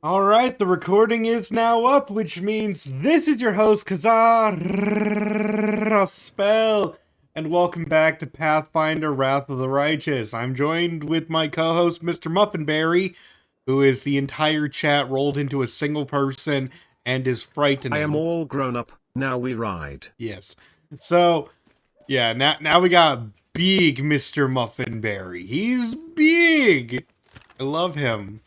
Alright, the recording is now up, which means this is your host, Kazar Spell, and welcome back to Pathfinder Wrath of the Righteous. I'm joined with my co-host, Mr. Muffinberry, who is the entire chat rolled into a single person and is frightening. I am all grown up, now we ride. Yes. So, yeah, now we got big Mr. Muffinberry. He's big! I love him.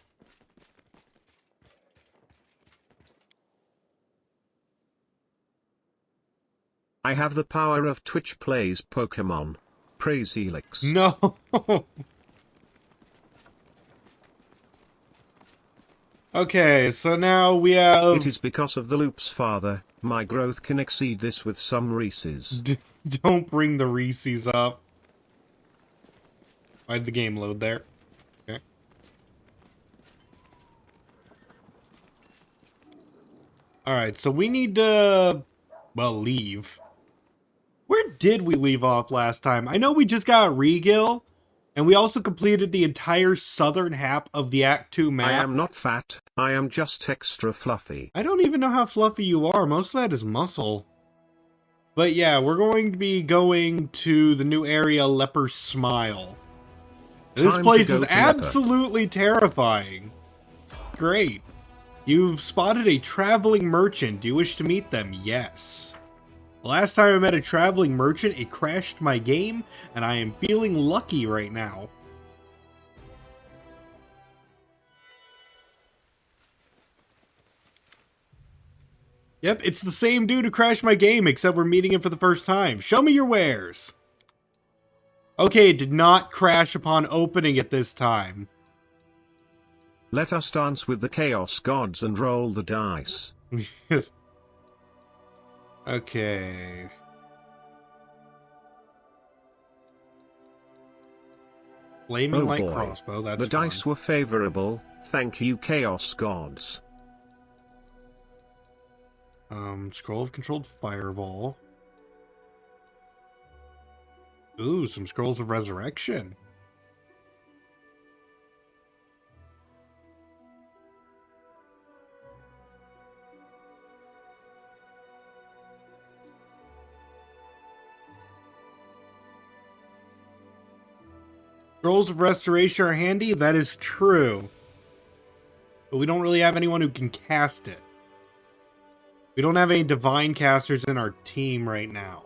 I have the power of Twitch plays Pokemon. Praise Helix. No. Okay, so now we have... It is because of the loops, father. My growth can exceed this with some Reese's. Don't bring the Reese's up. Why'd the game load there? Okay. Alright, so we need to... well, leave. Where did we leave off last time? I know we just got Regill, and we also completed the entire southern half of the Act 2 map. I am not fat, I am just extra fluffy. I don't even know how fluffy you are. Most of that is muscle. But yeah, we're going to be going to the new area, Leper's Smile. This place is absolutely terrifying. Great. You've spotted a traveling merchant. Do you wish to meet them? Yes. The last time I met a traveling merchant, it crashed my game, and I am feeling lucky right now. Yep, it's the same dude who crashed my game, except we're meeting him for the first time. Show me your wares. Okay, it did not crash upon opening it this time. Let us dance with the Chaos Gods and roll the dice. Okay. Flaming light crossbow, that's the fun. dice were favorable, thank you Chaos Gods. Scroll of Controlled Fireball. Ooh, some Scrolls of Resurrection. Scrolls of Restoration are handy, that is true. But we don't really have anyone who can cast it. We don't have any divine casters in our team right now.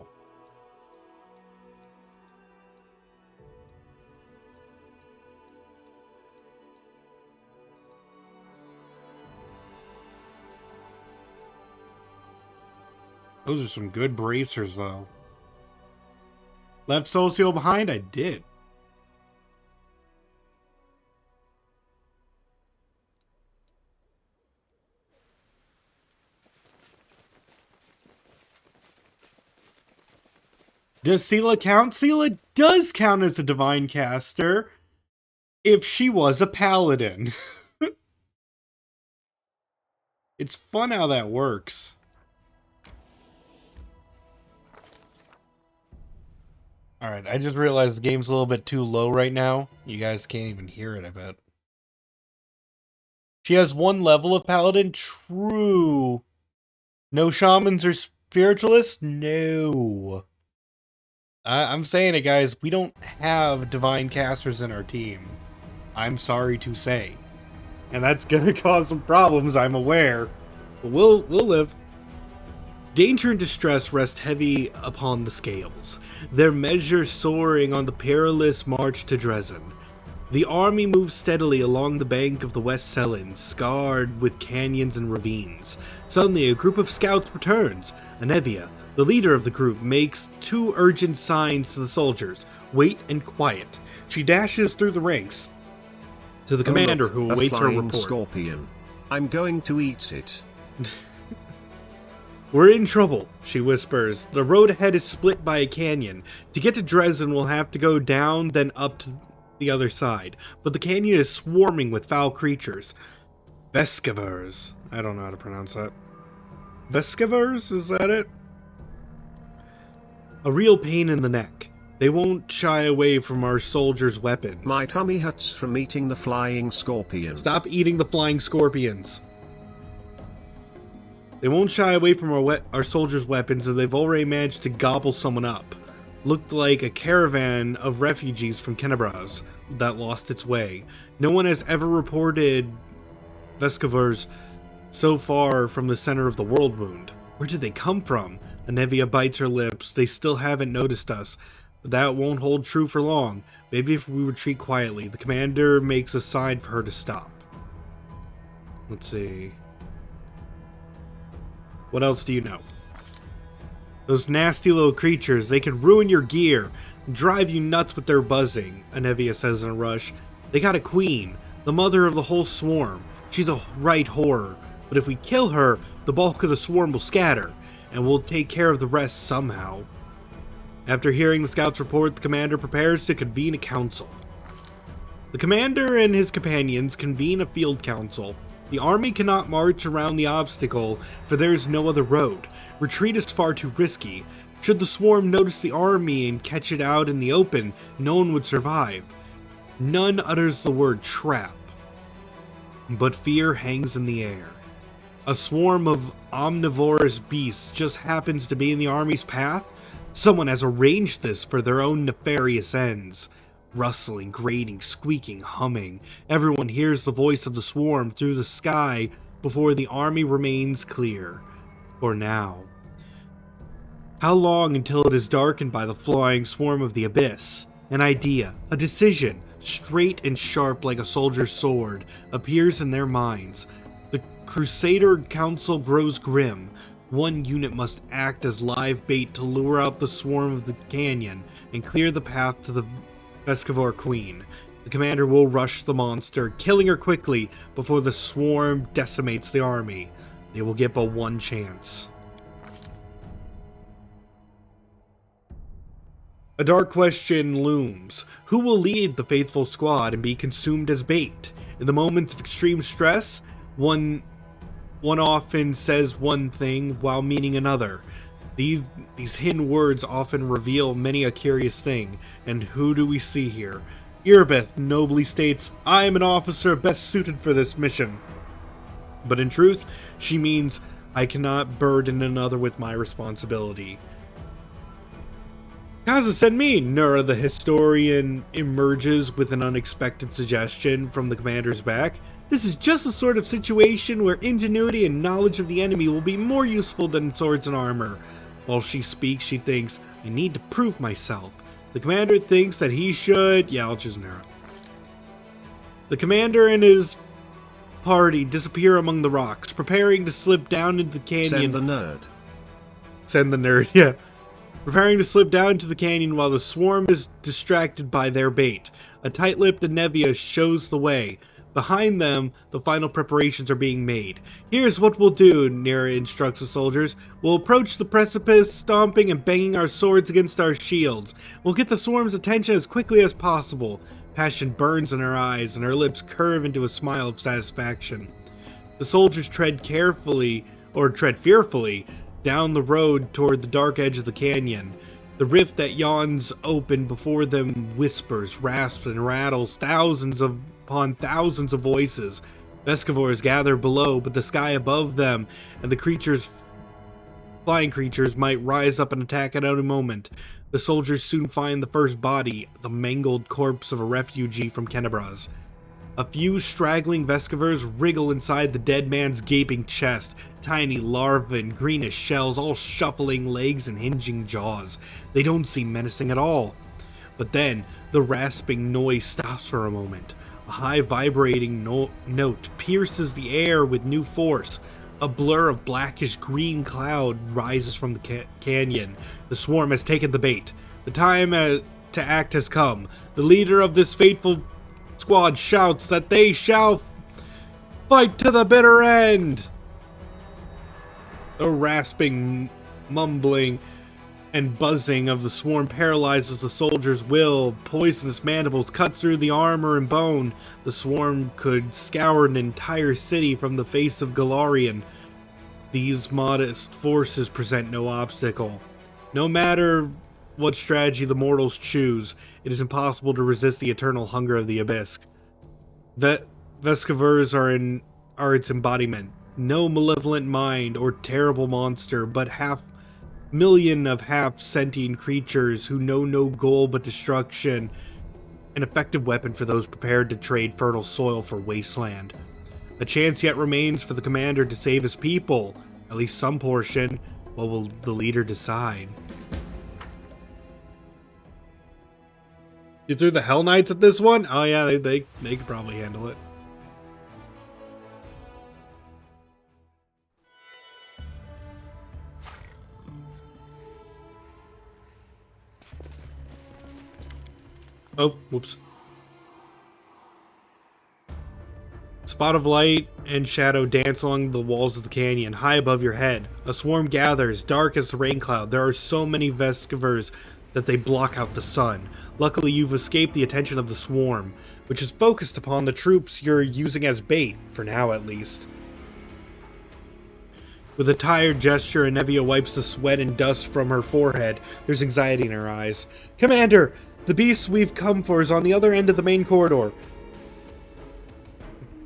Those are some good bracers, though. Left Soul Seal behind? I did. Does Sela count? Sela does count as a divine caster if she was a paladin. It's fun how that works. Alright, I just realized the game's a little bit too low right now. You guys can't even hear it, I bet. She has one level of paladin? True. No shamans or spiritualists? No. I'm saying it, guys. We don't have divine casters in our team. I'm sorry to say. And that's gonna cause some problems, I'm aware. But we'll live. Danger and distress rest heavy upon the scales, their measure soaring on the perilous march to Dresden. The army moves steadily along the bank of the West Selin, scarred with canyons and ravines. Suddenly, a group of scouts returns. Anevia, the leader of the group, makes two urgent signs to the soldiers. Wait and quiet. She dashes through the ranks to the commander, look, who awaits her report. Scorpion. I'm going to eat it. We're in trouble, she whispers. The road ahead is split by a canyon. To get to Dresden, we'll have to go down, then up to the other side. But the canyon is swarming with foul creatures. Vescavers. I don't know how to pronounce that. Vescavers? Is that it? A real pain in the neck. They won't shy away from our soldiers' weapons. My tummy hurts from eating the flying scorpion. Stop eating the flying scorpions. They won't shy away from our soldiers' weapons, and they've already managed to gobble someone up. Looked like a caravan of refugees from Kenebras that lost its way. No one has ever reported Vescovers so far from the center of the world wound. Where did they come from? Anevia bites her lips. They still haven't noticed us. But that won't hold true for long. Maybe if we retreat quietly. The commander makes a sign for her to stop. Let's see. What else do you know? Those nasty little creatures, they can ruin your gear, drive you nuts with their buzzing, Anevia says in a rush. They got a queen, the mother of the whole swarm. She's a right horror. But if we kill her, the bulk of the swarm will scatter, and we'll take care of the rest somehow. After hearing the scout's report, the commander prepares to convene a council. The commander and his companions convene a field council. The army cannot march around the obstacle, for there is no other road. Retreat is far too risky. Should the swarm notice the army and catch it out in the open, no one would survive. None utters the word trap, but fear hangs in the air. A swarm of omnivorous beasts just happens to be in the army's path? Someone has arranged this for their own nefarious ends. Rustling, grating, squeaking, humming. Everyone hears the voice of the swarm through the sky before the army remains clear. For now. How long until it is darkened by the flying swarm of the abyss? An idea, a decision, straight and sharp like a soldier's sword, appears in their minds. The Crusader Council grows grim. One unit must act as live bait to lure out the swarm of the canyon and clear the path to the Vescovor Queen. The commander will rush the monster, killing her quickly before the swarm decimates the army. They will get but one chance. A dark question looms. Who will lead the faithful squad and be consumed as bait? In the moments of extreme stress, one often says one thing while meaning another. These hidden words often reveal many a curious thing. And who do we see here? Irbeth nobly states, "I am an officer best suited for this mission." But in truth, she means, I cannot burden another with my responsibility. Kaza send me, Nura the historian emerges with an unexpected suggestion from the commander's back. This is just the sort of situation where ingenuity and knowledge of the enemy will be more useful than swords and armor. While she speaks, she thinks, I need to prove myself. The commander thinks that he should... Yeah, I'll choose Nura. The commander and his party disappear among the rocks, preparing to slip down into the canyon. Send the nerd. Send the nerd, yeah. Preparing to slip down into the canyon while the swarm is distracted by their bait. A tight-lipped Anevia shows the way. Behind them, the final preparations are being made. Here's what we'll do, Nira instructs the soldiers. We'll approach the precipice, stomping and banging our swords against our shields. We'll get the swarm's attention as quickly as possible. Passion burns in her eyes, and her lips curve into a smile of satisfaction. The soldiers tread fearfully, down the road toward the dark edge of the canyon. The rift that yawns open before them whispers, rasps, and rattles upon thousands of voices. Vescovors gather below, but the sky above them and the flying creatures might rise up and attack at any moment. The soldiers soon find the first body, the mangled corpse of a refugee from Kenebras. A few straggling Vescovors wriggle inside the dead man's gaping chest, tiny larvae and greenish shells all shuffling legs and hinging jaws. They don't seem menacing at all. But then, the rasping noise stops for a moment. A high vibrating note pierces the air with new force. A blur of blackish green cloud rises from the canyon. The swarm has taken the bait. The time to act has come. The leader of this fateful squad shouts that they shall fight to the bitter end. The rasping, mumbling, and buzzing of the swarm paralyzes the soldier's will. Poisonous mandibles cut through the armor and bone. The swarm could scour an entire city from the face of Galarian. These modest forces present no obstacle. No matter what strategy the mortals choose, it is impossible to resist the eternal hunger of the abyss. Vescavers are its embodiment. No malevolent mind or terrible monster, but half-million of half-sentient creatures who know no goal but destruction. An effective weapon for those prepared to trade fertile soil for wasteland. A chance yet remains for the commander to save his people, at least some portion. What will the leader decide? You threw the Hell Knights at this one? Oh yeah, they could probably handle it. Oh, whoops. Spot of light and shadow dance along the walls of the canyon, high above your head. A swarm gathers, dark as the rain cloud. There are so many Vescavers that they block out the sun. Luckily, you've escaped the attention of the swarm, which is focused upon the troops you're using as bait, for now at least. With a tired gesture, Anevia wipes the sweat and dust from her forehead. There's anxiety in her eyes. Commander, the beast we've come for is on the other end of the main corridor.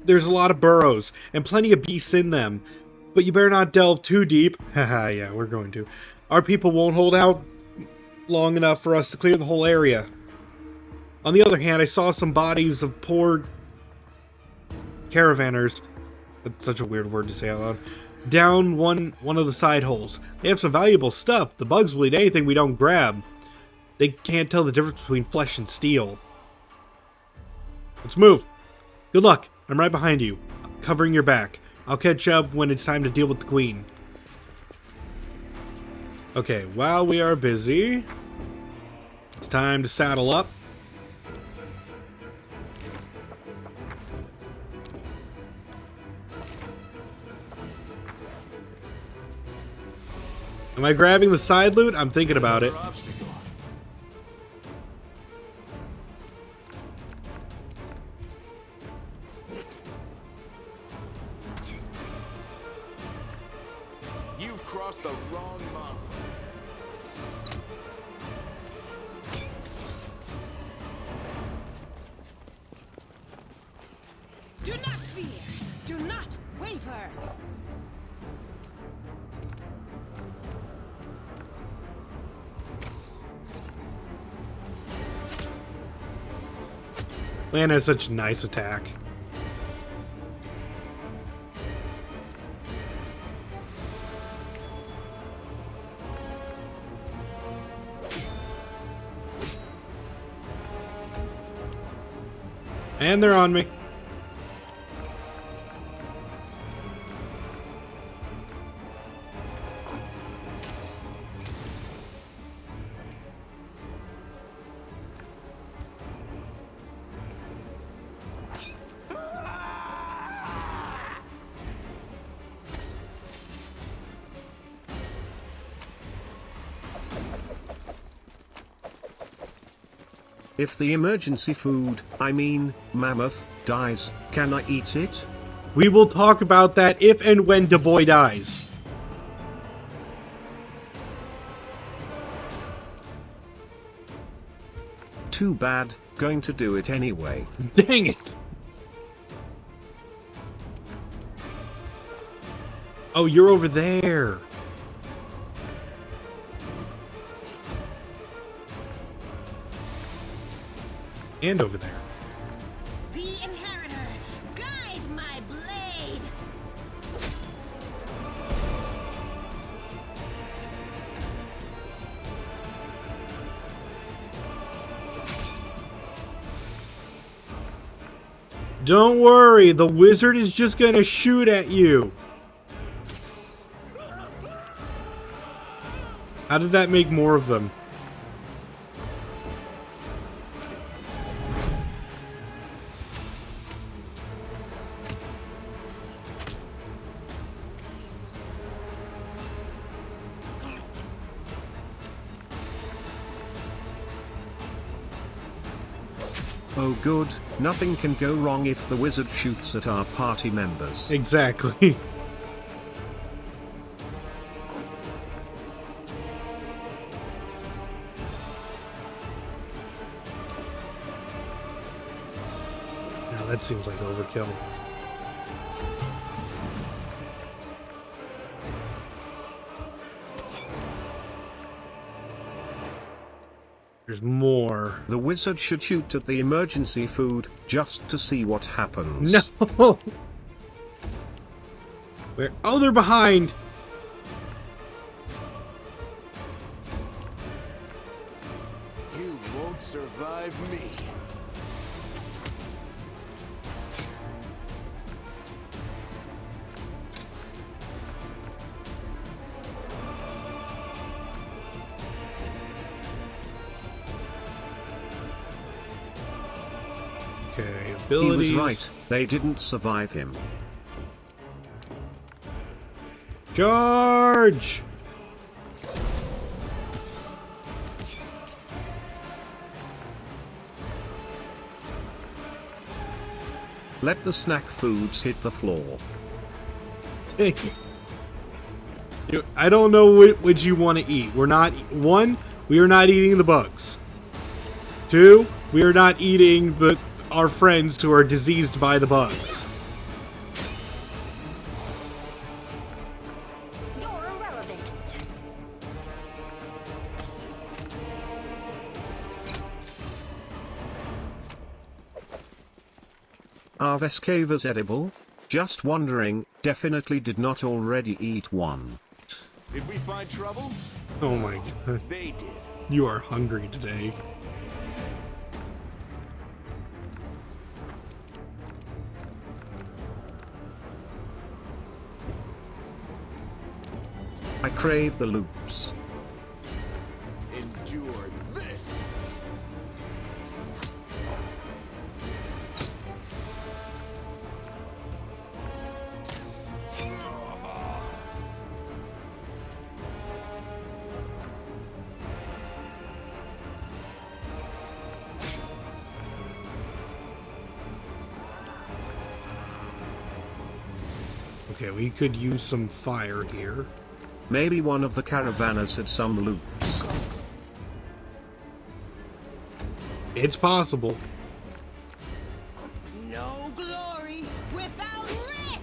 There's a lot of burrows, and plenty of beasts in them. But you better not delve too deep. Haha, yeah, we're going to. Our people won't hold out long enough for us to clear the whole area. On the other hand, I saw some bodies of poor caravanners. That's such a weird word to say out loud. Down one of the side holes. They have some valuable stuff. The bugs will eat anything we don't grab. They can't tell the difference between flesh and steel. Let's move. Good luck. I'm right behind you, covering your back. I'll catch up when it's time to deal with the queen. Okay, while we are busy, it's time to saddle up. Am I grabbing the side loot? I'm thinking about it. You've crossed the wrong mark. Do not fear. Do not waver. Lan has such nice attack. And they're on me. If the emergency food, I mean, mammoth, dies, can I eat it? We will talk about that if and when Dubois dies. Too bad, going to do it anyway. Dang it. Oh, you're over there. And over there. The inheritor, guide my blade. Don't worry, the wizard is just gonna shoot at you. How did that make more of them? Oh good, nothing can go wrong if the wizard shoots at our party members. Exactly. seems like overkill. There's more. The wizard should shoot at the emergency food just to see what happens. No! Where? Oh, they're behind! You won't survive me. Okay, He abilities. was right. They didn't survive him. Charge! Let the snack foods hit the floor. I don't know which you want to eat. We're not... One, we are not eating the bugs. Two, we are not eating our friends who are diseased by the bugs. You're irrelevant. Are Vescavas edible? Just wondering, definitely did not already eat one. Did we find trouble? Oh my god. They did. You are hungry today. I crave the loops. Endure this. Okay, we could use some fire here. Maybe one of the caravanners had some loops. It's possible. No glory without risk.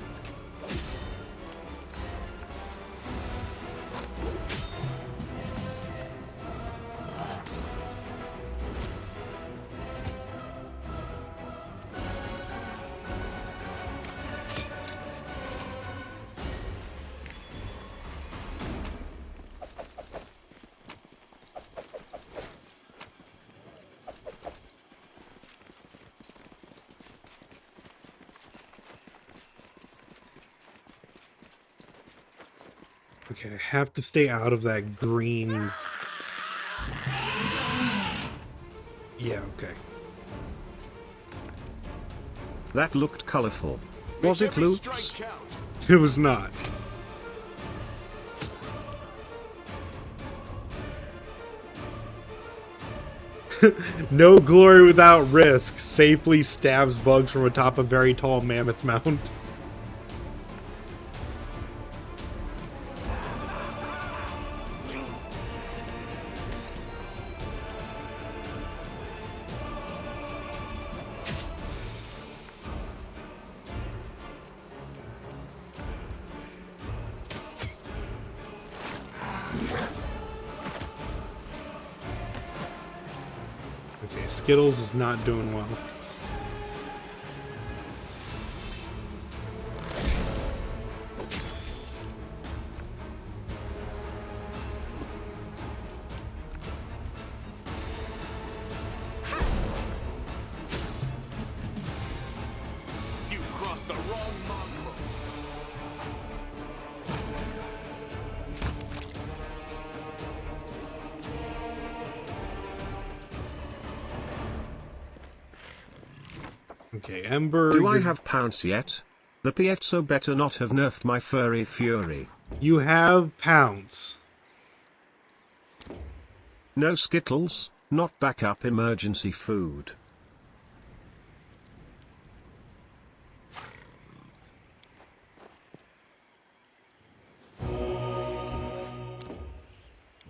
Okay, I have to stay out of that green... Yeah, okay. That looked colorful. Was Make it every loops? strike count. It was not. No glory without risk. Safely stabs bugs from atop a very tall mammoth mount. Okay, Skittles is not doing well. You've crossed the wrong mongrel. Okay, Ember. Do I have pounce yet? The Piezo better not have nerfed my furry fury. You have pounce. No Skittles, not backup emergency food.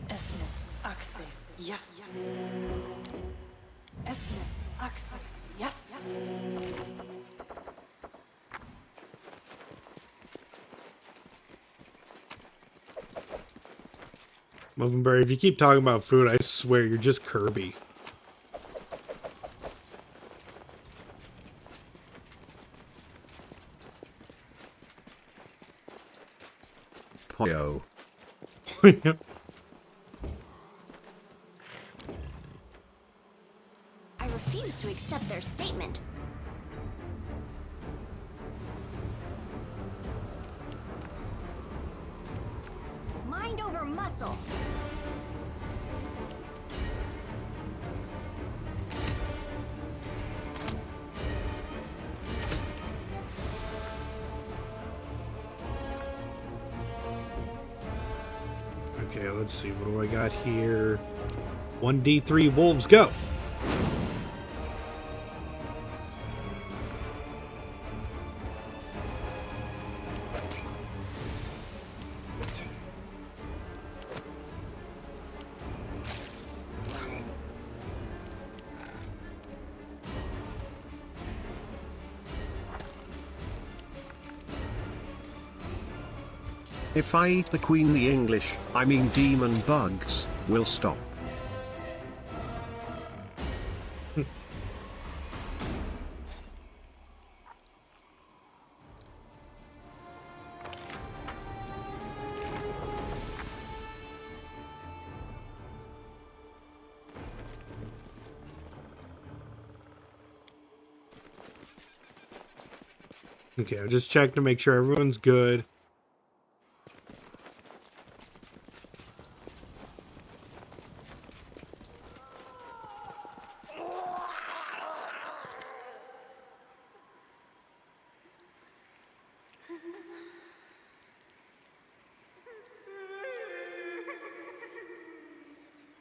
Esmith, Axel, yes. Esmith, Axel, yes. Muffin if you keep talking about food, I swear you're just Kirby. Poyo. I refuse to accept their statement. Mind over muscle. Okay, let's see. What do I got here? 1d3 wolves, go! If I eat the queen, the English, I mean demon bugs, will stop. Okay, I'll just check to make sure everyone's good.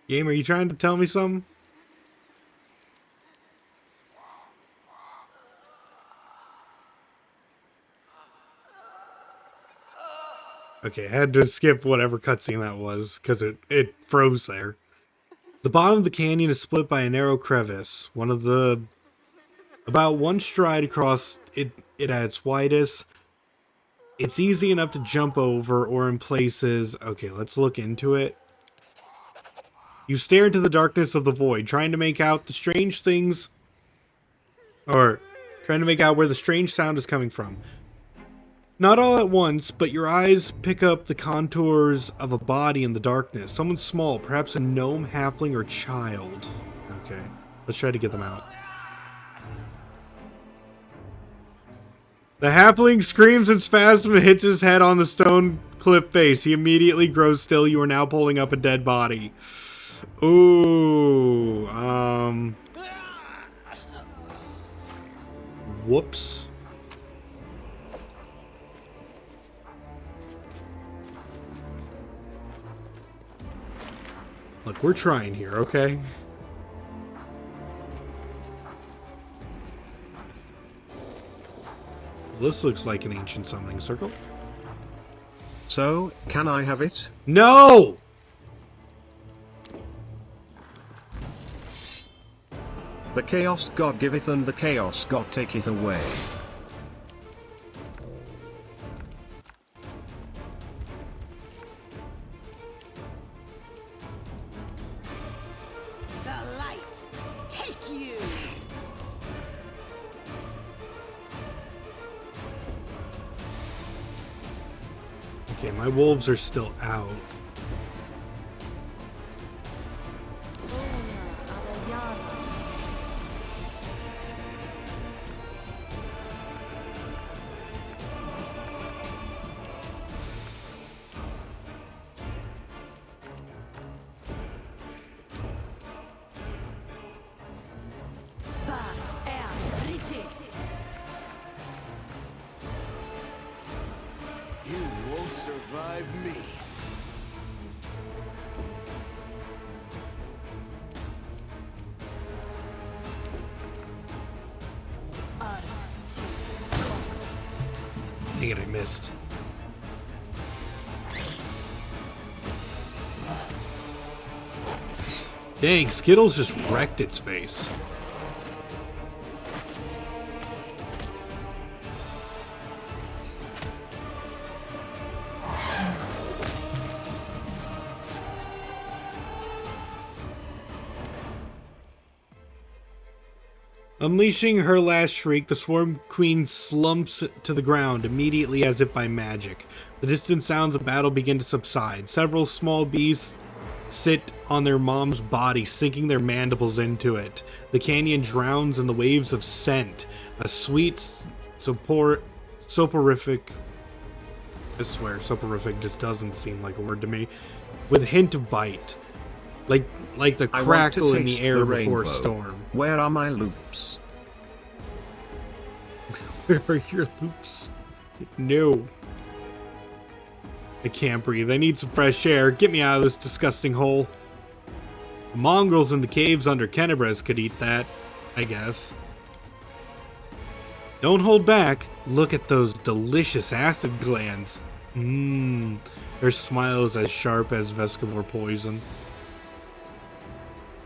Game, are you trying to tell me something? Okay, I had to skip whatever cutscene that was, because it froze there. The bottom of the canyon is split by a narrow crevice. About one stride across it at its widest. It's easy enough to jump over, or in places... Okay, let's look into it. You stare into the darkness of the void, trying to make out the strange things... Or, trying to make out where the strange sound is coming from. Not all at once, but your eyes pick up the contours of a body in the darkness. Someone small, perhaps a gnome, halfling, or child. Okay, let's try to get them out. The halfling screams in spasm and hits his head on the stone cliff face. He immediately grows still. You are now pulling up a dead body. Ooh, whoops. Look, we're trying here, okay? This looks like an ancient summoning circle. So, can I have it? No! The Chaos God giveth and the Chaos God taketh away. The light, take you. Okay, my wolves are still out. You won't survive me. Dang it, I missed. Dang, Skittles just wrecked its face. Unleashing her last shriek, the Swarm Queen slumps to the ground immediately as if by magic. The distant sounds of battle begin to subside. Several small beasts sit on their mom's body, sinking their mandibles into it. The canyon drowns in the waves of scent. A sweet, soporific... I swear, soporific just doesn't seem like a word to me. With a hint of bite. Like the crackle in the air before a storm. Where are my loops? Where are your loops? No. I can't breathe. I need some fresh air. Get me out of this disgusting hole. The mongrels in the caves under Kenebres could eat that, I guess. Don't hold back. Look at those delicious acid glands. Her smile is as sharp as Vescivore poison.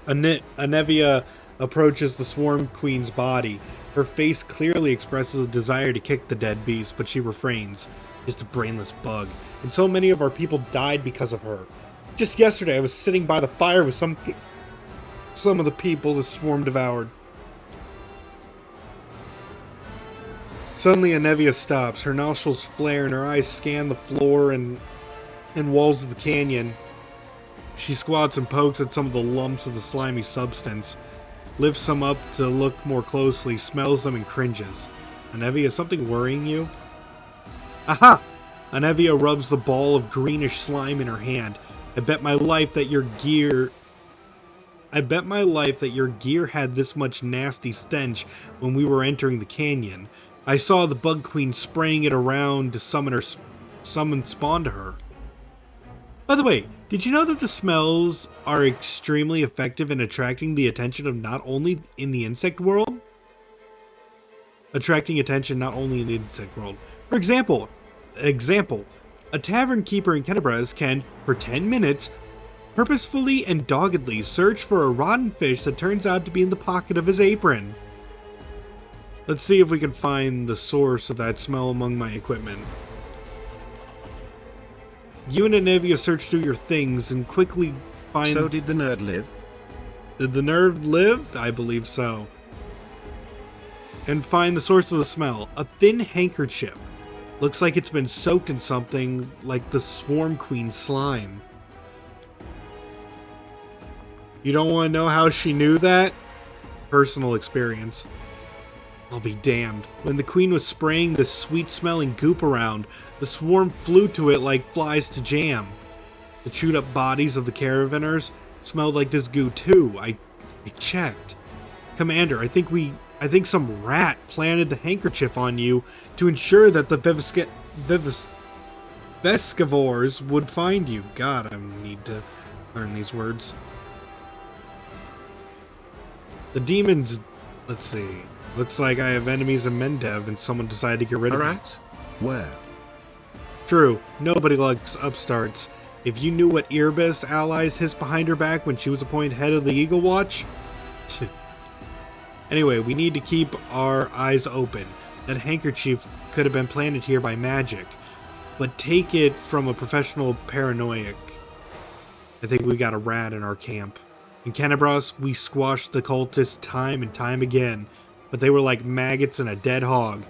Anevia approaches the Swarm Queen's body. Her face clearly expresses a desire to kick the dead beast, but she refrains. Just a brainless bug. And so many of our people died because of her. Just yesterday I was sitting by the fire with some of the people the swarm devoured. Suddenly Anevia stops. Her nostrils flare and her eyes scan the floor and walls of the canyon. She squats and pokes at some of the lumps of the slimy substance, lifts some up to look more closely, smells them and cringes. Anevia, is something worrying you? Aha! Anevia rubs the ball of greenish slime in her hand. I bet my life that your gear had this much nasty stench when we were entering the canyon. I saw the Bug Queen spraying it around to summon spawn to her. By the way, did you know that the smells are extremely effective in attracting the attention of not only in the insect world? For example, a tavern keeper in Kenebres can, for 10 minutes, purposefully and doggedly search for a rotten fish that turns out to be in the pocket of his apron. Let's see if we can find the source of that smell among my equipment. You and Anevia search through your things and quickly find... So did the nerd live? Did the nerd live? I believe so. And find the source of the smell. A thin handkerchief. Looks like it's been soaked in something like the Swarm Queen slime. You don't want to know how she knew that? Personal experience. I'll be damned. When the queen was spraying this sweet-smelling goop around, the swarm flew to it like flies to jam. The chewed-up bodies of the caravanners smelled like this goo too. I checked. Commander, I think some rat planted the handkerchief on you to ensure that the Vescivores would find you. God, I need to learn these words. The demons... Let's see... Looks like I have enemies in Mendev and someone decided to get rid of me. Alright. Where? True, nobody likes upstarts. If you knew what Irbis allies hissed behind her back when she was appointed head of the Eagle Watch. Anyway, we need to keep our eyes open. That handkerchief could have been planted here by magic. But take it from a professional paranoiac. I think we got a rat in our camp. In Kenebres, we squashed the cultists time and time again. But they were like maggots in a dead hog.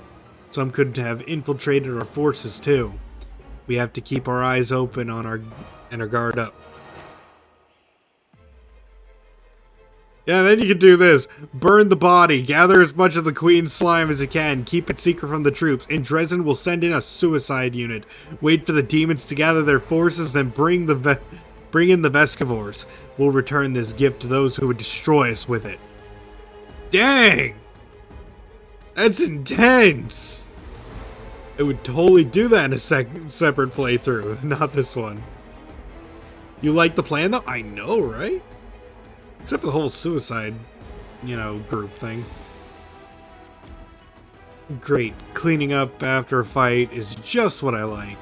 Some could have infiltrated our forces too. We have to keep our eyes open on our guard up. Yeah, then you can do this. Burn the body. Gather as much of the queen's slime as you can. Keep it secret from the troops. And Dresden will send in a suicide unit. Wait for the demons to gather their forces, then bring in the Vescivores. We'll return this gift to those who would destroy us with it. Dang! That's intense! I would totally do that in a separate playthrough, not this one. You like the plan though? I know, right? Except the whole suicide, group thing. Great. Cleaning up after a fight is just what I like.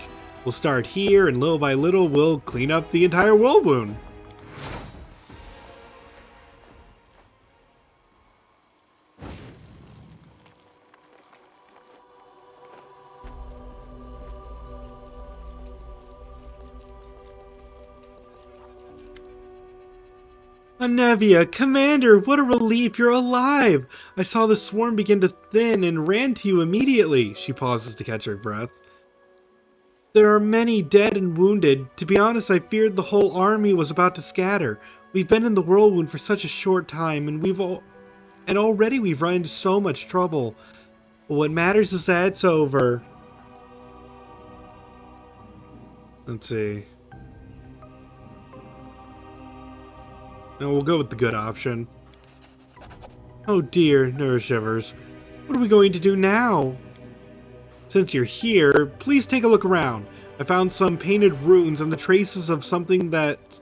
We'll start here, and little by little, we'll clean up the entire Whirlwound. Anevia, Commander, what a relief you're alive! I saw the swarm begin to thin and ran to you immediately. She pauses to catch her breath. There are many dead and wounded. To be honest, I feared the whole army was about to scatter. We've been in the whirlwind for such a short time, and already we've run into so much trouble. But what matters is that it's over. Let's see. No, we'll go with the good option. Oh dear, Nurse Shivers. What are we going to do now? Since you're here, please take a look around. I found some painted runes and the traces of something that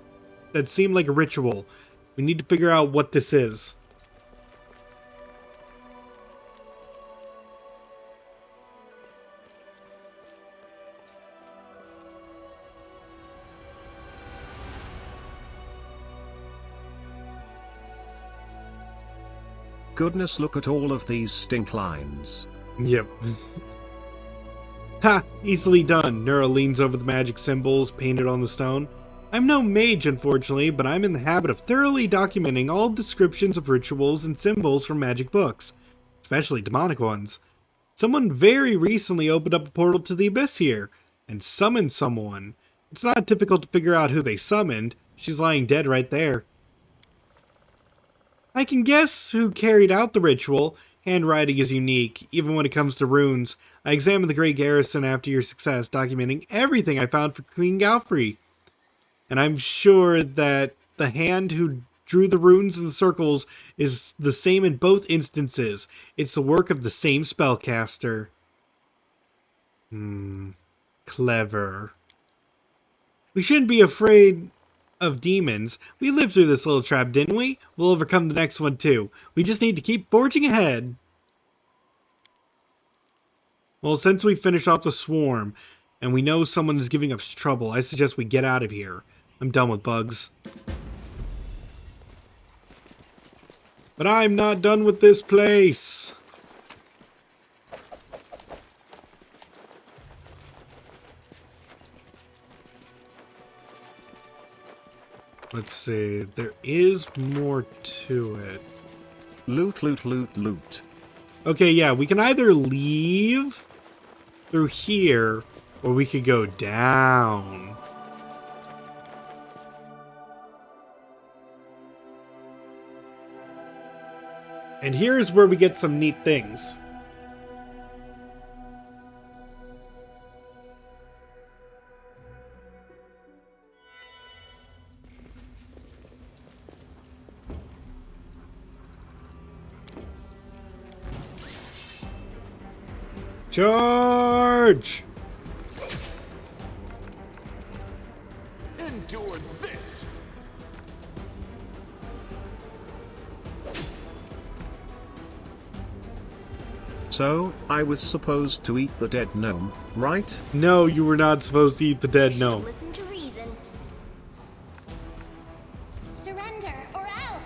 seemed like a ritual. We need to figure out what this is. Goodness, look at all of these stink lines. Yep. Ha! Easily done. Nura leans over the magic symbols painted on the stone. I'm no mage, unfortunately, but I'm in the habit of thoroughly documenting all descriptions of rituals and symbols from magic books, especially demonic ones. Someone very recently opened up a portal to the abyss here, and summoned someone. It's not difficult to figure out who they summoned. She's lying dead right there. I can guess who carried out the ritual. Handwriting is unique, even when it comes to runes. I examined the Great Garrison after your success, documenting everything I found for Queen Galfrey. And I'm sure that the hand who drew the runes and the circles is the same in both instances. It's the work of the same spellcaster. Clever. We shouldn't be afraid of demons. We lived through this little trap, didn't we? We'll overcome the next one too. We just need to keep forging ahead. Well, since we finished off the swarm, and we know someone is giving us trouble, I suggest we get out of here. I'm done with bugs. But I'm not done with this place. Let's see, there is more to it. Loot, loot, loot, loot. Okay, yeah, we can either leave through here, or we could go down. And here's where we get some neat things. Charge! Endure this. So, I was supposed to eat the dead gnome, right? No, you were not supposed to eat the dead Should gnome. listen to reason. Surrender or else.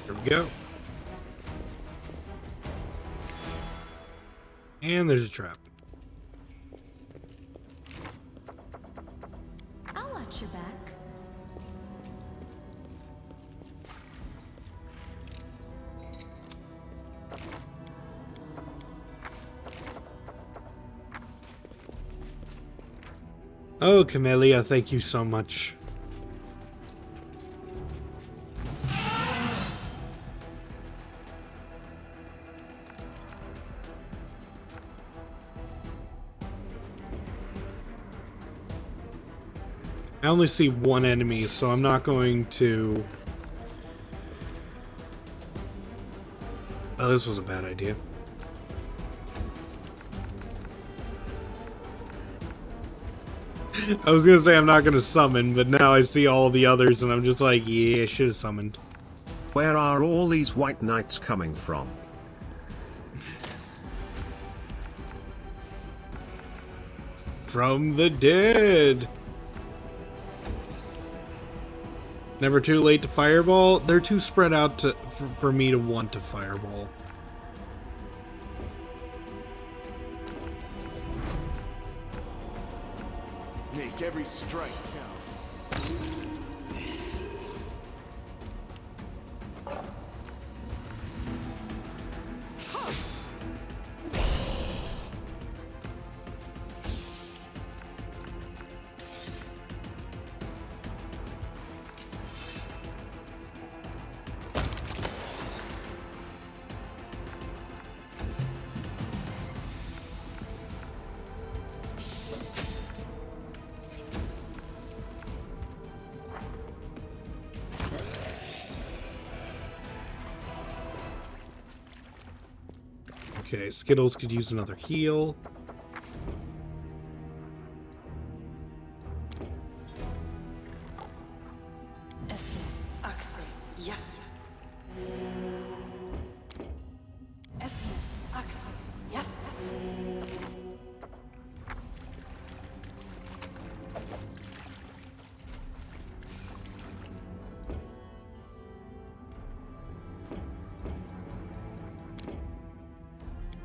Here we go. And there's a trap. I'll watch your back. Oh, Camellia, thank you so much. I only see one enemy, so I'm not going to Oh, this was a bad idea. I was gonna say I'm not gonna summon, but now I see all the others and I'm just like, yeah, I should have summoned. Where are all these white knights coming from? From the dead. Never too late to fireball. They're too spread out for me to want to fireball. Make every strike count. Okay, Skittles could use another heal.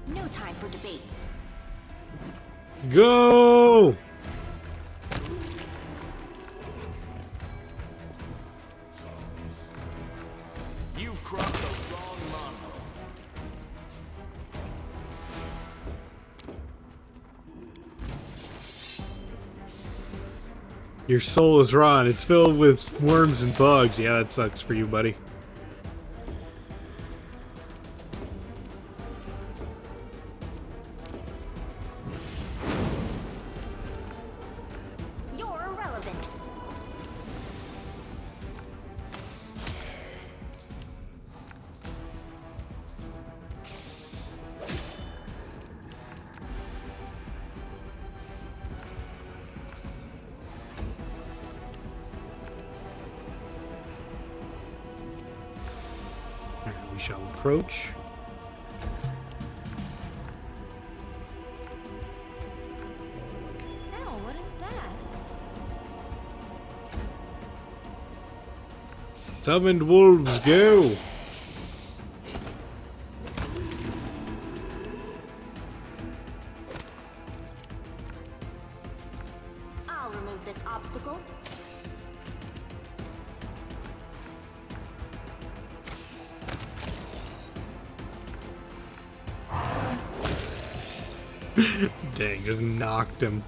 No time for debates. Go! You've crossed the wrong mongrel. Your soul is rotten. It's filled with worms and bugs. Yeah, that sucks for you, buddy. You're irrelevant. Alright, we shall approach. Oh, what is that? Summoned wolves, go! I'll remove this obstacle. Dang, just knocked him.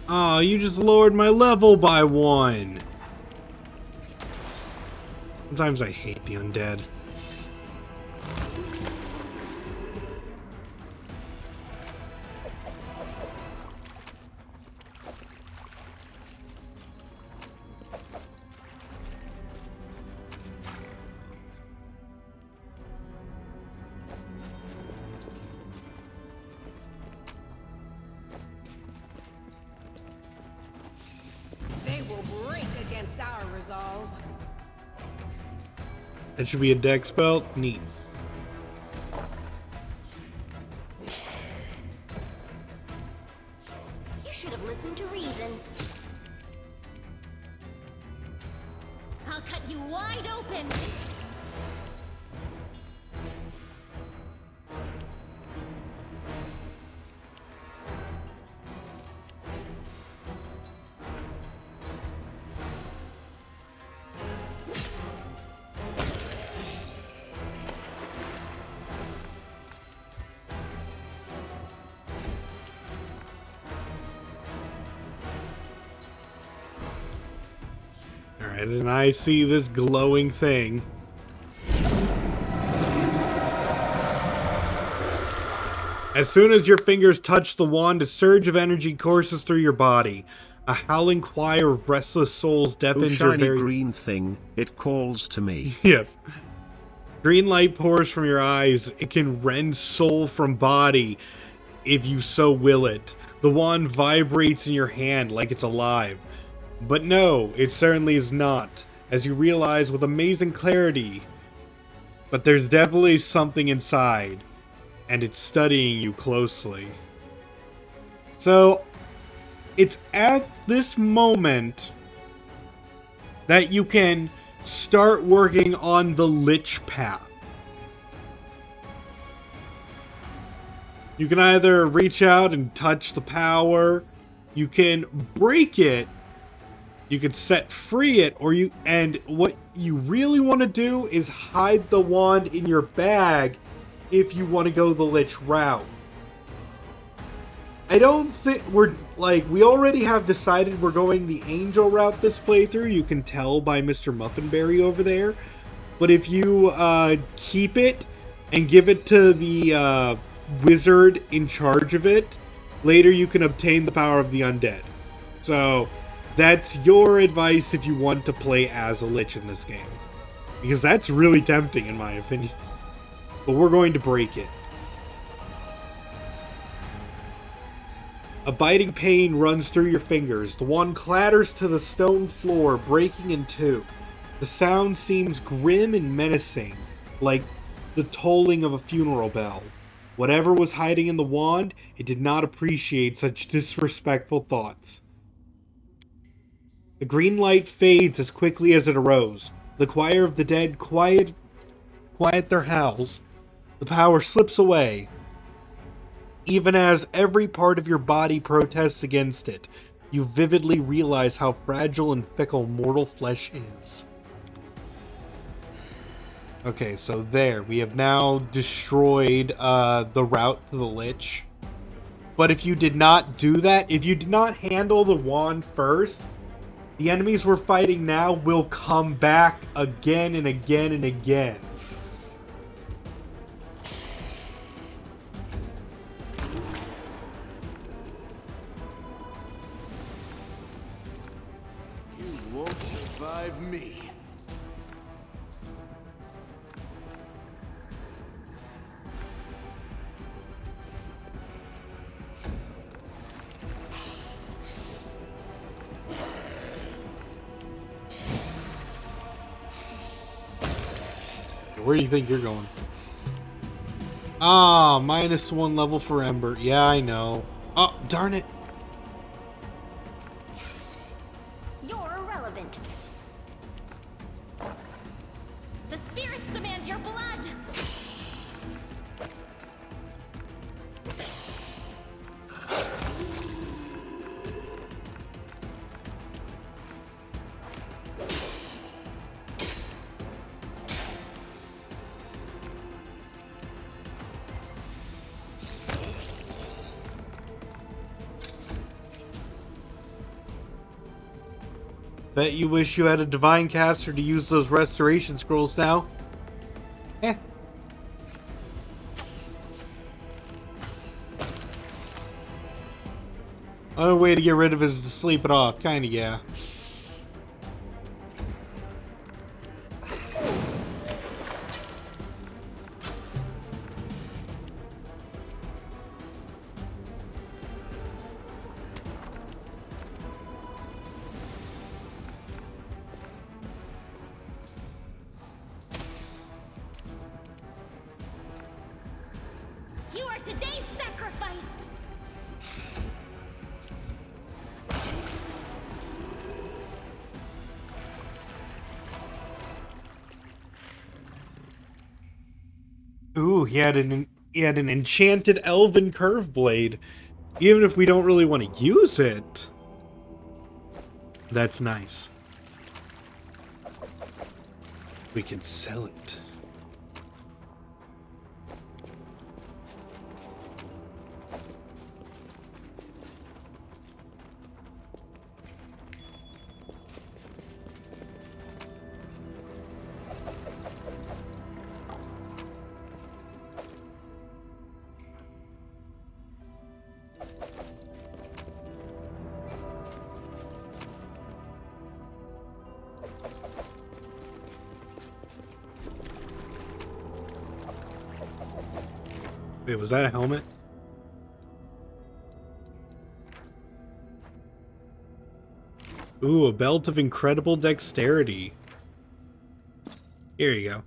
Aw, you just lowered my level by 1. Sometimes I hate the undead. They will break against our resolve. That should be a deck spell. Neat. You should have listened to reason. I'll cut you wide open. Alright, and I see this glowing thing. As soon as your fingers touch the wand, a surge of energy courses through your body. A howling choir of restless souls Oh, deafens your shiny very... green thing, it calls to me. Yes. Green light pours from your eyes. It can rend soul from body if you so will it. The wand vibrates in your hand like it's alive. But no, it certainly is not, as you realize with amazing clarity. But there's definitely something inside, and it's studying you closely. So, it's at this moment that you can start working on the Lich path. You can either reach out and touch the power, you can break it, you can set free it, or and what you really want to do is hide the wand in your bag if you want to go the Lich route. I don't think we already have decided we're going the Angel route this playthrough. You can tell by Mr. Muffinberry over there. But if you keep it and give it to the wizard in charge of it, later you can obtain the power of the undead. So that's your advice if you want to play as a Lich in this game. Because that's really tempting in my opinion. But we're going to break it. A biting pain runs through your fingers. The wand clatters to the stone floor, breaking in two. The sound seems grim and menacing, like the tolling of a funeral bell. Whatever was hiding in the wand, it did not appreciate such disrespectful thoughts. The green light fades as quickly as it arose. The choir of the dead quiet their howls. The power slips away, even as every part of your body protests against it. You vividly realize how fragile and fickle mortal flesh is. Okay, so there. We have now destroyed the route to the Lich. But if you did not do that, if you did not handle the wand first, the enemies we're fighting now will come back again and again and again. You won't survive me. Where do you think you're going? Ah, -1 level for Ember. Yeah, I know. Oh, darn it. You're irrelevant. The spirits demand your blood. Bet you wish you had a divine caster to use those restoration scrolls now. Eh. Another way to get rid of it is to sleep it off. Kinda, yeah. You are today's sacrifice. Ooh, he had an enchanted elven curve blade. Even if we don't really want to use it, that's nice. We can sell it. Wait, was that a helmet? Ooh, a belt of incredible dexterity. Here you go.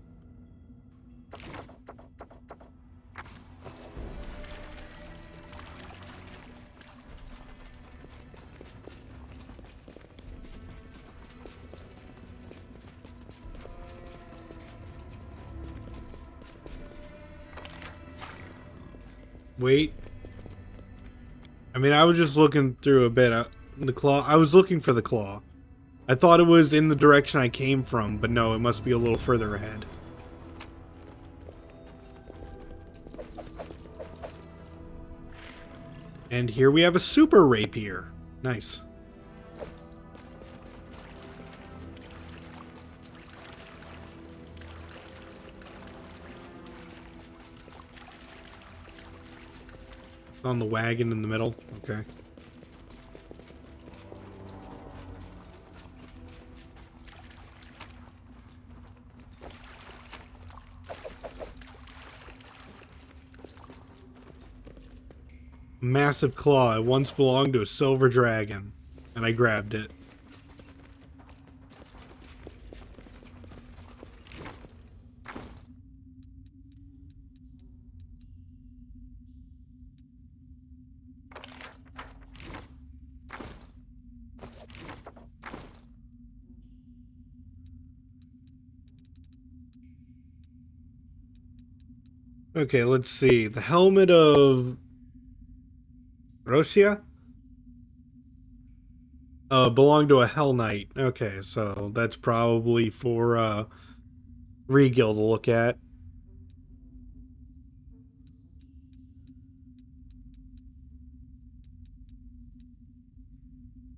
Wait. I mean, I was just looking through a bit. The claw. I was looking for the claw. I thought it was in the direction I came from, but no, it must be a little further ahead. And here we have a super rapier. Nice. On the wagon in the middle. Okay. Massive claw. It once belonged to a silver dragon, and I grabbed it. Okay, let's see. The helmet of Rosia? Belonged to a Hell Knight. Okay, so that's probably for Regil to look at.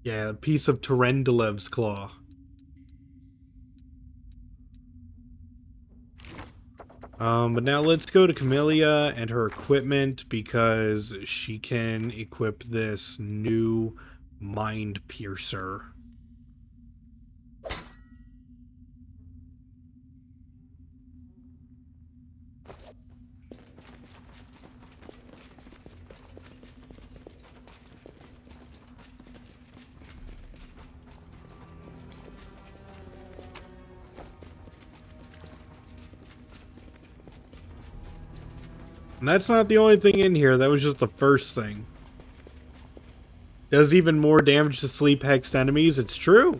Yeah, a piece of Terendilev's claw. But now let's go to Camellia and her equipment because she can equip this new Mind Piercer. And that's not the only thing in here. That was just the first thing. Does even more damage to sleep hexed enemies. It's true.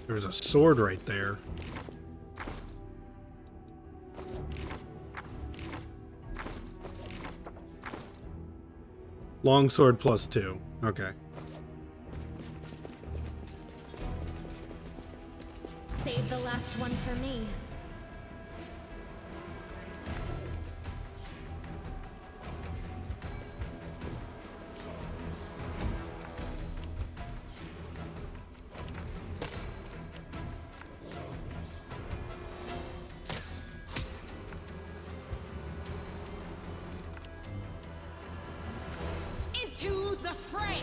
There's a sword right there. Longsword +2. Okay. Save the last one for me. Into the fray!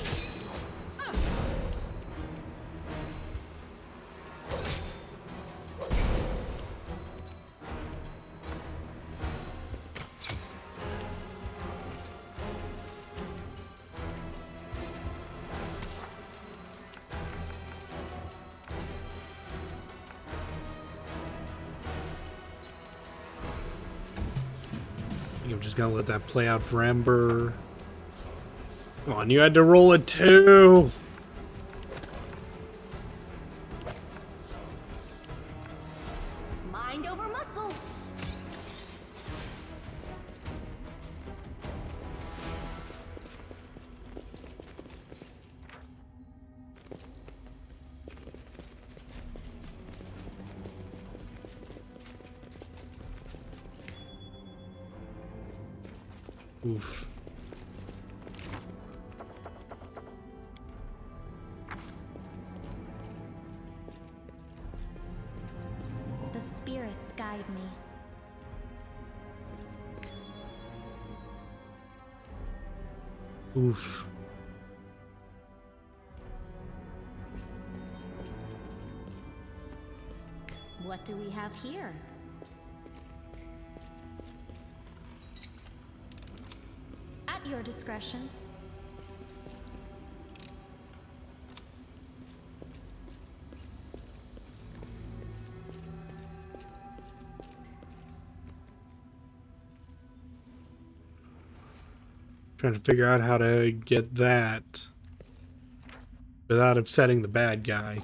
I'm just gonna let that play out for Ember. Come on, you had to roll a 2. Mind over muscle. Oof. The spirits guide me. Oof. What do we have here? At your discretion. Trying to figure out how to get that without upsetting the bad guy.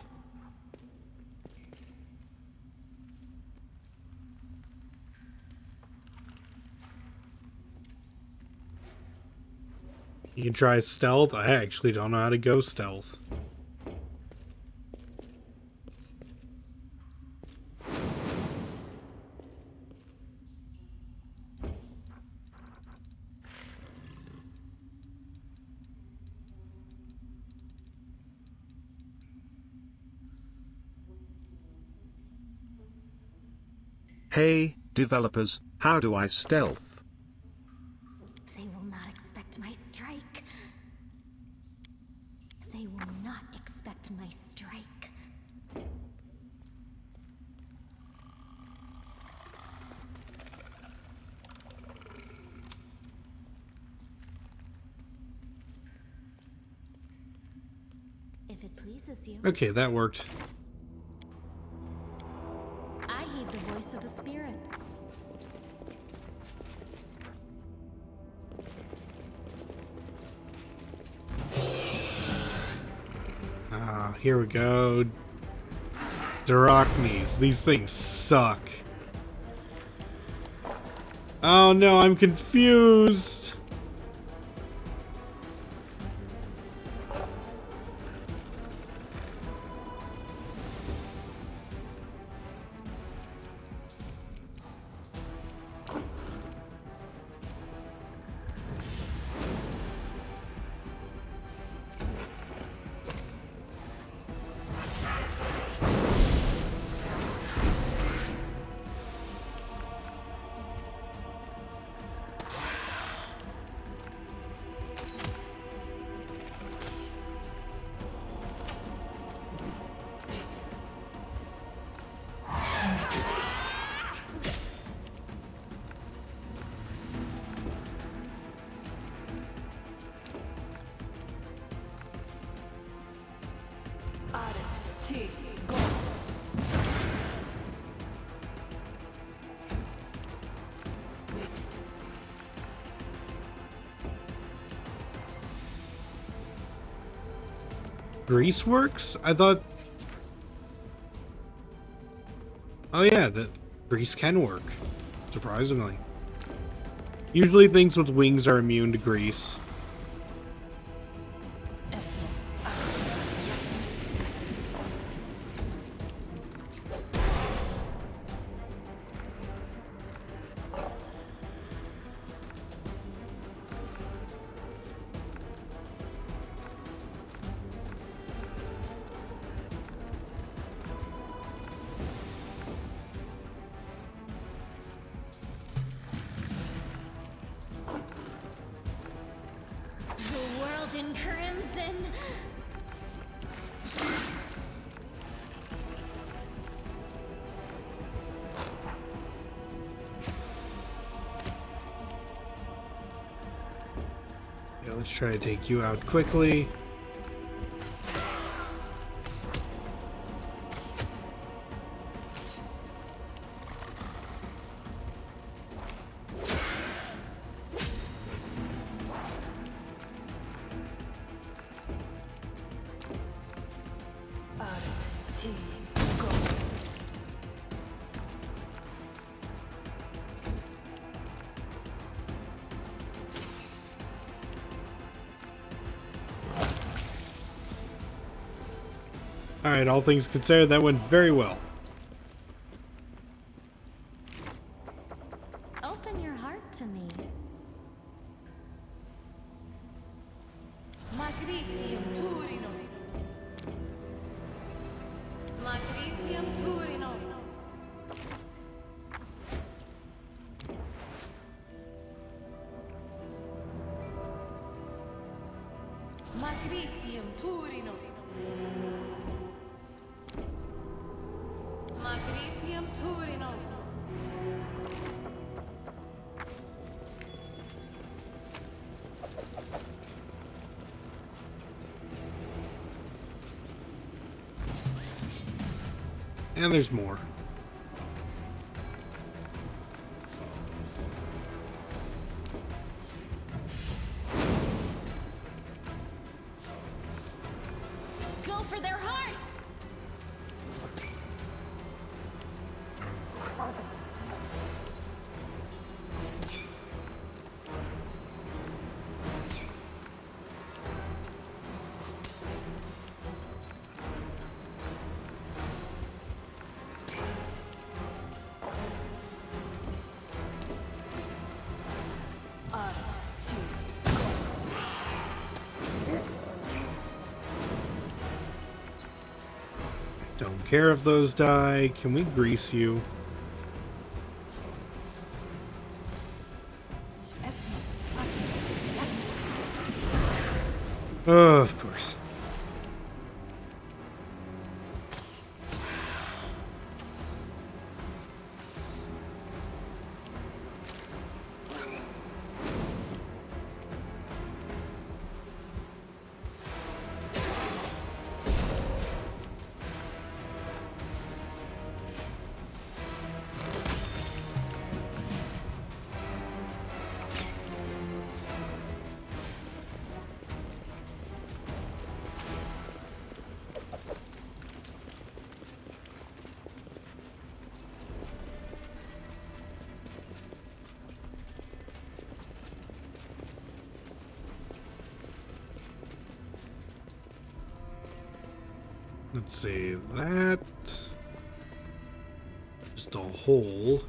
You can try stealth. I actually don't know how to go stealth. Hey, developers, how do I stealth? They will not expect my strike. They will not expect my strike. If it pleases you, Okay, that worked. I heed the voice of the spirits. Here we go. Darachnes. These things suck. Oh no, I'm confused. Grease works? I thought... Oh yeah, the grease can work. Surprisingly. Usually things with wings are immune to grease. The world in crimson. Yeah, let's try to take you out quickly. Alright, all things considered, that went very well. Open your heart to me. Matricium Turinos. Matricium Turinos. Magritium Turinos. Magritium Turinos. And there's more. Go for their hearts! Don't care if those die. Can we grease you? Oh, of course. Let's see, that just a hole.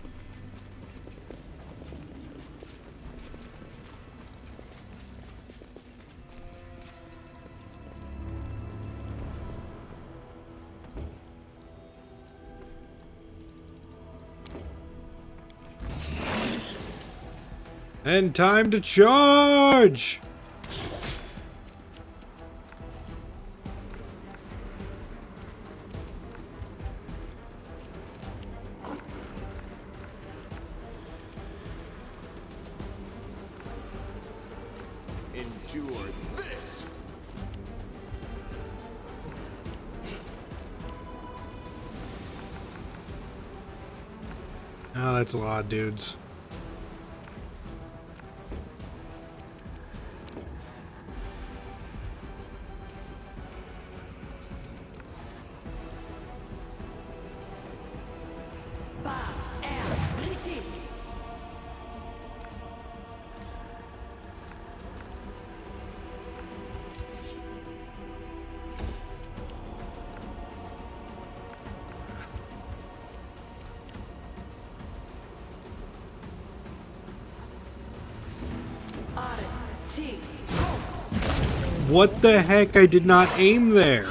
And time to charge! Endure this! Oh, that's a lot of dudes. What the heck? I did not aim there.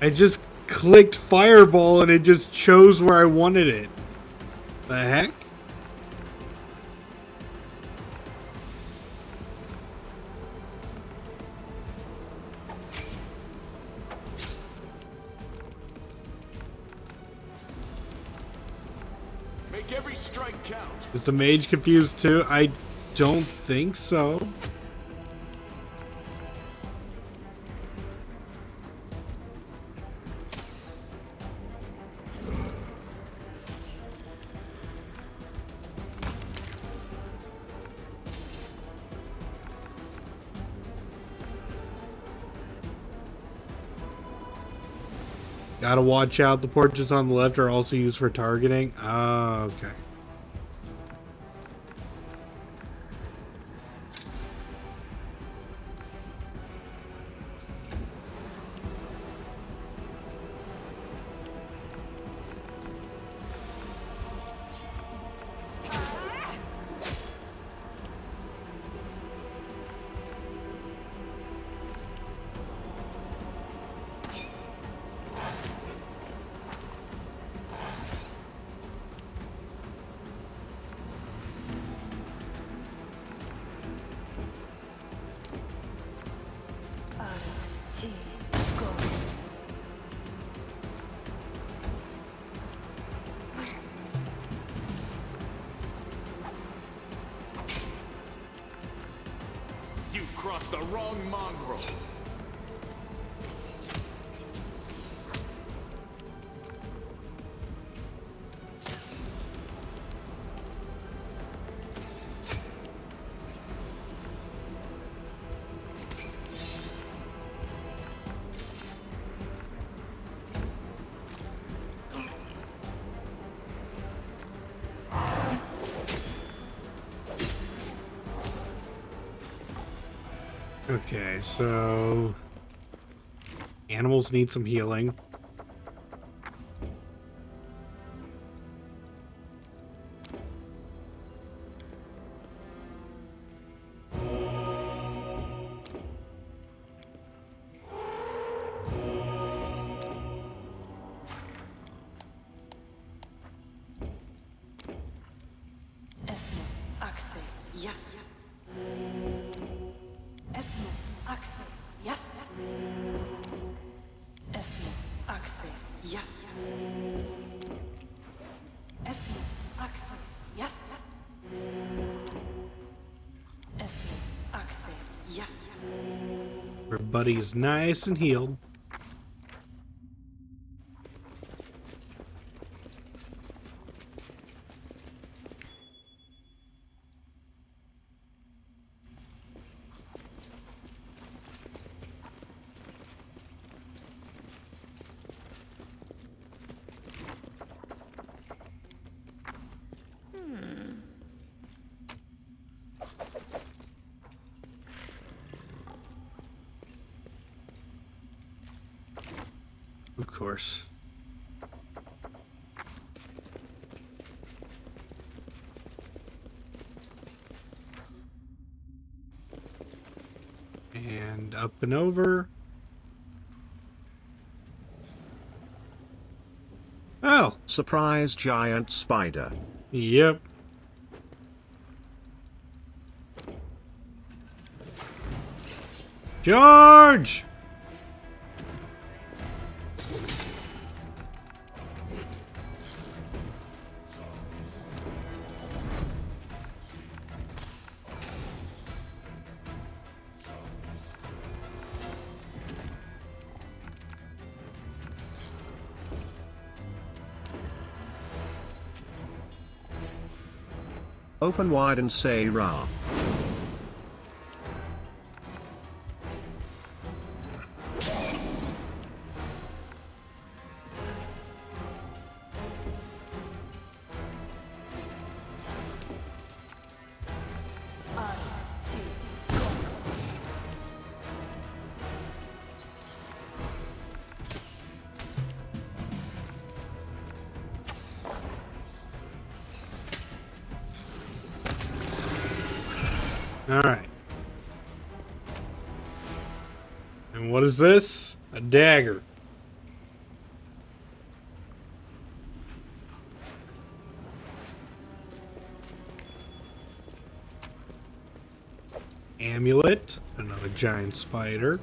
I just clicked fireball and it just chose where I wanted it. The heck? Make every strike count. Is the mage confused too? I don't think so. Gotta watch out. The portraits on the left are also used for targeting. Oh, okay. crossed the wrong mongrel. Okay, so animals need some healing. Esmith, Axel, yes. Esmith, Axel, yes. Esmith, Axel, yes. Esmith, Axel, yes. Esmith, Axel, yes. Everybody is nice and healed. Of course. And up and over. Oh, Surprise giant spider. yep. George! Open wide and say rah. Alright. And what is this? A dagger. Amulet. Another giant spider.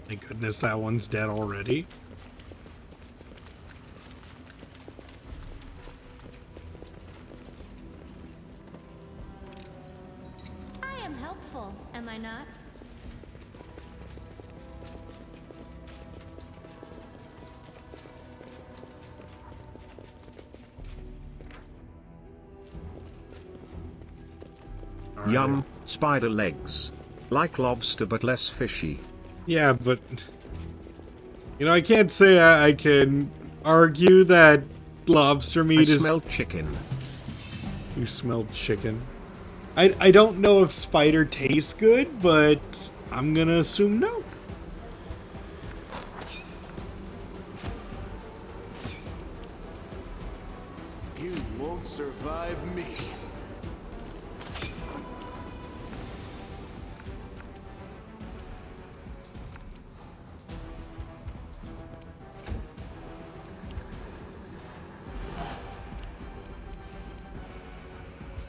Thank goodness that one's dead already. I am helpful, am I not? Alright. Yum, spider legs. Like lobster but less fishy. Yeah, but you know, I can't say I can argue that lobster I meat is. smell chicken. You smelled chicken. I don't know if spider tastes good, but I'm gonna assume no. You won't survive me.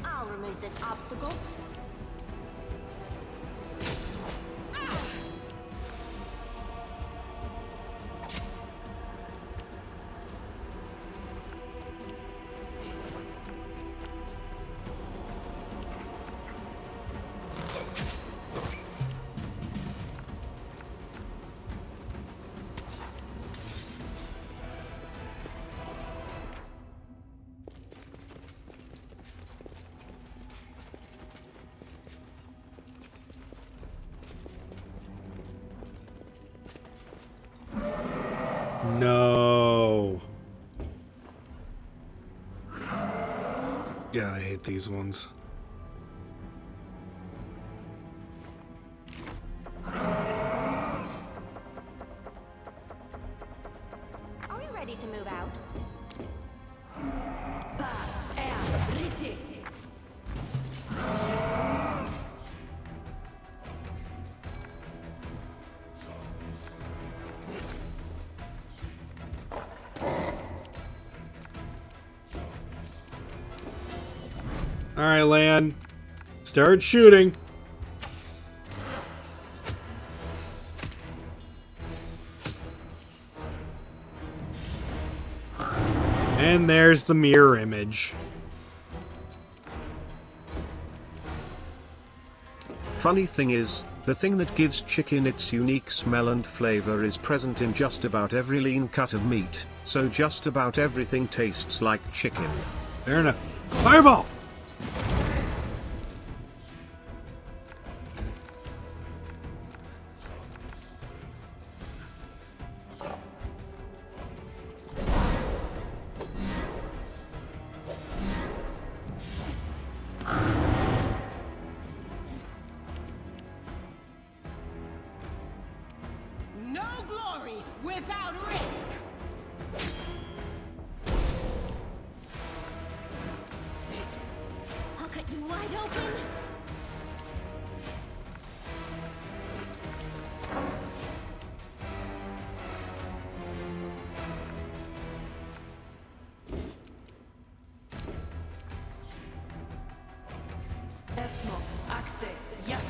I'll remove this obstacle. God, I hate these ones. Are we ready to move out? Alright, Lan. Start shooting. And there's the mirror image. Funny thing is, the thing that gives chicken its unique smell and flavor is present in just about every lean cut of meat, so just about everything tastes like chicken. Fair enough. Fireball! No glory without risk. I'll cut you wide open. Esmo, Axe, yes.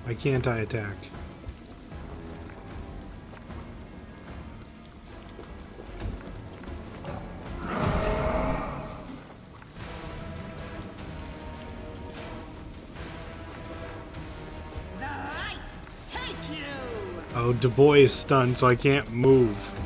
Why can't I attack? The light take you. Oh, Du Bois is stunned, so I can't move.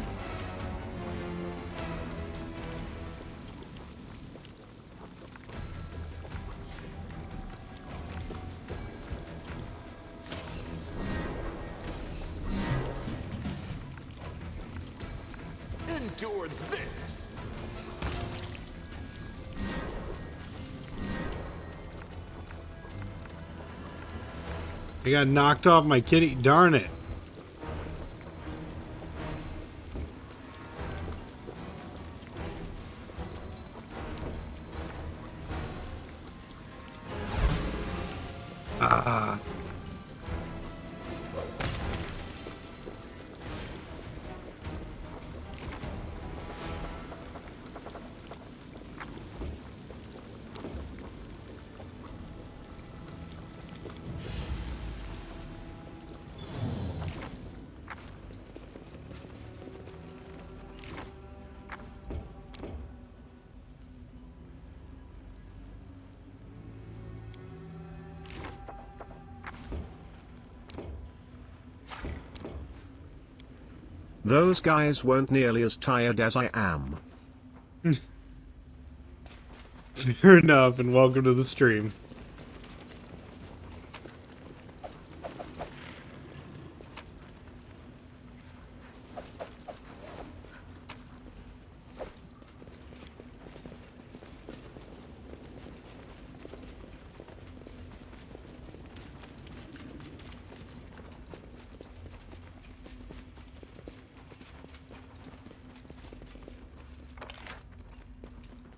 Endure this. I got knocked off my kitty. Darn it. Ah. Those guys weren't nearly as tired as I am. Fair enough, and welcome to the stream.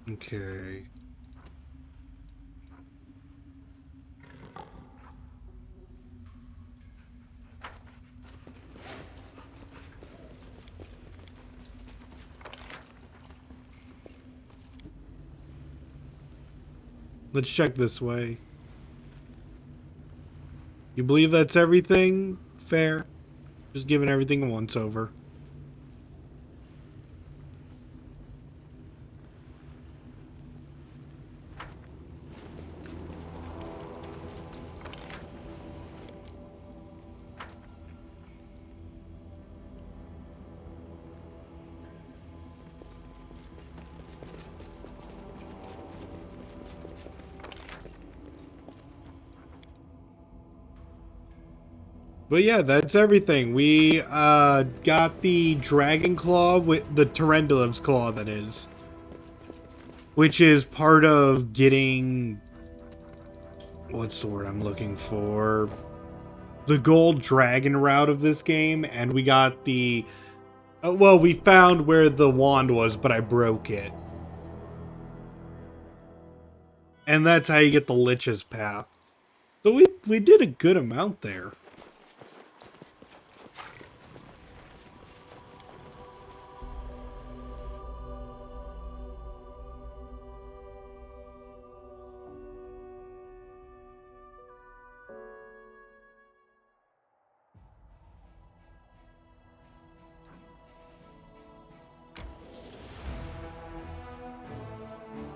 Okay. Let's check this way. You believe that's everything? Fair. Just giving everything a once over. But yeah, that's everything. We got the dragon claw with the Tarenduliv's claw, that is, which is part of getting, what's the word I'm looking for? The gold dragon route of this game, and we got the well, we found where the wand was, but I broke it. And that's how you get the Lich's Path. So we did a good amount there.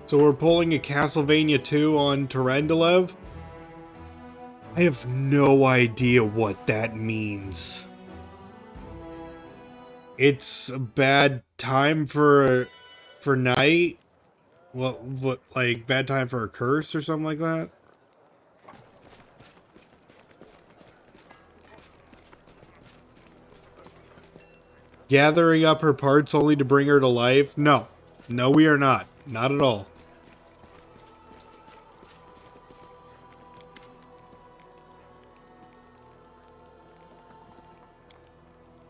So we're pulling a Castlevania 2 on Tarandulev. I have no idea what that means. It's a bad time for night. What like bad time for a curse or something like that? Gathering up her parts only to bring her to life? No. No, we are not. Not at all.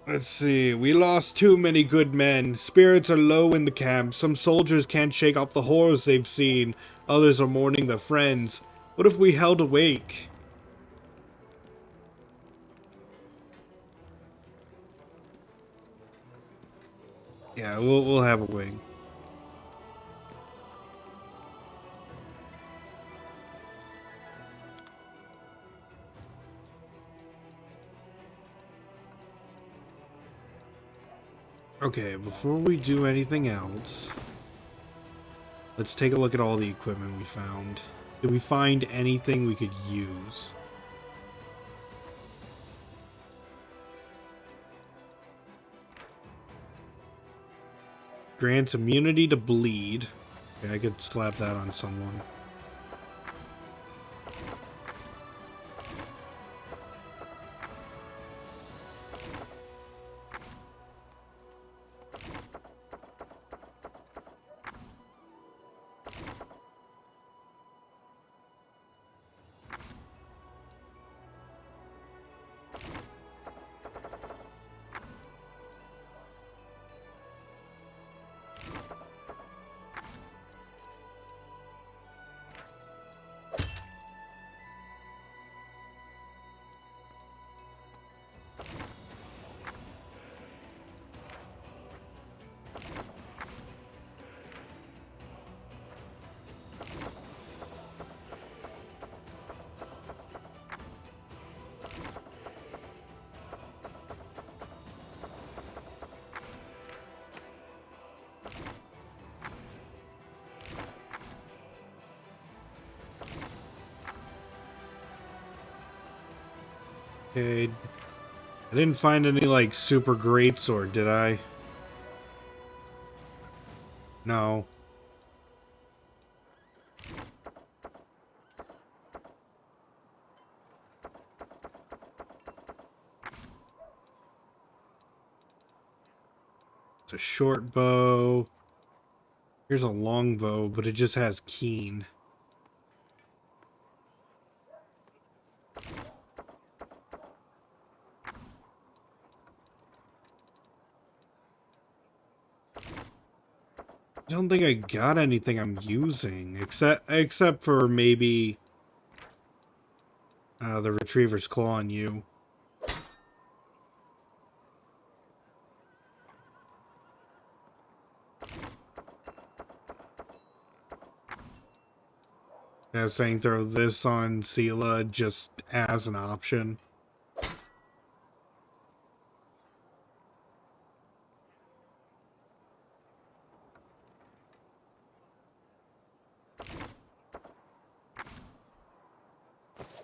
Let's see. We lost too many good men. Spirits are low in the camp. Some soldiers can't shake off the horrors they've seen. Others are mourning their friends. What if we held awake? Yeah, we'll have a wing. Okay, before we do anything else, let's take a look at all the equipment we found. Did we find anything we could use? Grants immunity to bleed. Okay, I could slap that on someone. Okay. I didn't find any, like, super great sword, did I? No. It's a short bow. Here's a long bow, but it just has keen. I don't think I got anything I'm using, except for maybe the Retriever's Claw on you. as saying throw this on Sela just as an option.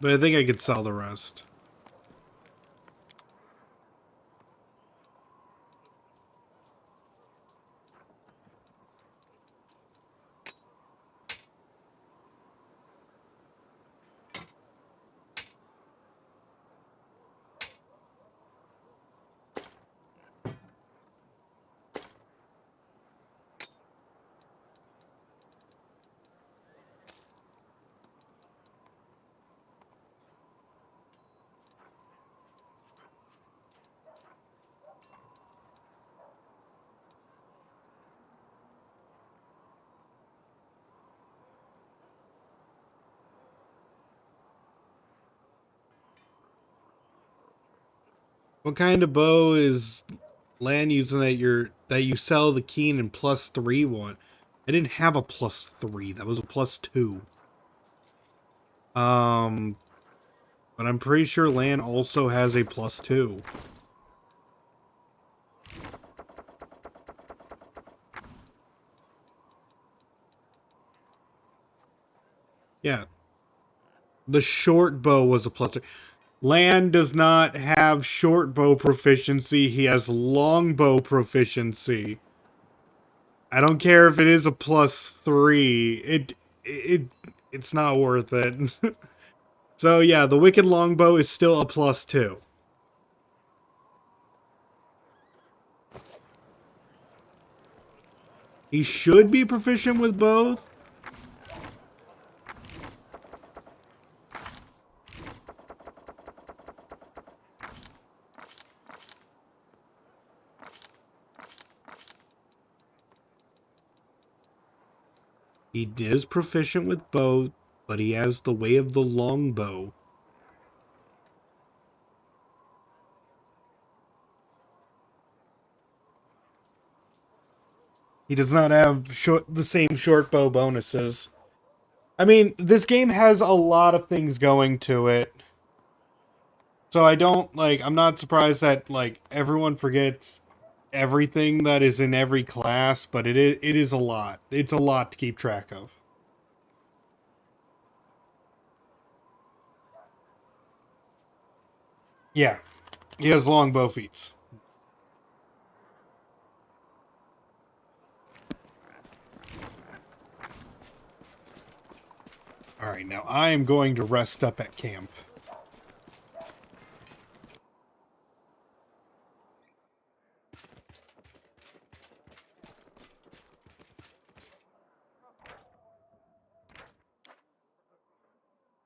But I think I could sell the rest. What kind of bow is Lan using that you sell the Keen and +3 one? I didn't have a +3. That was a +2. But I'm pretty sure Lan also has a +2. Yeah. The short bow was a +3. Lan does not have short bow proficiency. He has long bow proficiency. I don't care if it is a +3. It's not worth it. So yeah, the wicked longbow is still a +2. He should be proficient with both. He is proficient with both, but he has the way of the longbow. He does not have the same short bow bonuses. I mean, this game has a lot of things going to it. So I'm not surprised that, everyone forgets everything that is in every class, but it is a lot. It's a lot to keep track of. Yeah, he has long bow feats. Alright, now I am going to rest up at camp.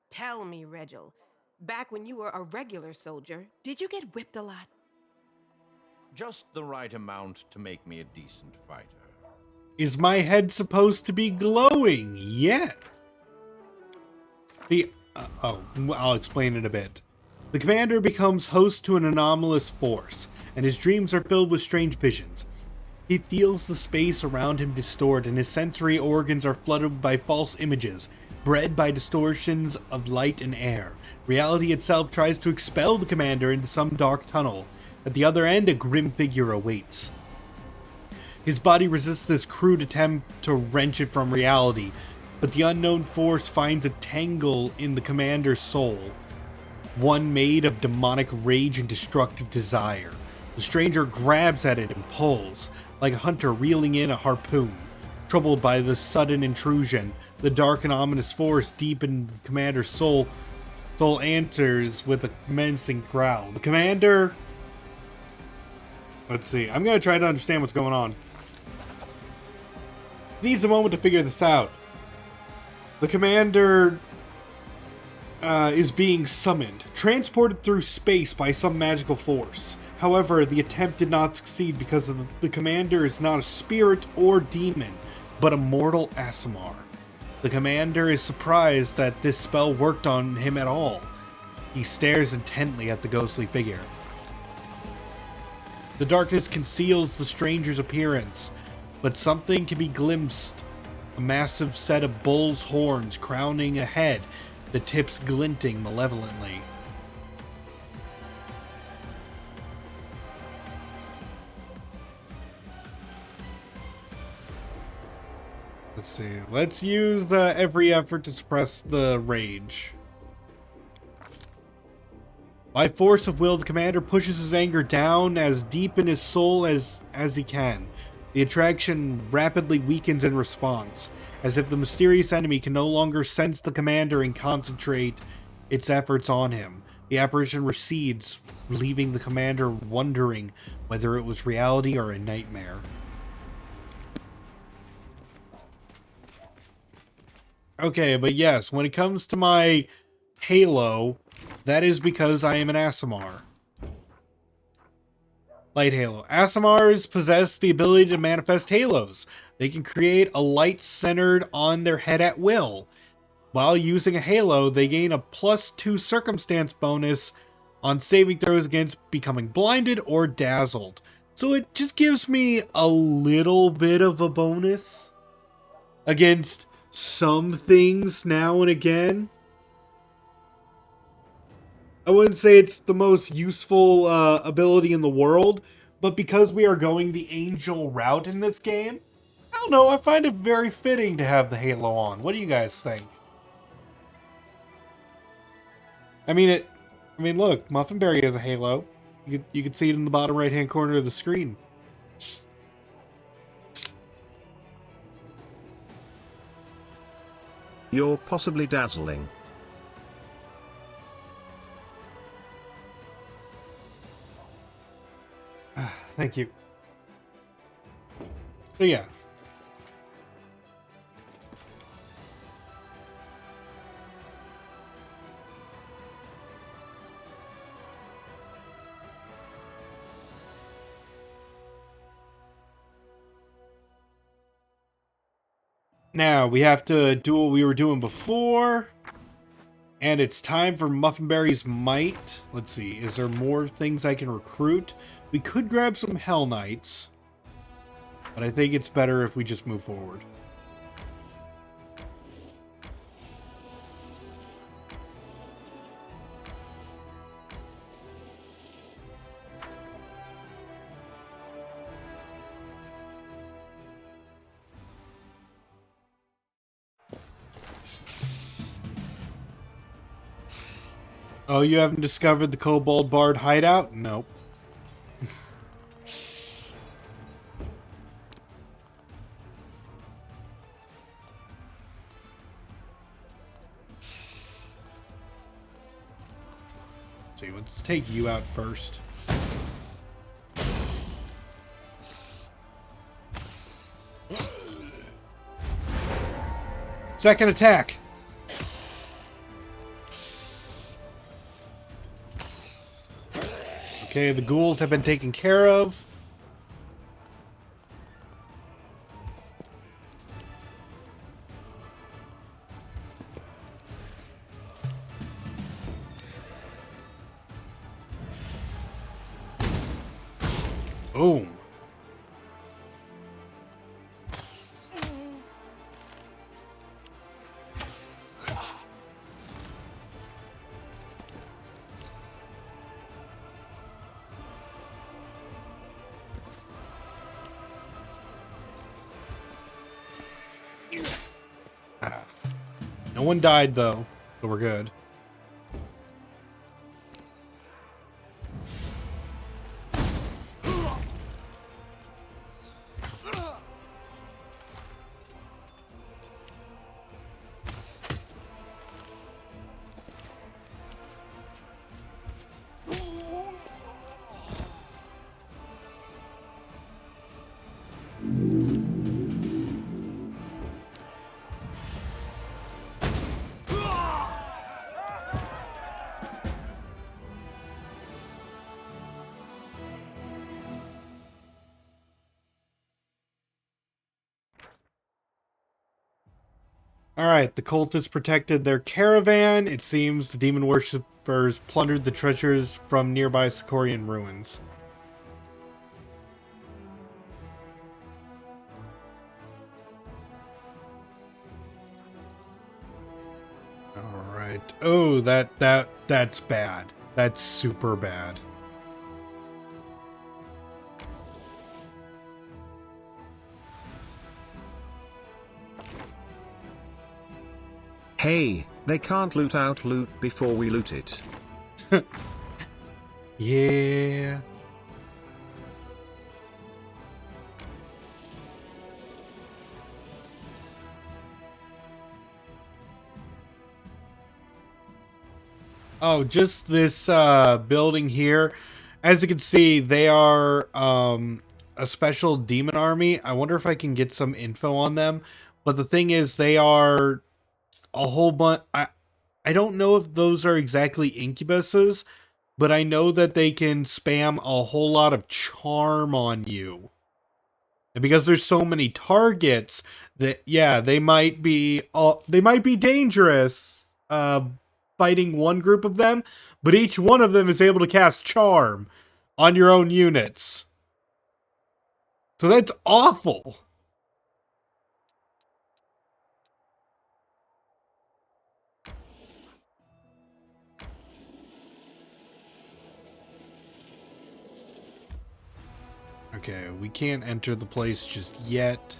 Tell me, Regil, back when you were a regular soldier, did you get whipped a lot? Just the right amount to make me a decent fighter. Is my head supposed to be glowing? Yeah. I'll explain it a bit. The commander becomes host to an anomalous force, and his dreams are filled with strange visions. He feels the space around him distort, and his sensory organs are flooded by false images, bred by distortions of light and air. Reality itself tries to expel the commander into some dark tunnel. At the other end, a grim figure awaits. His body resists this crude attempt to wrench it from reality, but the unknown force finds a tangle in the commander's soul, one made of demonic rage and destructive desire. The stranger grabs at it and pulls, like a hunter reeling in a harpoon. Troubled by this sudden intrusion, the dark and ominous force deep in the commander's soul answers with a menacing growl. The commander... Let's see. I'm going to try to understand what's going on. Needs a moment to figure this out. The commander is being summoned, transported through space by some magical force. However, the attempt did not succeed because the commander is not a spirit or demon, but a mortal Aasimar. The commander is surprised that this spell worked on him at all. He stares intently at the ghostly figure. The darkness conceals the stranger's appearance, but something can be glimpsed A massive set of bull's horns crowning a head, the tips glinting malevolently. Let's see. Let's use every effort to suppress the rage. By force of will, the commander pushes his anger down as deep in his soul as he can. The attraction rapidly weakens in response, as if the mysterious enemy can no longer sense the commander and concentrate its efforts on him. The apparition recedes, leaving the commander wondering whether it was reality or a nightmare. Okay, but yes, when it comes to my Halo, that is because I am an Aasimar. Light Halo. Aasimars possess the ability to manifest halos. They can create a light centered on their head at will. While using a halo, they gain a +2 circumstance bonus on saving throws against becoming blinded or dazzled. So it just gives me a little bit of a bonus against some things now and again. I wouldn't say it's the most useful ability in the world, but because we are going the angel route in this game, I don't know, I find it very fitting to have the halo on. What do you guys think? I mean, look, Muffinberry has a halo. You can see it in the bottom right-hand corner of the screen. You're possibly dazzling. Thank you. So yeah. Now, we have to do what we were doing before. And it's time for Muffinberry's Might. Let's see, is there more things I can recruit? We could grab some Hell Knights. But I think it's better if we just move forward. Oh, you haven't discovered the Kobold Bard hideout? Nope. See, let's take you out first. Second attack. Okay, the ghouls have been taken care of. Boom. No one died, though, so we're good. Alright, the cultists protected their caravan. It seems the demon worshippers plundered the treasures from nearby Sicorian ruins. shit. Oh, that's bad. That's super bad. Hey, they can't loot out loot before we loot it. Yeah. Oh, just this building here. As you can see, they are a special demon army. I wonder if I can get some info on them. But the thing is, they are a whole bunch. I don't know if those are exactly incubuses, but I know that they can spam a whole lot of charm on you. And because there's so many targets, that yeah, they might be dangerous. Fighting one group of them, but each one of them is able to cast charm on your own units. So that's awful. Okay, we can't enter the place just yet.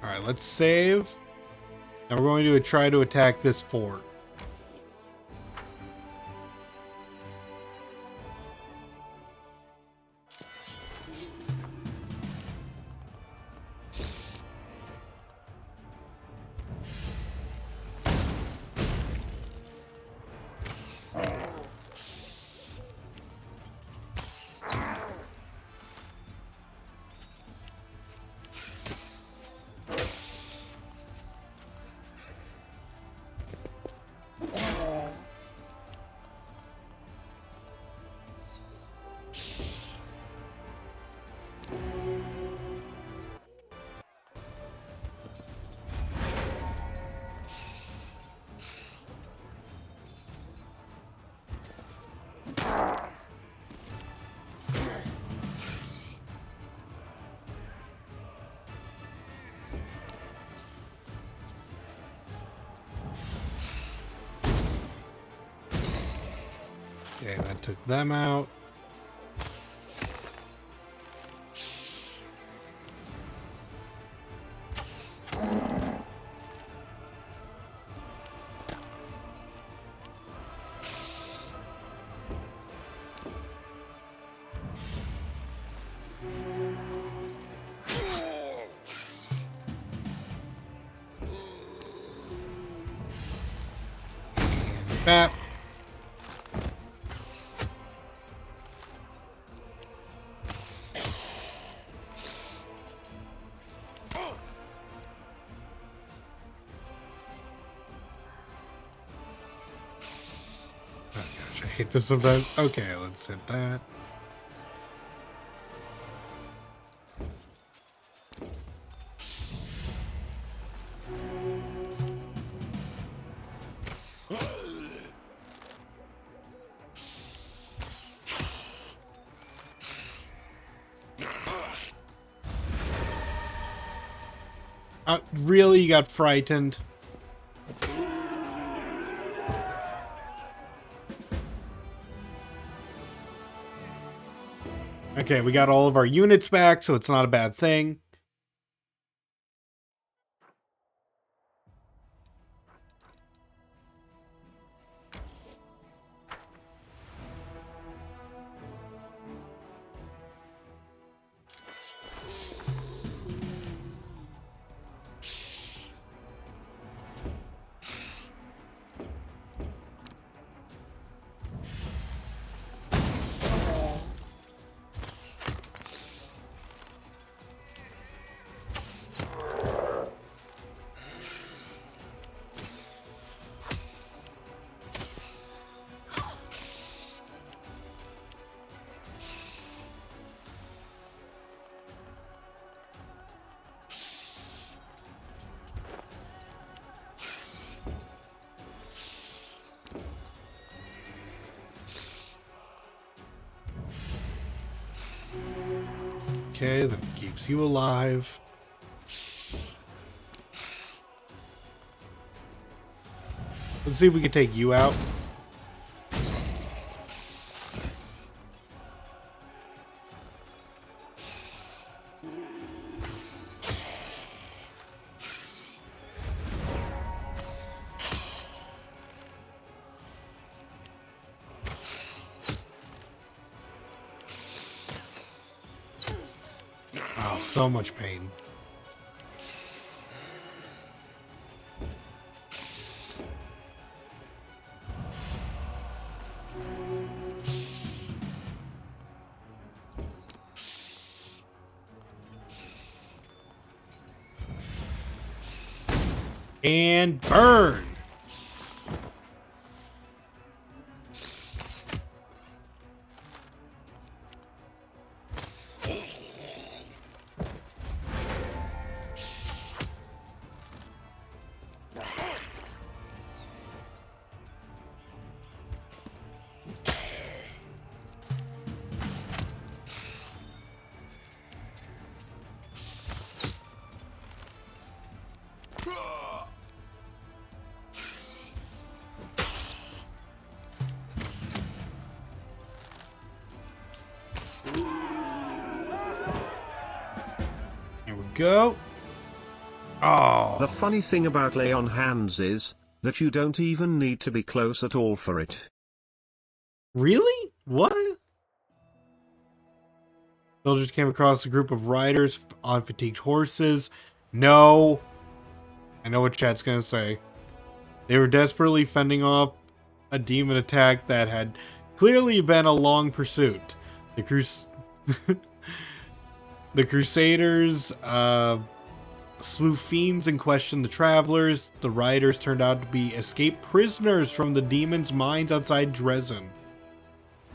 Alright, let's save. Now we're going to try to attack this fort. Okay, that took them out. Bap. Oh gosh, I hate this sometimes. Okay, let's hit that. Really? You got frightened? Okay, we got all of our units back, so it's not a bad thing. Okay, that keeps you alive. Let's see if we can take you out. Oh, so much pain. And burn! Here we go. Oh. The funny thing about lay on hands is that you don't even need to be close at all for it. Really? What? Soldiers came across a group of riders on fatigued horses. No. I know what chat's gonna say. They were desperately fending off a demon attack that had clearly been a long pursuit. The Crusaders slew fiends and questioned the travelers. The riders turned out to be escaped prisoners from the demons' mines outside Dresden.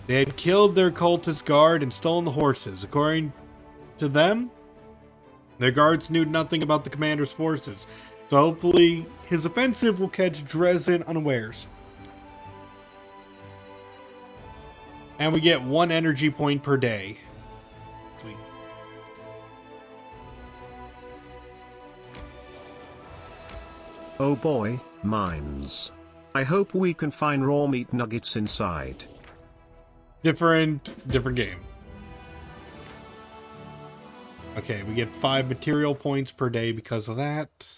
They had killed their cultist guard and stolen the horses. According to them, their guards knew nothing about the commander's forces, so hopefully his offensive will catch Dresden unawares. And we get 1 energy point per day. Sweet. Oh boy, mines. I hope we can find raw meat nuggets inside. Different game. Okay, we get 5 material points per day because of that.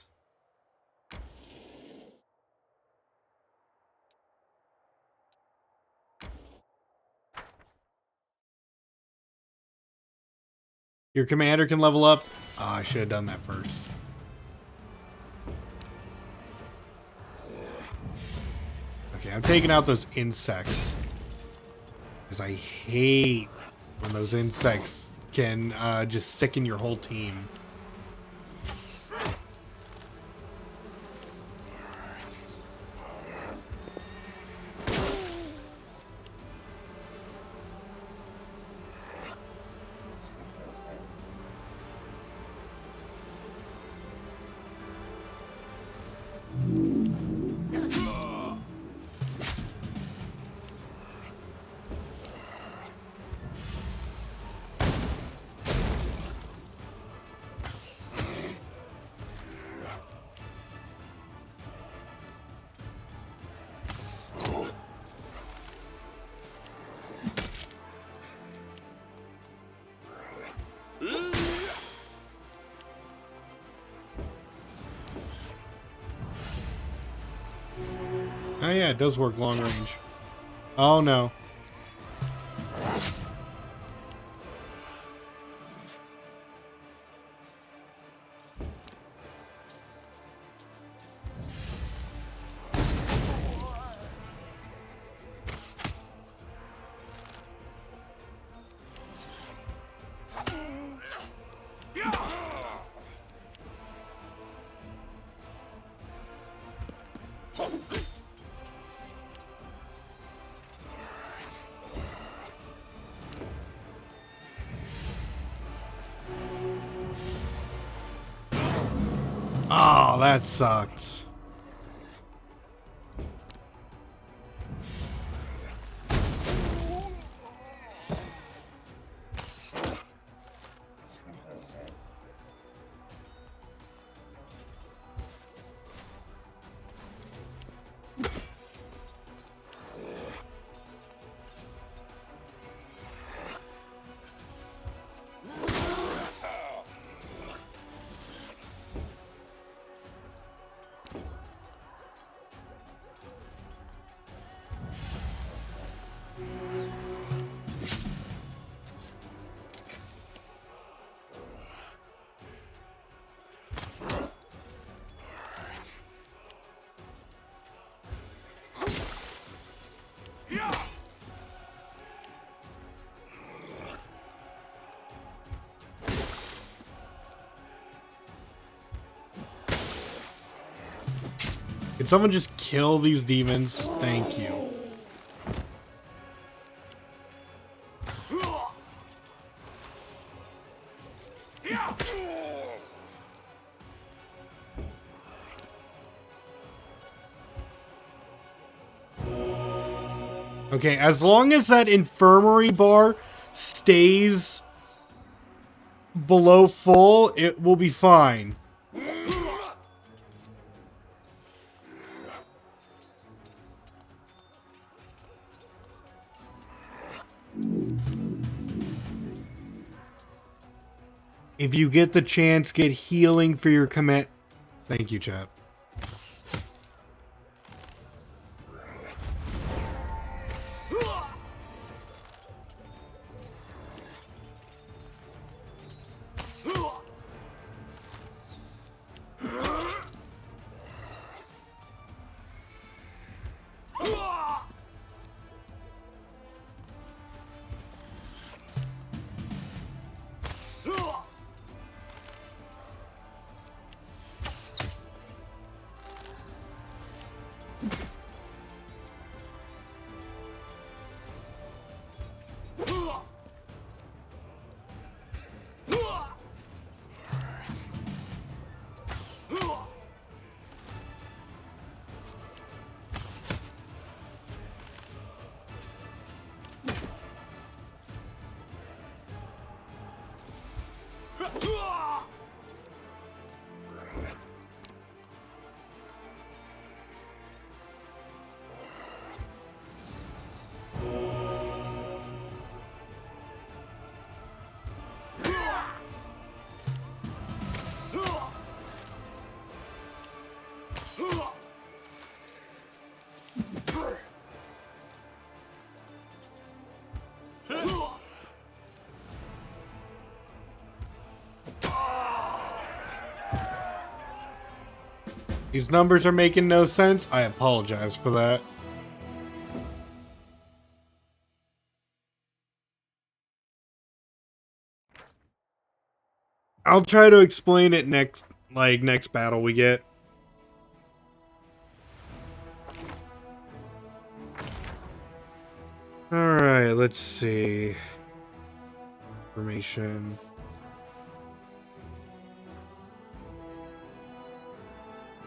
Your commander can level up. Oh, I should have done that first. Okay, I'm taking out those insects. Because I hate when those insects can just sicken your whole team. Oh yeah, it does work long range. Oh no. Oh, that sucks. Can someone just kill these demons? Thank you. Okay, as long as that infirmary bar stays below full, it will be fine. If you get the chance, get healing for your command. Thank you, chat. These numbers are making no sense. I apologize for that. I'll try to explain it next battle we get. Alright, let's see. Information.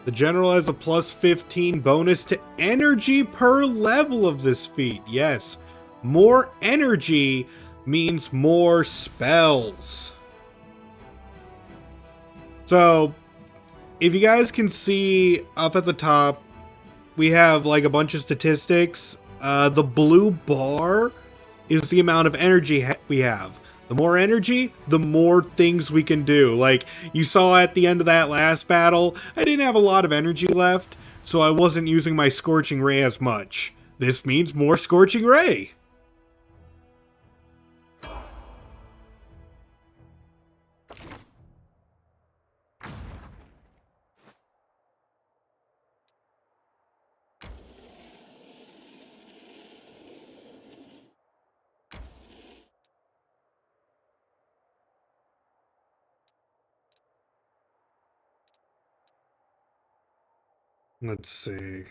The general has a plus 15 bonus to energy per level of this feat. Yes, more energy means more spells. So, if you guys can see up at the top, we have like a bunch of statistics. The blue bar is the amount of energy we have. The more energy, the more things we can do. Like, you saw at the end of that last battle, I didn't have a lot of energy left, so I wasn't using my Scorching Ray as much. This means more Scorching Ray. Let's see.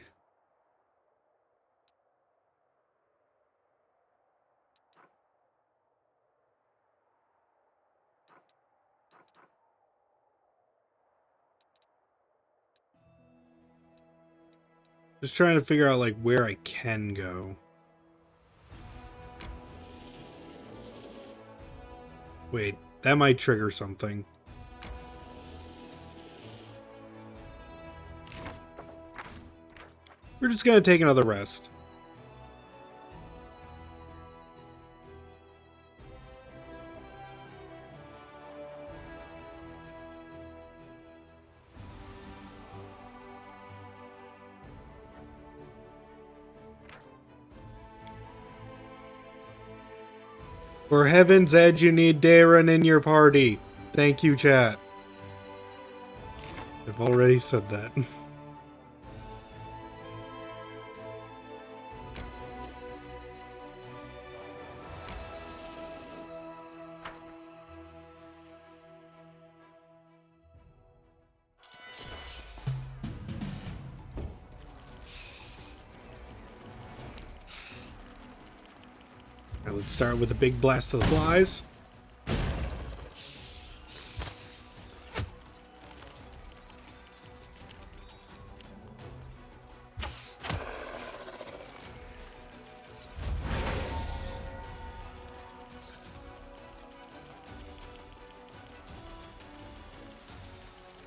Just trying to figure out like where I can go. Wait, that might trigger something. We're just gonna take another rest. For Heaven's Edge, you need Darren in your party. Thank you, chat. I've already said that. Alright, let's start with a big blast of the flies.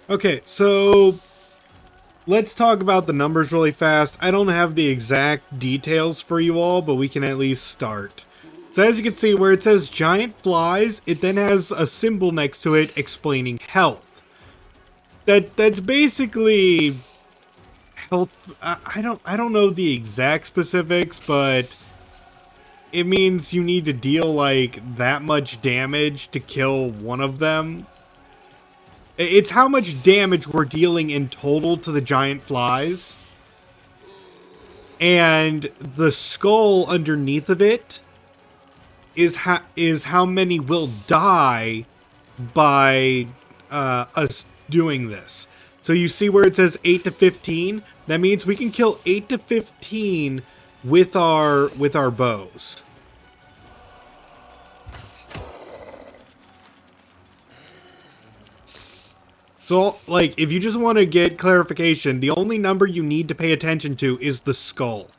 Okay, so let's talk about the numbers really fast. I don't have the exact details for you all, but we can at least start. So as you can see, where it says giant flies, it then has a symbol next to it explaining health. That's basically health. I don't know the exact specifics, but it means you need to deal like that much damage to kill one of them. It's how much damage we're dealing in total to the giant flies. And the skull underneath of it is how many will die by us doing this. So you see where it says 8 to 15? That means we can kill 8 to 15 with our bows. So, like, if you just want to get clarification, the only number you need to pay attention to is the skull.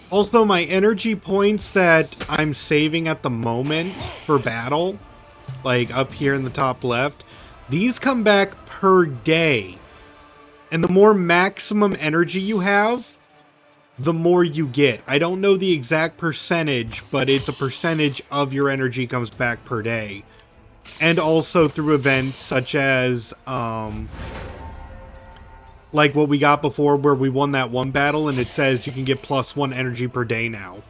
Also, my energy points that I'm saving at the moment for battle, like up here in the top left, these come back per day. And the more maximum energy you have, the more you get. I don't know the exact percentage, but it's a percentage of your energy comes back per day. And also through events such as, like what we got before where we won that one battle and it says you can get +1 energy per day now.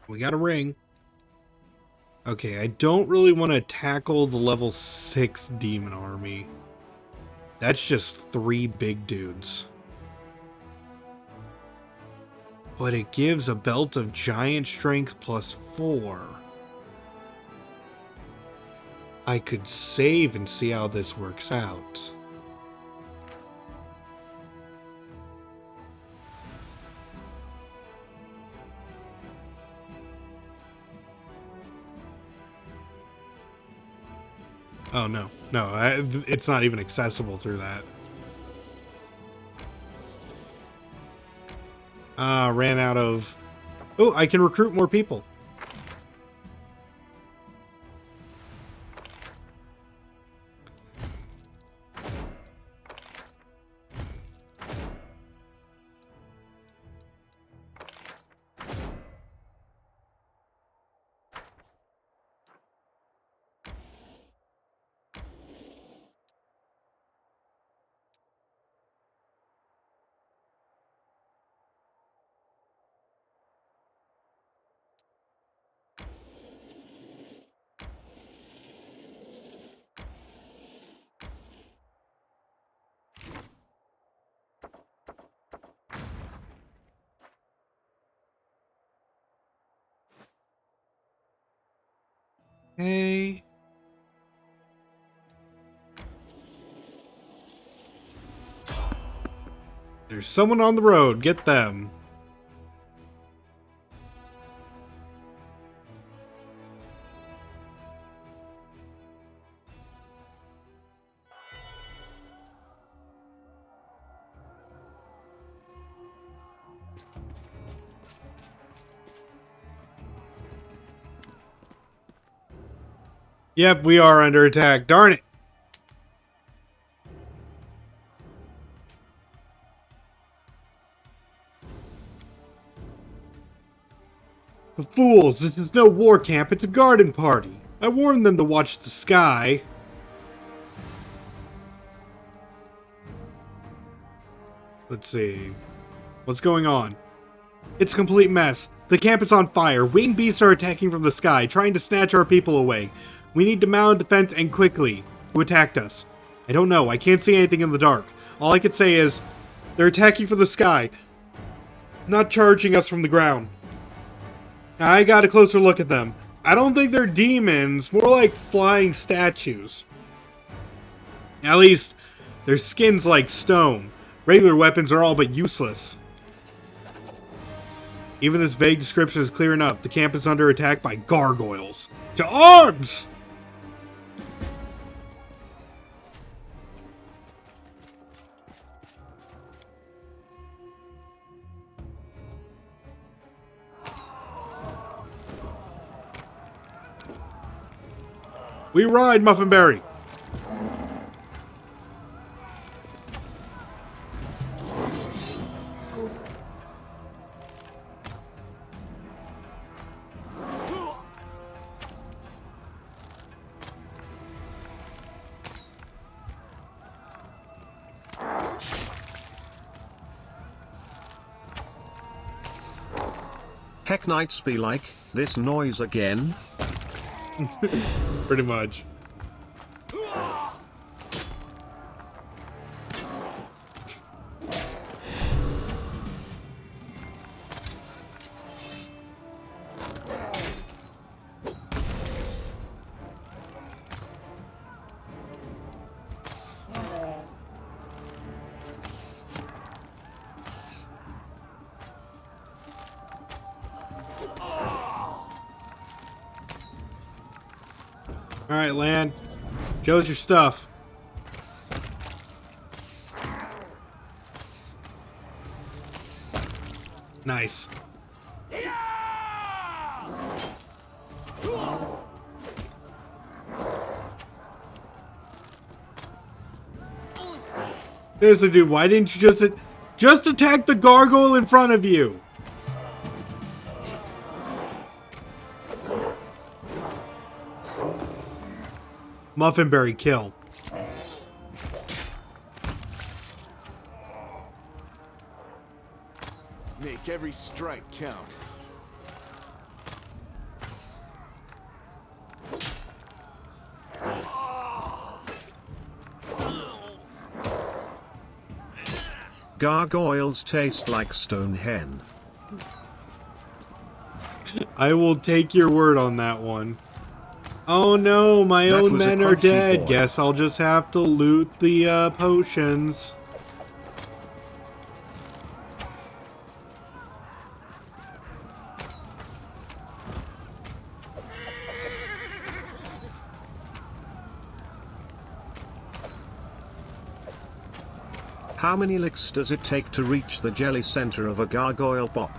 We got a ring. Okay, I don't really want to tackle the level 6 demon army. That's just 3 big dudes. But it gives a belt of giant strength +4. I could save and see how this works out. Oh, no. No, it's not even accessible through that. Ran out of... Oh, I can recruit more people. Hey. There's someone on the road. Get them. Yep, we are under attack. Darn it. The fools, this is no war camp, it's a garden party. I warned them to watch the sky. Let's see. What's going on? It's a complete mess. The camp is on fire. Winged beasts are attacking from the sky, trying to snatch our people away. We need to mount a defense and quickly. Who attacked us? I don't know. I can't see anything in the dark. All I can say is, they're attacking from the sky, not charging us from the ground. I got a closer look at them. I don't think they're demons, more like flying statues. At least, their skin's like stone. Regular weapons are all but useless. Even this vague description is clear enough. The camp is under attack by gargoyles. To arms! We ride, Muffinberry! Heck knights be like, this noise again? Pretty much. Alright, Lan. Shows your stuff. Nice. Seriously, dude, why didn't you just attack the gargoyle in front of you? Muffinberry kill. Make every strike count. Gargoyles taste like stone hen. I will take your word on that one. Oh no, my That own was a men are crunchy dead. boy. Guess I'll just have to loot the potions. How many licks does it take to reach the jelly center of a gargoyle bot?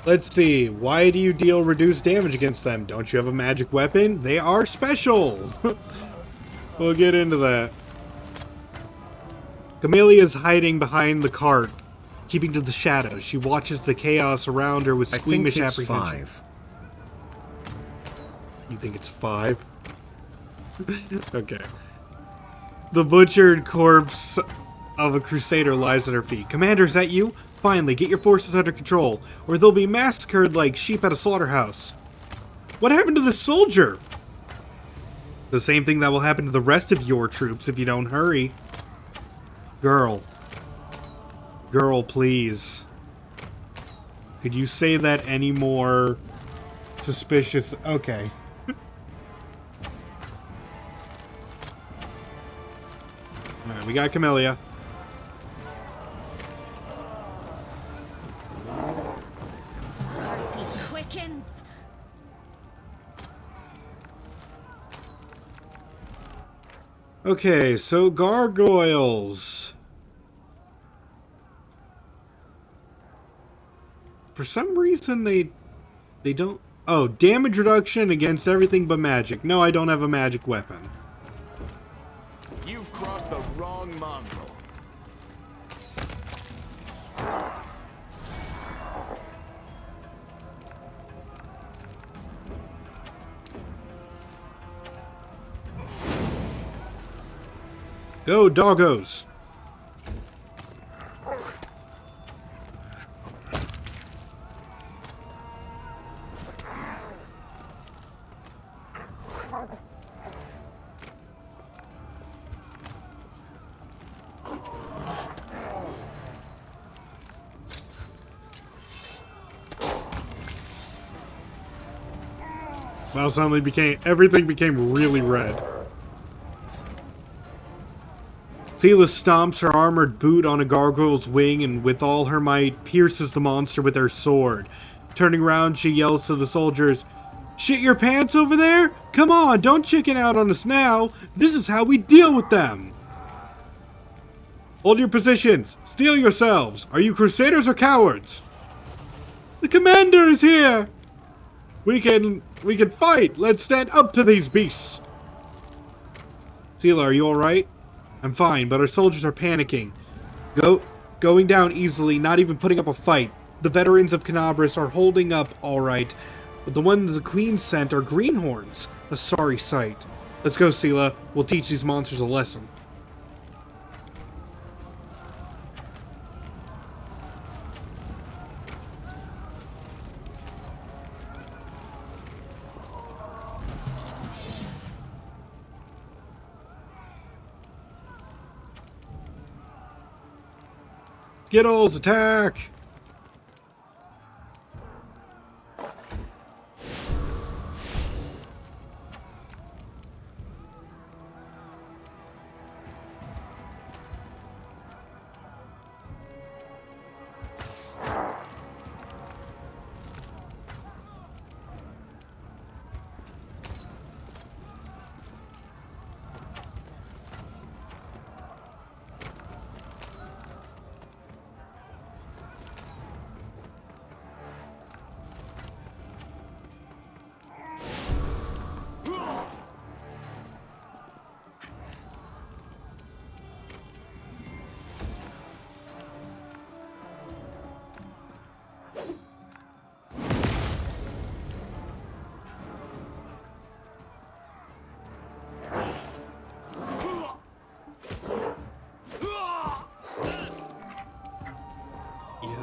Let's see. Why do you deal reduced damage against them? Don't you have a magic weapon? They are special. We'll get into that. Camelia's hiding behind the cart, keeping to the shadows. She watches the chaos around her with I think squeamish it's apprehension. 5. You think it's 5? Okay. The butchered corpse of a crusader lies at her feet. Commander, is that you? Finally, get your forces under control, or they'll be massacred like sheep at a slaughterhouse. What happened to the soldier? The same thing that will happen to the rest of your troops if you don't hurry. Girl. Girl, please. Could you say that any more Suspicious. Okay. Alright, we got Camellia. He quickens. Okay, so gargoyles. For some reason they don't... Oh, damage reduction against everything but magic. No, I don't have a magic weapon. You've crossed the wrong mongrel. Go, doggos! Well, suddenly everything became really red. Tila stomps her armored boot on a gargoyle's wing and with all her might pierces the monster with her sword. Turning around, she yells to the soldiers, "Shit your pants over there? Come on, don't chicken out on us now. This is how we deal with them." "Hold your positions. Steel yourselves. Are you crusaders or cowards?" "The commander is here. We can fight. Let's stand up to these beasts." "Tila, are you alright?" "I'm fine, but our soldiers are panicking. Going down easily, not even putting up a fight. The veterans of Canabras are holding up alright, but the ones the Queen sent are greenhorns. A sorry sight. Let's go, Sela. We'll teach these monsters a lesson." Skittles, attack!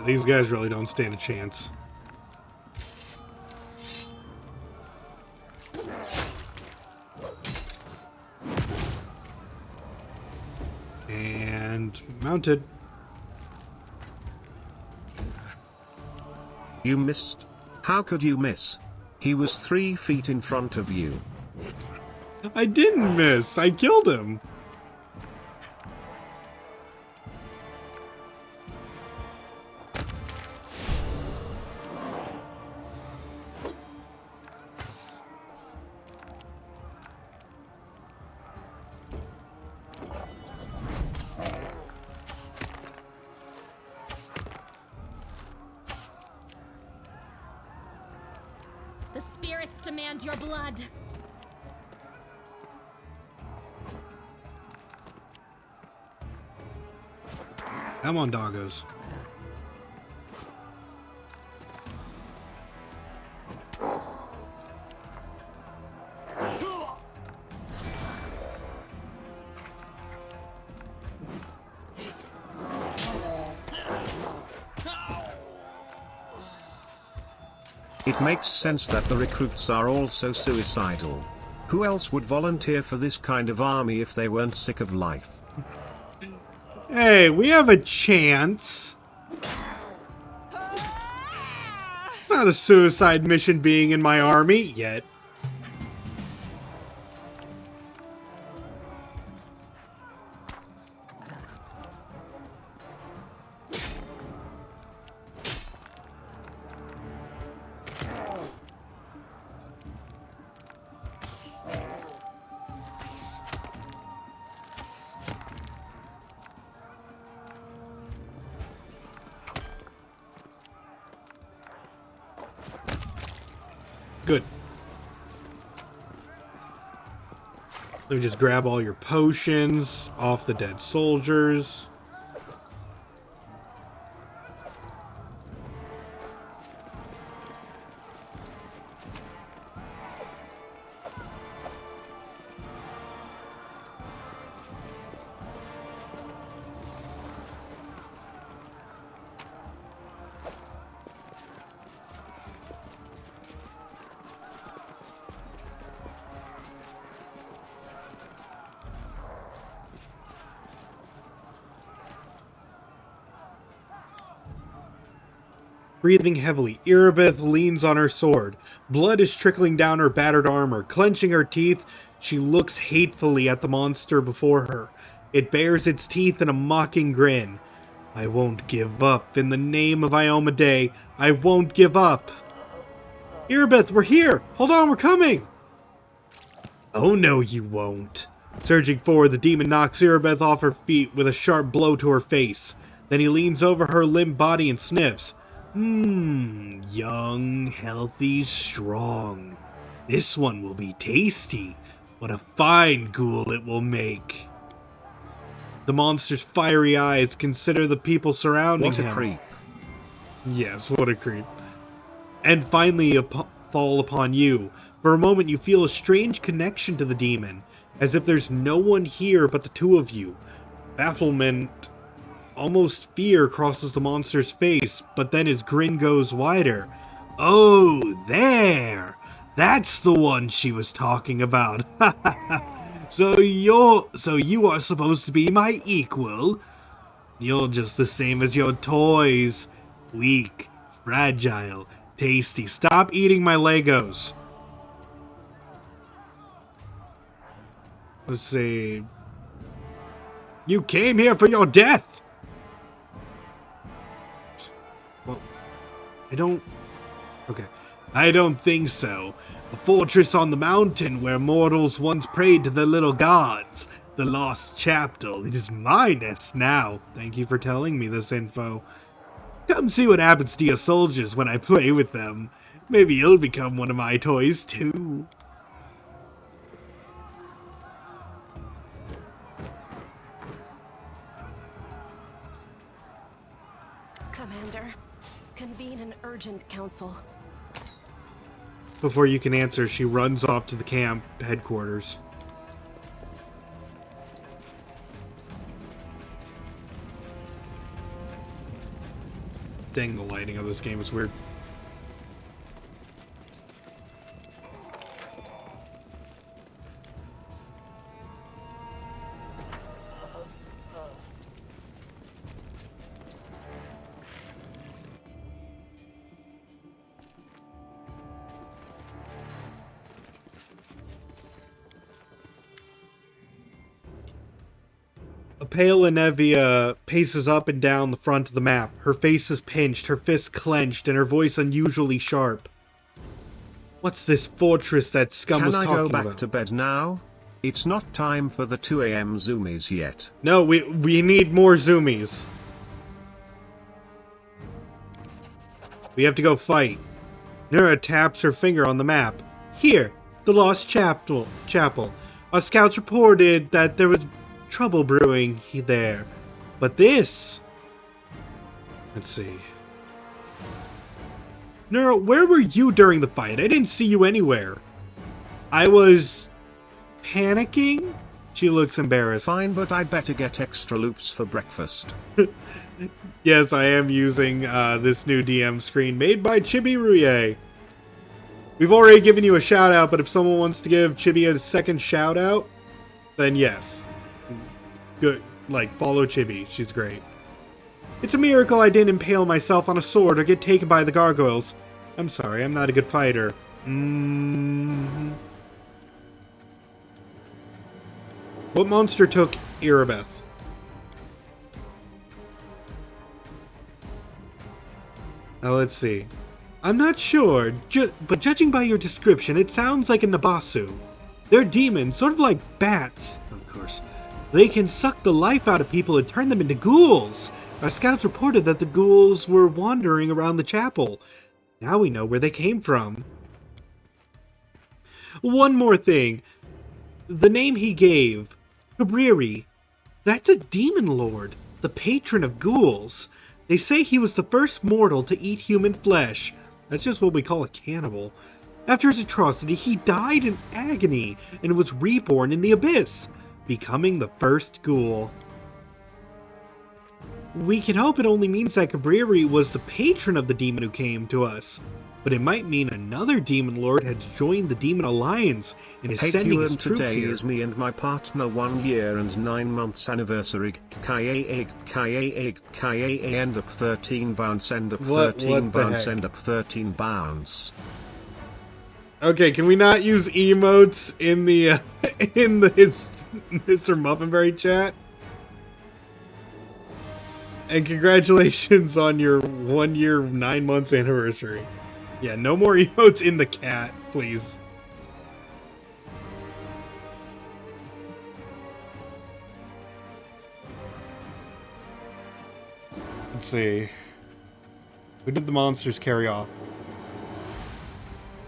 These guys really don't stand a chance. And mounted. You missed. How could you miss? He was 3 feet in front of you. I didn't miss. I killed him. The spirits demand your blood. Come on, doggos. It makes sense that the recruits are also suicidal. Who else would volunteer for this kind of army if they weren't sick of life? Hey, we have a chance. It's not a suicide mission being in my army yet. Good. Let me just grab all your potions off the dead soldiers. Breathing heavily, Erebeth leans on her sword. Blood is trickling down her battered armor. Clenching her teeth, she looks hatefully at the monster before her. It bares its teeth in a mocking grin. I won't give up. In the name of Ioma Day, I won't give up. Erebeth, we're here! Hold on, we're coming! Oh no, you won't. Surging forward, the demon knocks Erebeth off her feet with a sharp blow to her face. Then he leans over her limp body and sniffs. Young, healthy, strong. This one will be tasty. What a fine ghoul it will make. The monster's fiery eyes consider the people surrounding him. What a creep. Yes, what a creep. And finally fall upon you. For a moment you feel a strange connection to the demon, as if there's no one here but the two of you. Bafflement, almost fear crosses the monster's face, but then his grin goes wider. Oh, there! That's the one she was talking about. So you are supposed to be my equal? You're just the same as your toys. Weak, fragile, tasty. Stop eating my Legos. Let's see. You came here for your death! Well, I don't think so. A fortress on the mountain where mortals once prayed to the little gods. The lost chapel. It is my nest now. Thank you for telling me this info. Come see what happens to your soldiers when I play with them. Maybe you'll become one of my toys too. Commander, convene an urgent council. Before you can answer, she runs off to the camp headquarters. Dang, the lighting of this game is weird. Pale Inevia paces up and down the front of the map. Her face is pinched, her fists clenched, and her voice unusually sharp. What's this fortress that scum was talking about? Can I go back to bed now? It's not time for the 2 a.m. zoomies yet. No, we need more zoomies. We have to go fight. Nura taps her finger on the map. Here, the Lost Chapel. Our scouts reported that there was trouble brewing there. But this... Let's see. Nura, where were you during the fight? I didn't see you anywhere. I was... panicking? She looks embarrassed. Fine, but I better get extra loops for breakfast. Yes, I am using this new DM screen made by Chibi Rouye. We've already given you a shout out, but if someone wants to give Chibi a second shout out, then yes. Good. Like, follow Chibi. She's great. It's a miracle I didn't impale myself on a sword or get taken by the gargoyles. I'm sorry, I'm not a good fighter. What monster took Erebeth? Let's see. I'm not sure, but judging by your description, it sounds like a Nabasu. They're demons, sort of like bats, of course. They can suck the life out of people and turn them into ghouls. Our scouts reported that the ghouls were wandering around the chapel. Now we know where they came from. One more thing. The name he gave, Cabriri, that's a demon lord, the patron of ghouls. They say he was the first mortal to eat human flesh. That's just what we call a cannibal. After his atrocity, he died in agony and was reborn in the abyss, becoming the first ghoul. We can hope it only means that Cabriri was the patron of the demon who came to us, but it might mean another demon lord has joined the demon alliance and is sending his troops today here. is me and my partner 1 year and 9 months anniversary. Kaye end up 13 bounce, end up 13 bounce, end up 13 bounce. Okay, can we not use emotes in the his Mr. Muffinberry chat? And congratulations on your 1 year, 9 months anniversary. Yeah, no more emotes in the cat, please. Let's see. Who did the monsters carry off?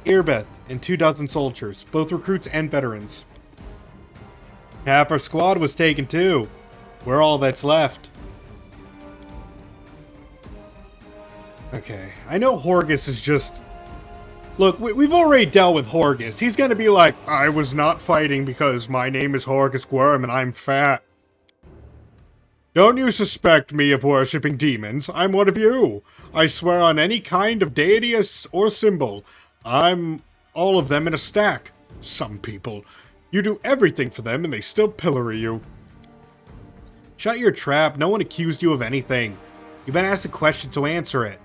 Erebeth and 24 soldiers, both recruits and veterans. Half our squad was taken too. We're all that's left. Okay, I know Horgus is just... Look, we've already dealt with Horgus. He's gonna be like, I was not fighting because my name is Horgus Worm and I'm fat. Don't you suspect me of worshipping demons? I'm one of you. I swear on any kind of deity or symbol. I'm all of them in a stack. Some people. You do everything for them and they still pillory you. Shut your trap. No one accused you of anything. You've been asked a question, so answer it.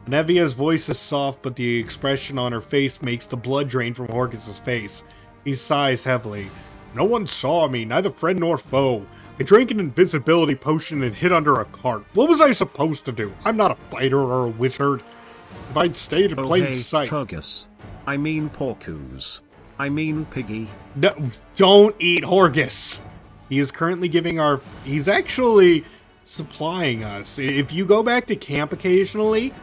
Nevia's voice is soft, but the expression on her face makes the blood drain from Horgus' face. He sighs heavily. No one saw me, neither friend nor foe. I drank an invisibility potion and hid under a cart. What was I supposed to do? I'm not a fighter or a wizard. If I'd stayed in plain sight... Horgus. I mean Porcus. I mean Piggy. No, don't eat Horgus. He is currently giving our... He's actually supplying us. If you go back to camp occasionally,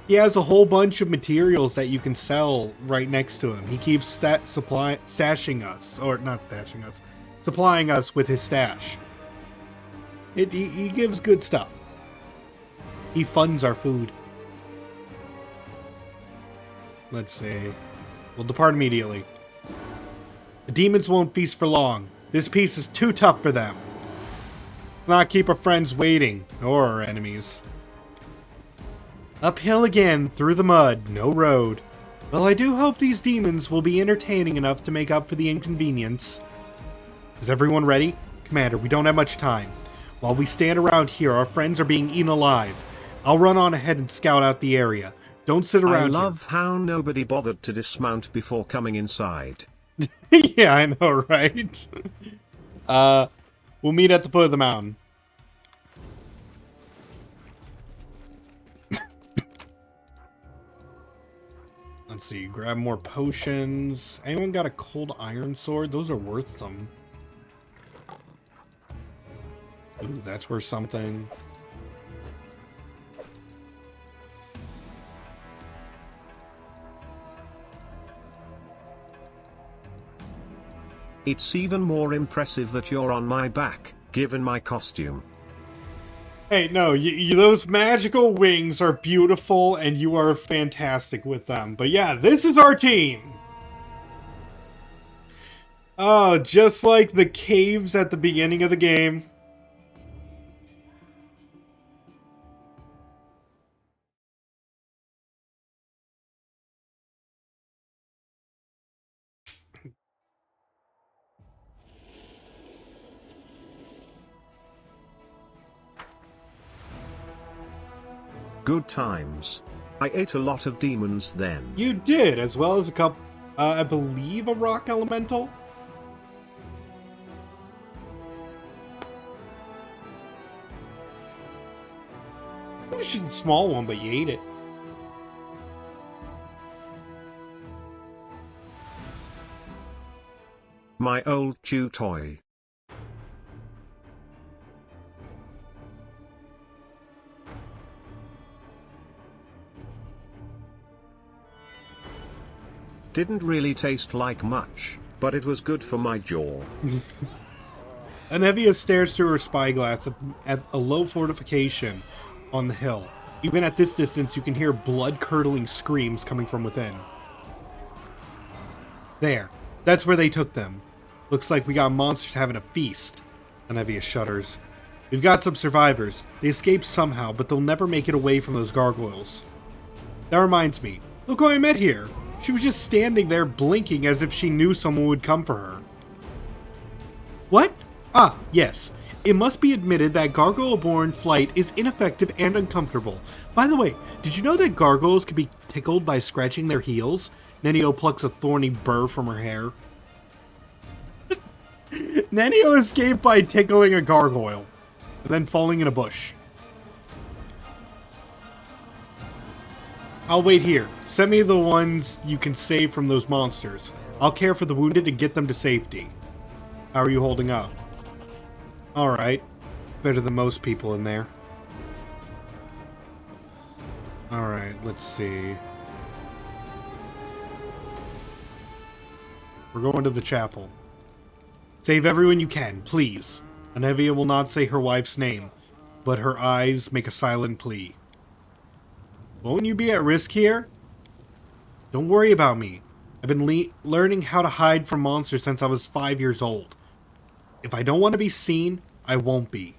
he has a whole bunch of materials that you can sell right next to him. He keeps supplying us with his stash. He gives good stuff. He funds our food. Let's see. We'll depart immediately. The demons won't feast for long. This piece is too tough for them. Not keep our friends waiting, or our enemies. Uphill again, through the mud, no road. Well, I do hope these demons will be entertaining enough to make up for the inconvenience. Is everyone ready? Commander, we don't have much time. While we stand around here, our friends are being eaten alive. I'll run on ahead and scout out the area. Don't sit around I love how nobody bothered to dismount before coming inside. Yeah, I know, right? We'll meet at the foot of the mountain. Let's see, grab more potions. Anyone got a cold iron sword? Those are worth some. Ooh, that's worth something. It's even more impressive that you're on my back, given my costume. Hey, no, those magical wings are beautiful and you are fantastic with them. But yeah, this is our team. Oh, just like the caves at the beginning of the game. Good times. I ate a lot of demons then. You did, as well as a couple, I believe a rock elemental. It was just a small one, but you ate it. My old chew toy. Didn't really taste like much, but it was good for my jaw. Anevia stares through her spyglass at a low fortification on the hill. Even at this distance, you can hear blood-curdling screams coming from within. There. That's where they took them. Looks like we got monsters having a feast. Anevia shudders. We've got some survivors. They escaped somehow, but they'll never make it away from those gargoyles. That reminds me. Look who I met here. She was just standing there blinking as if she knew someone would come for her. What? Ah, yes. It must be admitted that gargoyle-born flight is ineffective and uncomfortable. By the way, did you know that gargoyles can be tickled by scratching their heels? Nenio plucks a thorny burr from her hair. Nenio escaped by tickling a gargoyle, and then falling in a bush. I'll wait here. Send me the ones you can save from those monsters. I'll care for the wounded and get them to safety. How are you holding up? Alright. Better than most people in there. Alright, let's see. We're going to the chapel. Save everyone you can, please. Anevia will not say her wife's name, but her eyes make a silent plea. Won't you be at risk here? Don't worry about me. I've been learning how to hide from monsters since I was 5 years old. If I don't want to be seen, I won't be.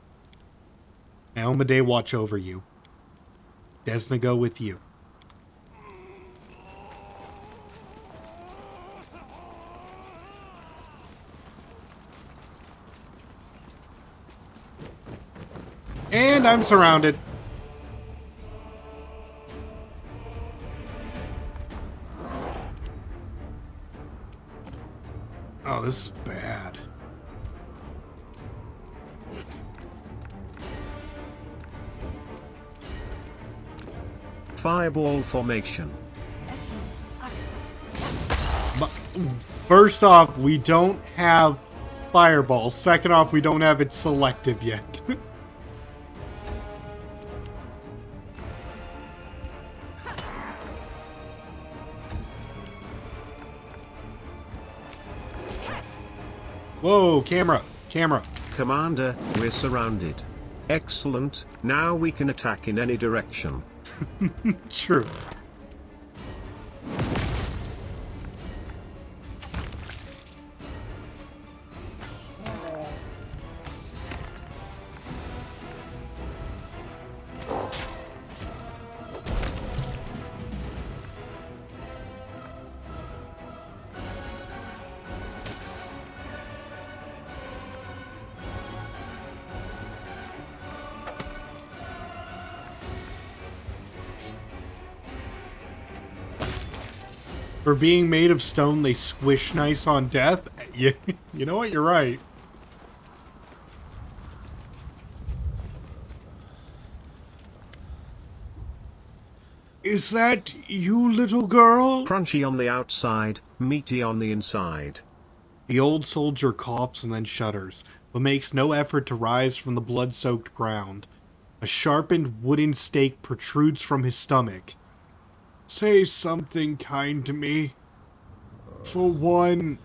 May Almade watch over you. Desna go with you. And I'm surrounded. Oh, this is bad. Fireball formation. First off, we don't have fireball. Second off, we don't have it selective yet. Whoa, camera, camera. Commander, we're surrounded. Excellent, now we can attack in any direction. True. For being made of stone, they squish nice on death. You know what? You're right. Is that you, little girl? Crunchy on the outside, meaty on the inside. The old soldier coughs and then shudders, but makes no effort to rise from the blood-soaked ground. A sharpened wooden stake protrudes from his stomach. Say something kind to me. For one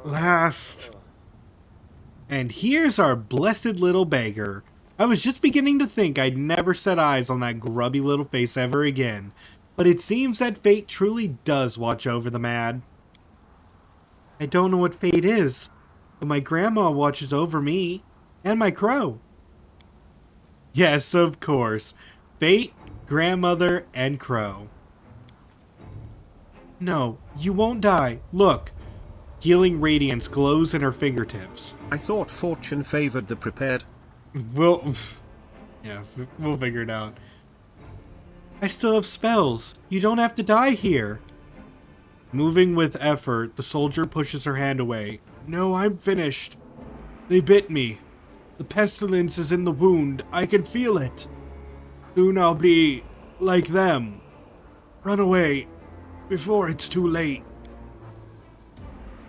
last. And here's our blessed little beggar. I was just beginning to think I'd never set eyes on that grubby little face ever again. But it seems that fate truly does watch over the mad. I don't know what fate is, but my grandma watches over me. And my crow. Yes, of course. Fate, grandmother, and crow. No, you won't die. Look. Healing radiance glows in her fingertips. I thought fortune favored the prepared. We'll figure it out. I still have spells. You don't have to die here. Moving with effort, the soldier pushes her hand away. No, I'm finished. They bit me. The pestilence is in the wound. I can feel it. Soon I'll be like them. Run away before it's too late.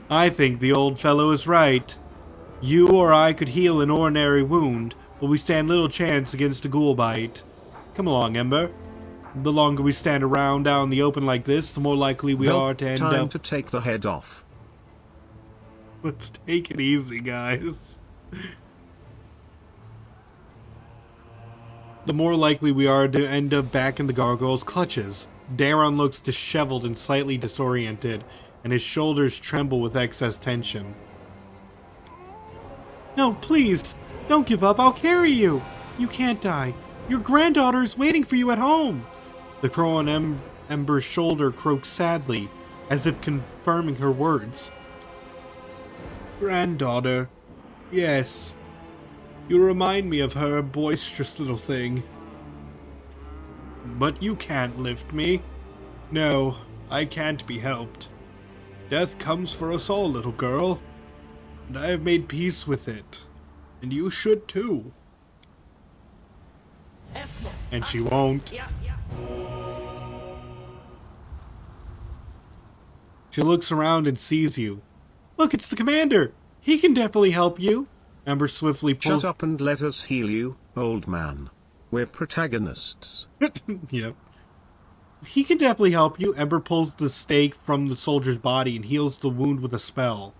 I think the old fellow is right. You or I could heal an ordinary wound, but we stand little chance against a ghoul bite. Come along, Ember. The longer we stand around out in the open like this, the more likely we are to end Time up... to take the head off. Let's take it easy, guys. The more likely we are to end up back in the gargoyle's clutches. Daron looks disheveled and slightly disoriented, and his shoulders tremble with excess tension. No, please, don't give up. I'll carry you. You can't die. Your granddaughter is waiting for you at home. The crow on Ember's shoulder croaks sadly, as if confirming her words. Granddaughter? Yes. You remind me of her, boisterous little thing. But you can't lift me. No, I can't be helped. Death comes for us all, little girl. And I have made peace with it. And you should too. And she won't. She looks around and sees you. Look, it's the commander. He can definitely help you. Ember swiftly pulls... Shut up and let us heal you, old man. We're protagonists. Yep. He can definitely help you. Ember pulls the stake from the soldier's body and heals the wound with a spell.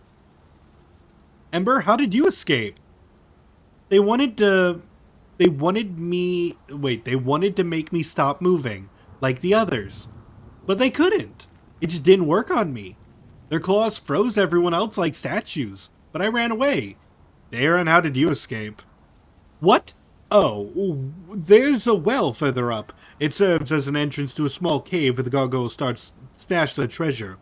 Ember, how did you escape? They wanted to make me stop moving, like the others. But they couldn't. It just didn't work on me. Their claws froze everyone else like statues, but I ran away. Daron, how did you escape? What? Oh, there's a well further up. It serves as an entrance to a small cave where the gargoyles stash their treasure.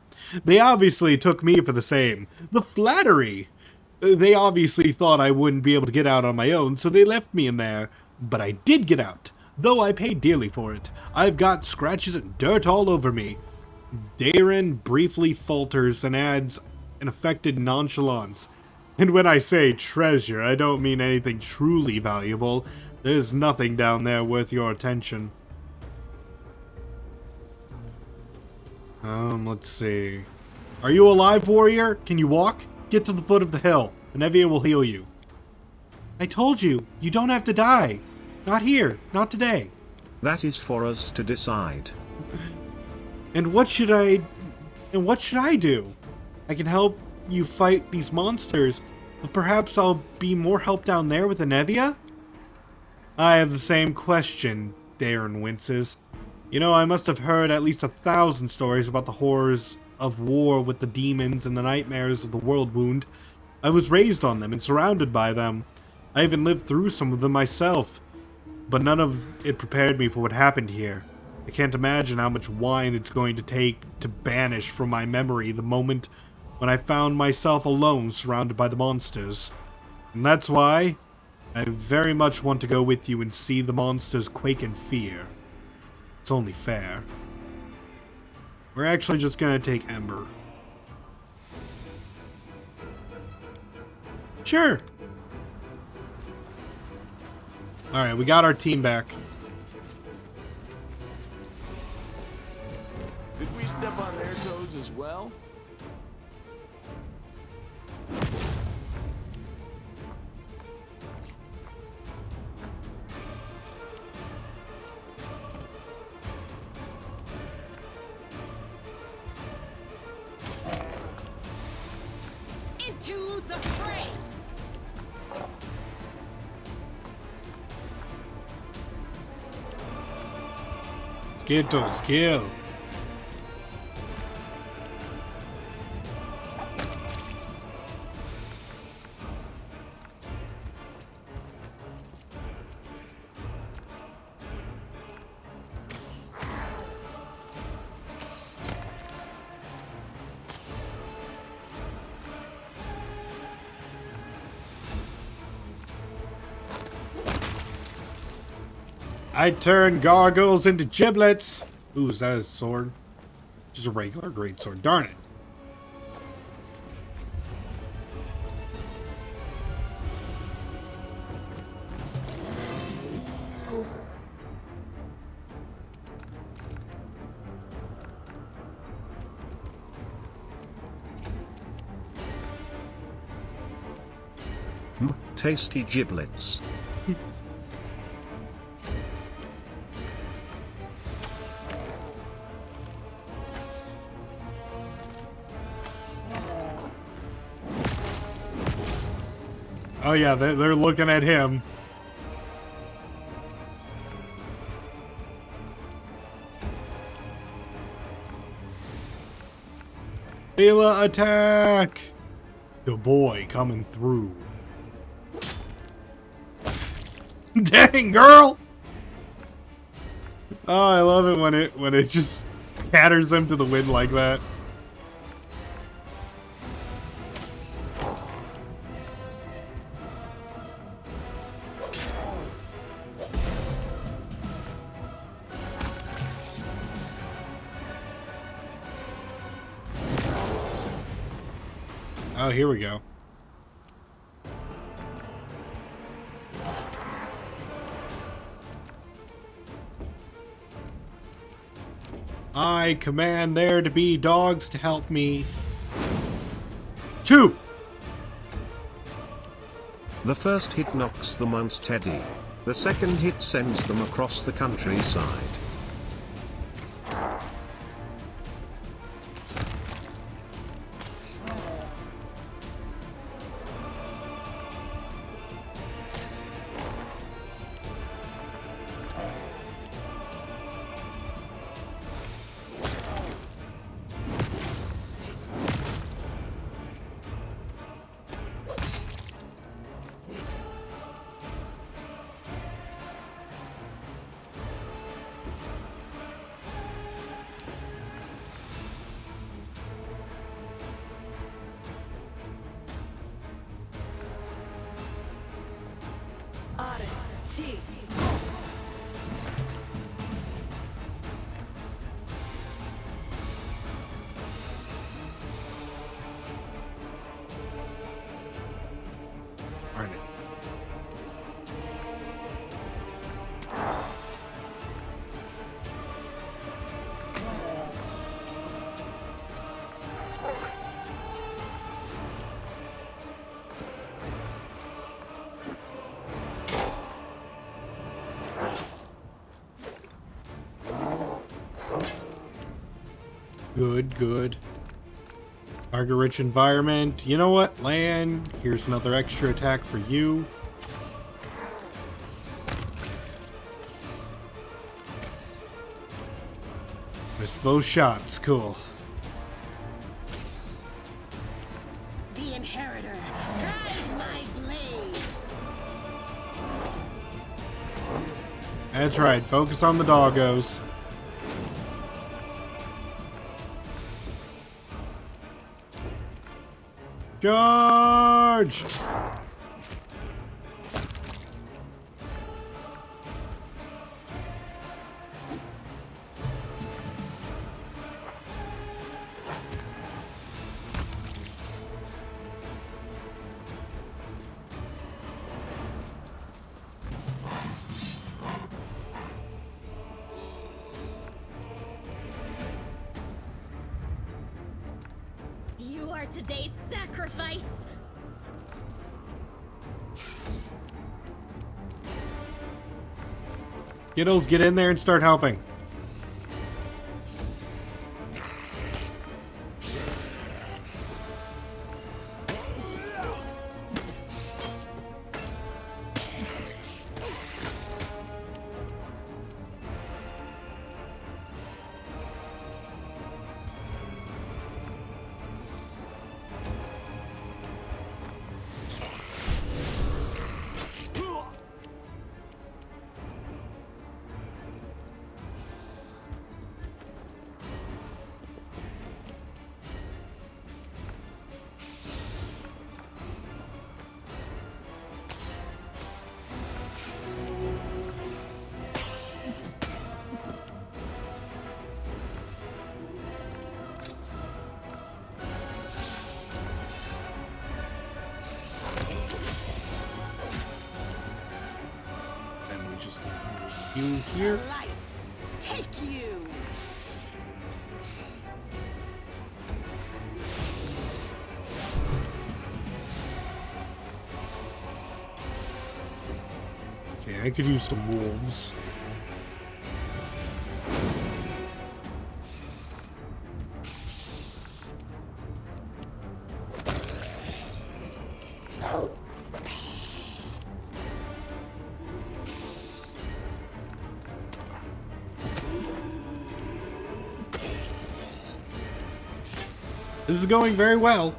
They obviously took me for the same. The flattery! They obviously thought I wouldn't be able to get out on my own, so they left me in there. But I did get out, though I paid dearly for it. I've got scratches and dirt all over me. Daron briefly falters and adds an affected nonchalance. And when I say treasure, I don't mean anything truly valuable. There's nothing down there worth your attention. Let's see. Are you alive, warrior? Can you walk? Get to the foot of the hill. Nevia will heal you. I told you, you don't have to die. Not here, not today. That is for us to decide. And what should I do? I can help you fight these monsters, but perhaps I'll be more help down there with Nevia? I have the same question, Daron winces. You know, I must have heard at least 1,000 stories about the horrors of war with the demons and the nightmares of the world wound. I was raised on them and surrounded by them. I even lived through some of them myself, but none of it prepared me for what happened here. I can't imagine how much wine it's going to take to banish from my memory the moment when I found myself alone surrounded by the monsters. And that's why I very much want to go with you and see the monsters quake in fear. It's only fair. We're actually just gonna take Ember. Sure. Alright, we got our team back. Did we step on their toes as well? Into the fray! Skill. I turn gargoyles into giblets. Ooh, is that a sword? Just a regular great sword. Darn it. Tasty giblets. Oh yeah, they're looking at him. Mila attack! The boy coming through. Dang, girl! Oh, I love it when it just scatters them to the wind like that. Oh, here we go. I command there to be dogs to help me. 2! The first hit knocks them unsteady. The second hit sends them across the countryside. Darn it. Good, good. Target-rich environment. You know what? Land. Here's another extra attack for you. Missed both shots. Cool. The Inheritor, guide my blade. That's right. Focus on the doggos. Charge! You are today's sacrifice. Kiddos, get in there and start helping. You here? Light, take you. Okay, I could use some wolves. This is going very well.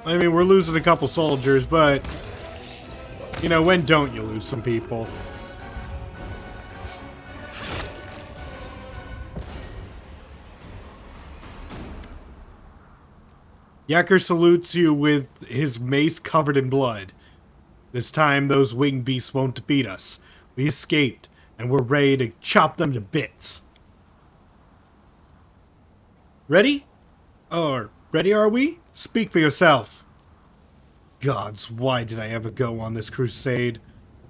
I mean, we're losing a couple soldiers, but, you know, when don't you lose some people? Yacker salutes you with his mace covered in blood. This time, those winged beasts won't defeat us. We escaped, and we're ready to chop them to bits. Ready? Or, ready are we? Speak for yourself. Gods, why did I ever go on this crusade?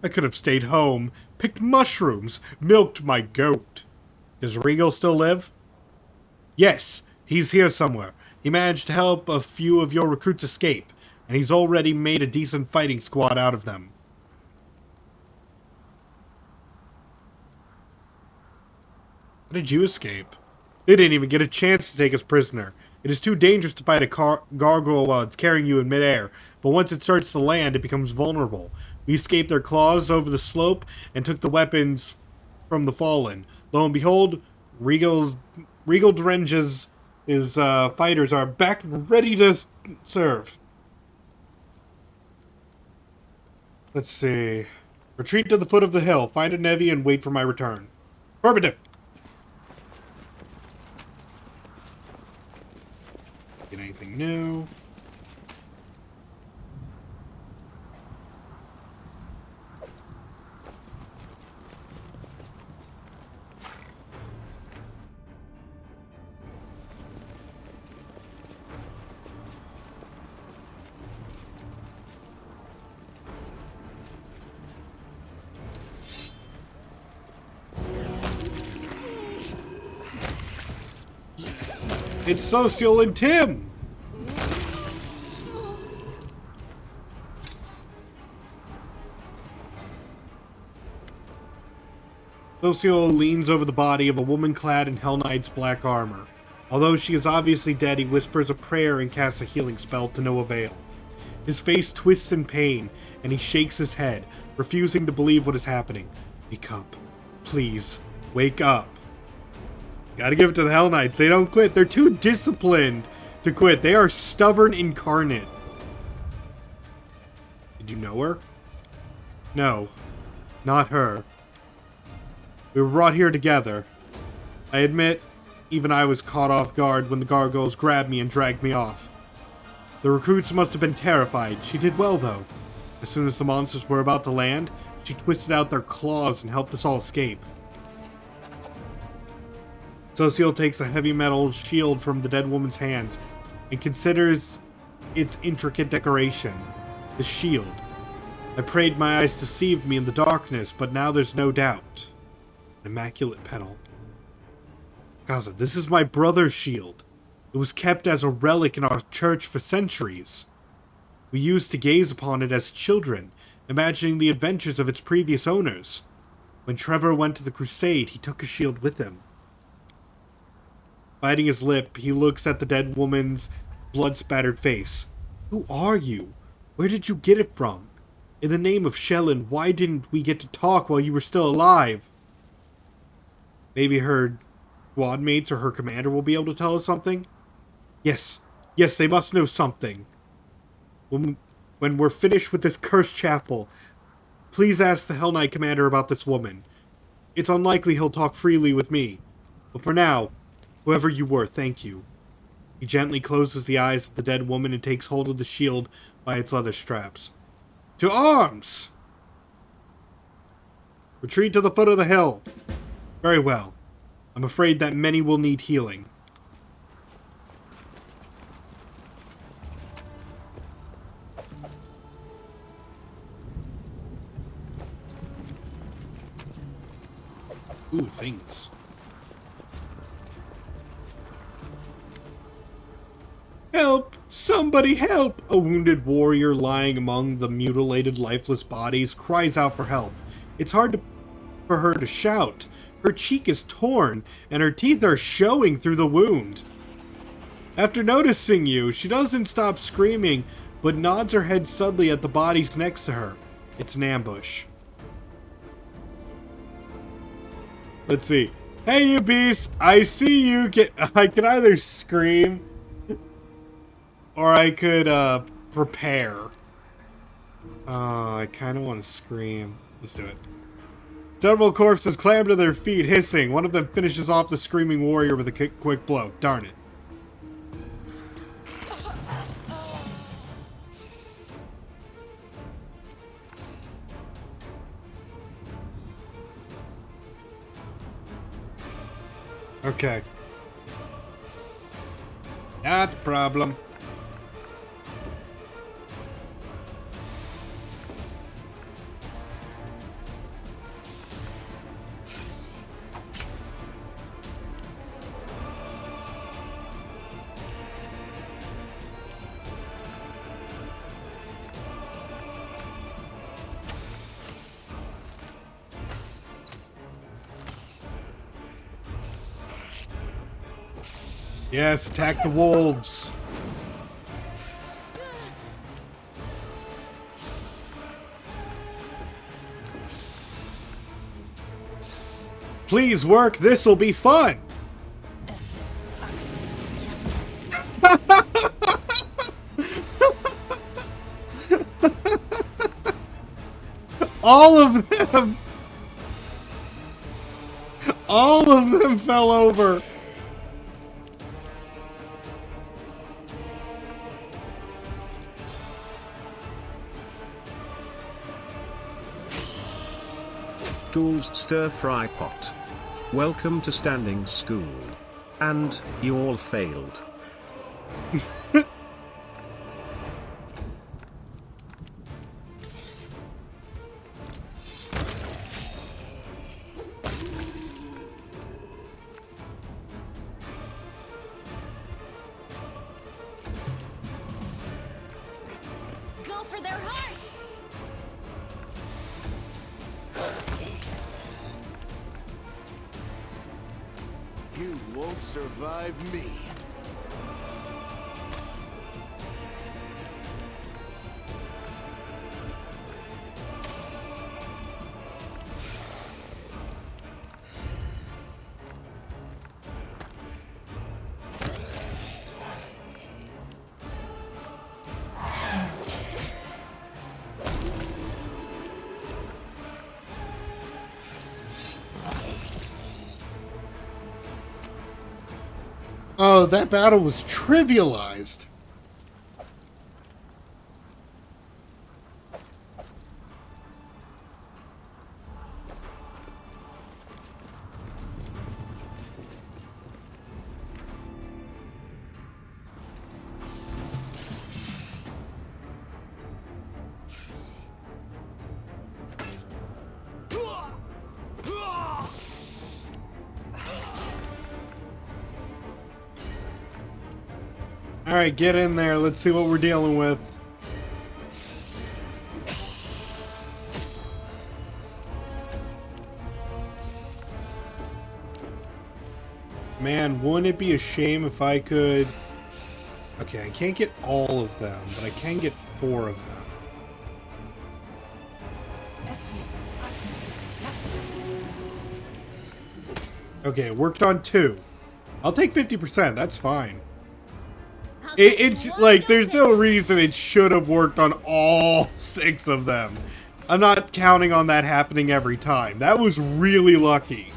I could have stayed home, picked mushrooms, milked my goat. Does Regal still live? Yes, he's here somewhere. He managed to help a few of your recruits escape, and he's already made a decent fighting squad out of them. How did you escape? They didn't even get a chance to take us prisoner. It is too dangerous to fight a gargoyle while it's carrying you in midair, but once it starts to land, it becomes vulnerable. We escaped their claws over the slope and took the weapons from the fallen. Lo and behold, Regal Durenge's fighters are back ready to serve. Let's see. Retreat to the foot of the hill. Find a Nevi and wait for my return. Affirmative. Get anything new? It's Social and Tim! Socio leans over the body of a woman clad in Hell Knight's black armor. Although she is obviously dead, he whispers a prayer and casts a healing spell to no avail. His face twists in pain, and he shakes his head, refusing to believe what is happening. Wake up. Please, wake up. Gotta give it to the Hell Knights. They don't quit. They're too disciplined to quit. They are stubborn incarnate. Did you know her? No. Not her. We were brought here together. I admit, even I was caught off guard when the gargoyles grabbed me and dragged me off. The recruits must have been terrified. She did well, though. As soon as the monsters were about to land, she twisted out their claws and helped us all escape. Socio takes a heavy metal shield from the dead woman's hands and considers its intricate decoration. The shield. I prayed my eyes deceived me in the darkness, but now there's no doubt. An immaculate petal. Gaza, this is my brother's shield. It was kept as a relic in our church for centuries. We used to gaze upon it as children, imagining the adventures of its previous owners. When Trevor went to the crusade, he took his shield with him. Biting his lip, he looks at the dead woman's blood-spattered face. Who are you? Where did you get it from? In the name of Shellin, why didn't we get to talk while you were still alive? Maybe her squad mates or her commander will be able to tell us something? Yes, they must know something. When we're finished with this cursed chapel, please ask the Hell Knight Commander about this woman. It's unlikely he'll talk freely with me. But for now, whoever you were, thank you. He gently closes the eyes of the dead woman and takes hold of the shield by its leather straps. To arms! Retreat to the foot of the hill. Very well. I'm afraid that many will need healing. Ooh, things. Help! Somebody help! A wounded warrior lying among the mutilated, lifeless bodies cries out for help. It's hard for her to shout. Her cheek is torn, and her teeth are showing through the wound. After noticing you, she doesn't stop screaming, but nods her head suddenly at the bodies next to her. It's an ambush. Let's see. Hey, you beast! I see you! I can either scream, or I could, prepare. I kind of want to scream. Let's do it. Several corpses clamber to their feet, hissing. One of them finishes off the screaming warrior with a quick blow. Darn it. Okay. Not a problem. Yes, attack the wolves. Please work, this'll be fun. All of them fell over. School's stir-fry pot. Welcome to standing school. And, you all failed. Go for their hearts! You won't survive me. Oh, that battle was trivialized. Alright, get in there. Let's see what we're dealing with. Man, wouldn't it be a shame if I could... Okay, I can't get all of them, but I can get 4 of them. Okay, it worked on 2. I'll take 50%, that's fine. It's like, there's no reason it should have worked on all 6 of them. I'm not counting on that happening every time. That was really lucky.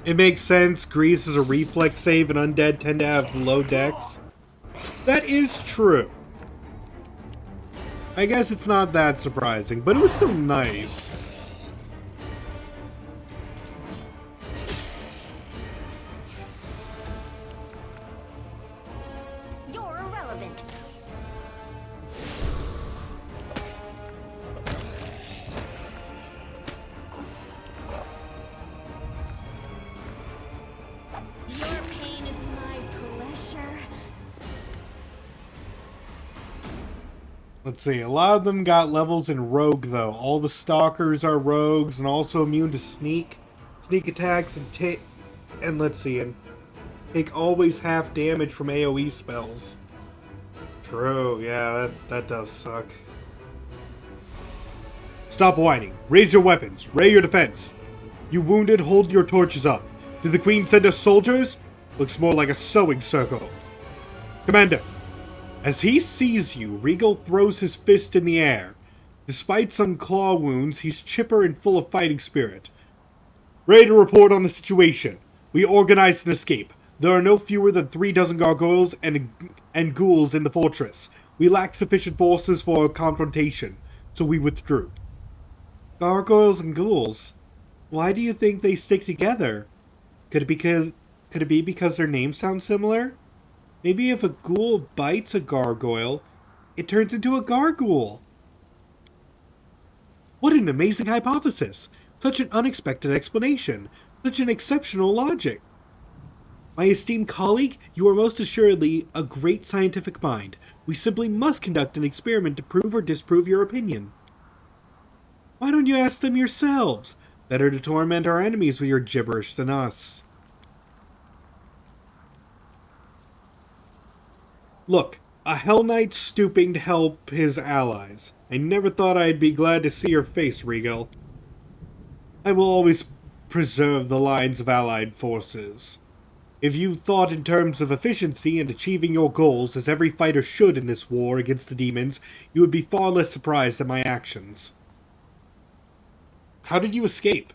It makes sense. Grease is a reflex save, and undead tend to have low dex. That is true. I guess it's not that surprising, but it was still nice. You're irrelevant. Your pain is my pleasure. Let's see, a lot of them got levels in Rogue, though. All the Stalkers are Rogues and also immune to sneak attacks, and let's see, and take always half damage from AoE spells. True, yeah, that does suck. Stop whining. Raise your weapons. Ray your defense. You wounded, hold your torches up. Did the Queen send us soldiers? Looks more like a sewing circle. Commander. As he sees you, Regal throws his fist in the air. Despite some claw wounds, he's chipper and full of fighting spirit. Ready to report on the situation. We organized an escape. There are no fewer than 3 dozen gargoyles and ghouls in the fortress. We lack sufficient forces for a confrontation, so we withdrew. Gargoyles and ghouls? Why do you think they stick together? Could it be because their names sound similar? Maybe if a ghoul bites a gargoyle, it turns into a gargoyle. What an amazing hypothesis! Such an unexpected explanation. Such an exceptional logic. My esteemed colleague, you are most assuredly a great scientific mind. We simply must conduct an experiment to prove or disprove your opinion. Why don't you ask them yourselves? Better to torment our enemies with your gibberish than us. Look, a Hell Knight stooping to help his allies. I never thought I'd be glad to see your face, Regal. I will always preserve the lines of allied forces. If you thought in terms of efficiency and achieving your goals, as every fighter should in this war against the demons, you would be far less surprised at my actions. How did you escape?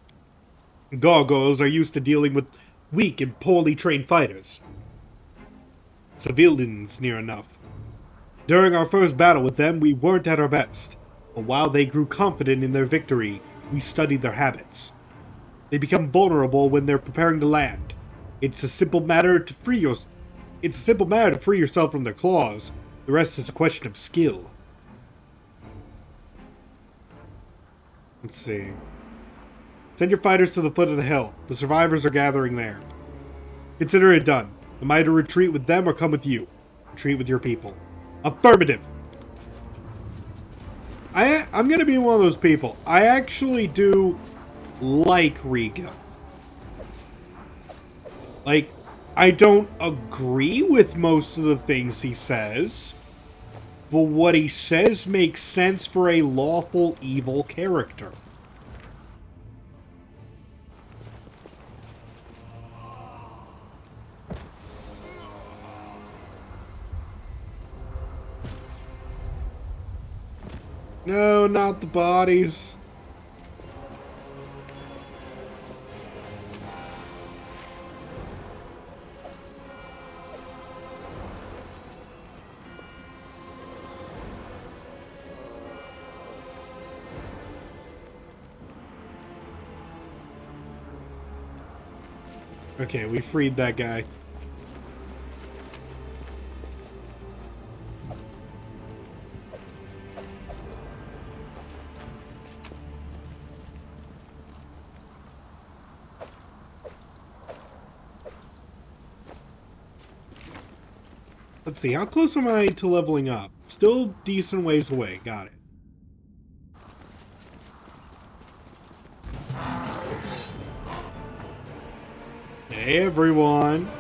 Gargoyles are used to dealing with weak and poorly trained fighters. Civilians, near enough. During our first battle with them, we weren't at our best. But while they grew confident in their victory, we studied their habits. They become vulnerable when they're preparing to land. It's a simple matter to free yourself from their claws. The rest is a question of skill. Let's see. Send your fighters to the foot of the hill. The survivors are gathering there. Consider it done. Am I to retreat with them or come with you? Retreat with your people. Affirmative! I'm gonna be one of those people. I actually do like Riga. Like, I don't agree with most of the things he says, but what he says makes sense for a lawful evil character. No, not the bodies. Okay, we freed that guy. Let's see, how close am I to leveling up? Still decent ways away. Got it. Hey, everyone.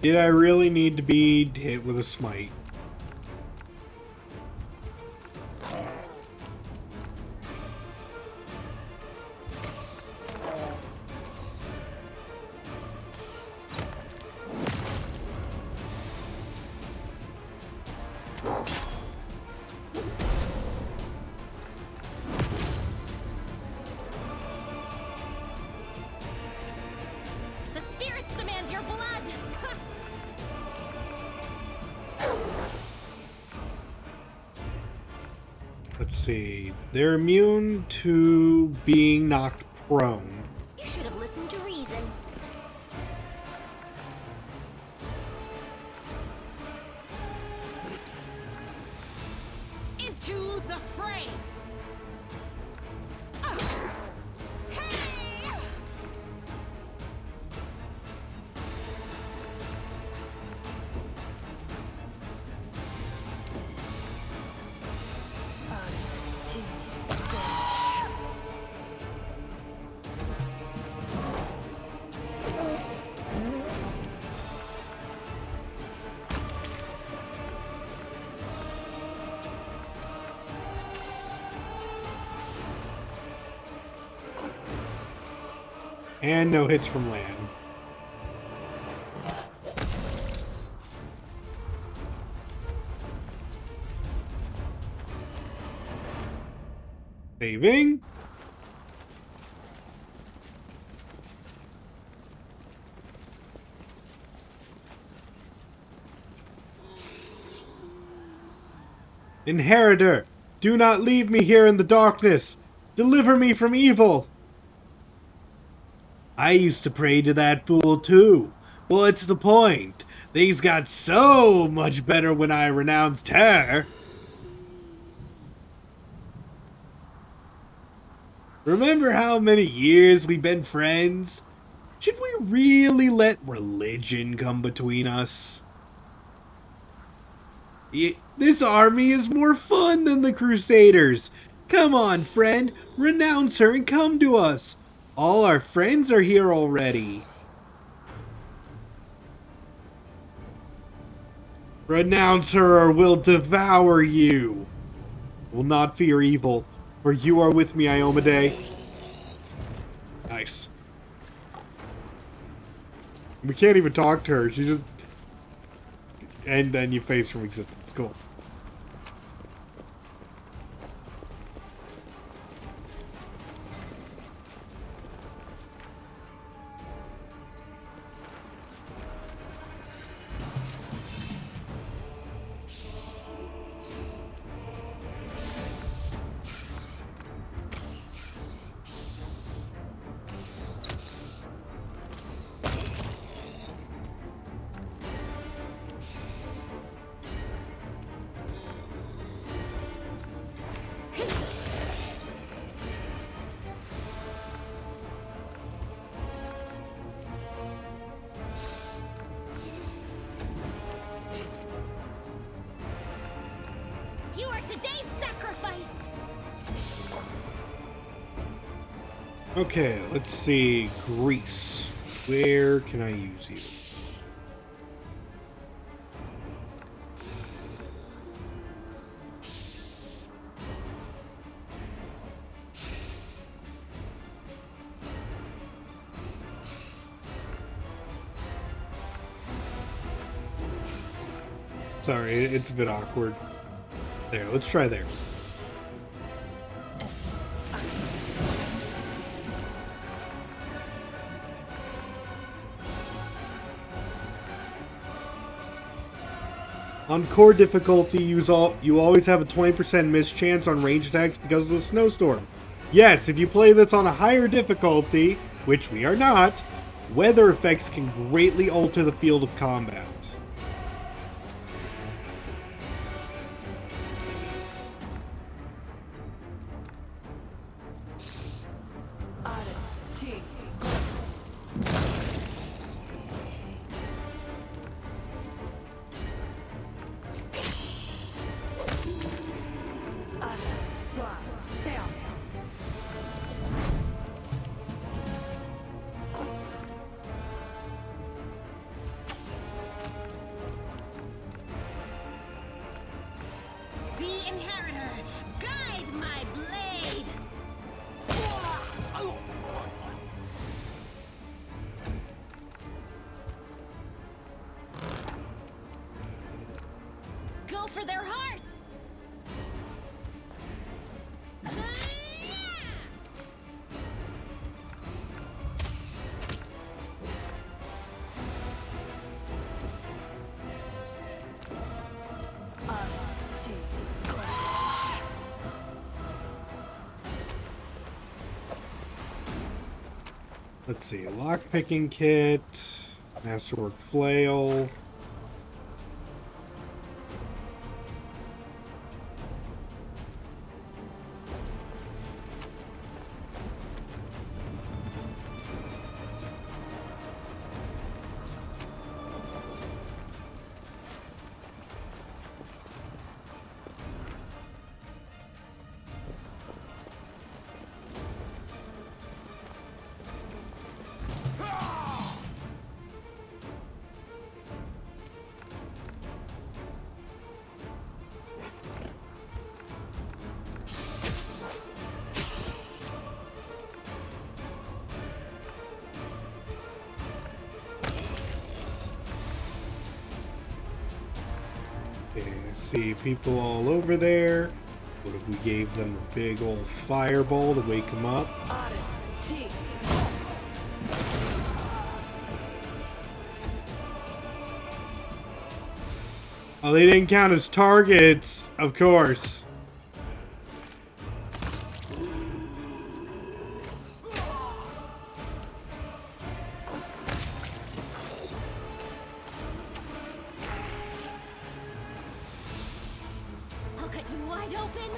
Did I really need to be hit with a smite? The spirits demand your blood! Let's see. They're immune to being knocked prone. You should have listened to reason. Into the fray! Hey! And no hits from land. Saving. Inheritor, do not leave me here in the darkness. Deliver me from evil. I used to pray to that fool too. What's the point? Things got so much better when I renounced her. Remember how many years we've been friends? Should we really let religion come between us? This army is more fun than the Crusaders. Come on, friend. Renounce her and come to us. All our friends are here already. Renounce her or we'll devour you. Will not fear evil, for you are with me, Iomade. Nice. We can't even talk to her. She just... And then you face from existence. Cool. You are today's sacrifice! Okay, let's see. Greece. Where can I use you? Sorry, it's a bit awkward. There, let's try there. On core difficulty, you always have a 20% miss chance on range attacks because of the snowstorm. Yes, if you play this on a higher difficulty, which we are not, weather effects can greatly alter the field of combat. inheritor, guide my blade! Go for their hearts! Let's see, lockpicking kit, masterwork flail. Okay, I see people all over there. What if we gave them a big old fireball to wake them up? Oh, they didn't count as targets, of course. I'll cut you wide open!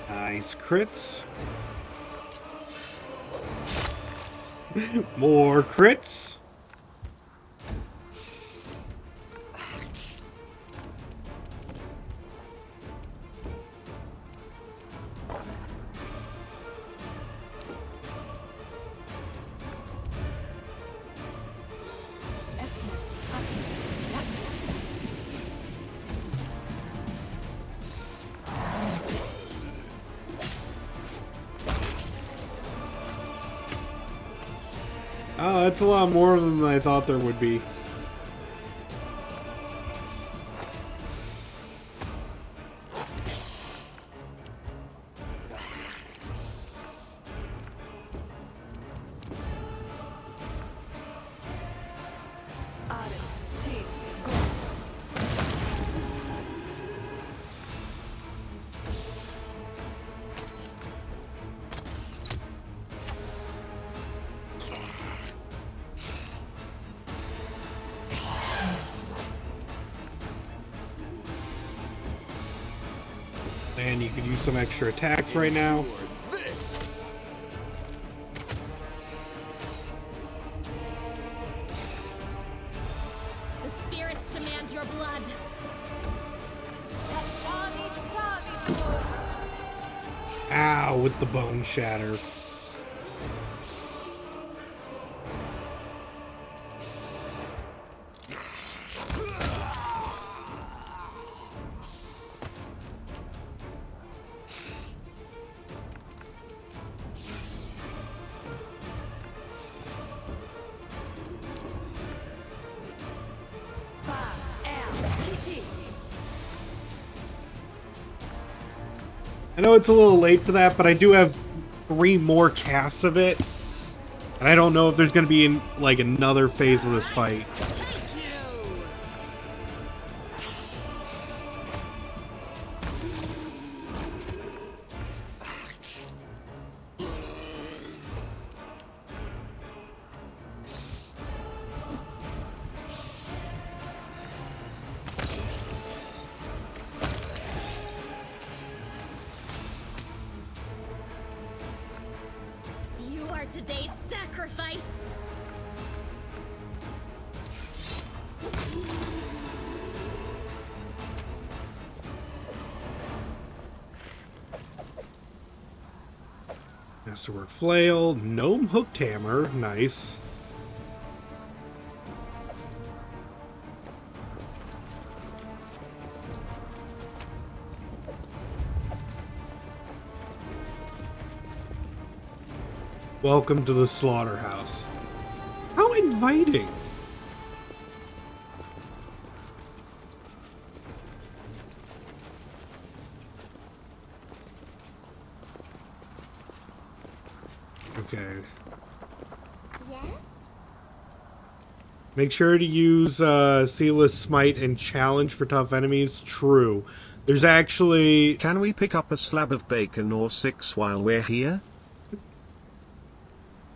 Nice crits. More crits. Oh, that's a lot more of them than I thought there would be. And you could use some extra attacks right now. This. The spirits demand your blood! Ow, with the bone shatter. I know it's a little late for that, but I do have 3 more casts of it. And I don't know if there's going to be like another phase of this fight. today's sacrifice. Masterwork flail, gnome hooked hammer, nice. Welcome to the slaughterhouse. How inviting. Okay. Yes? Make sure to use Sealess Smite and Challenge for tough enemies. True. There's actually... Can we pick up a slab of bacon or 6 while we're here?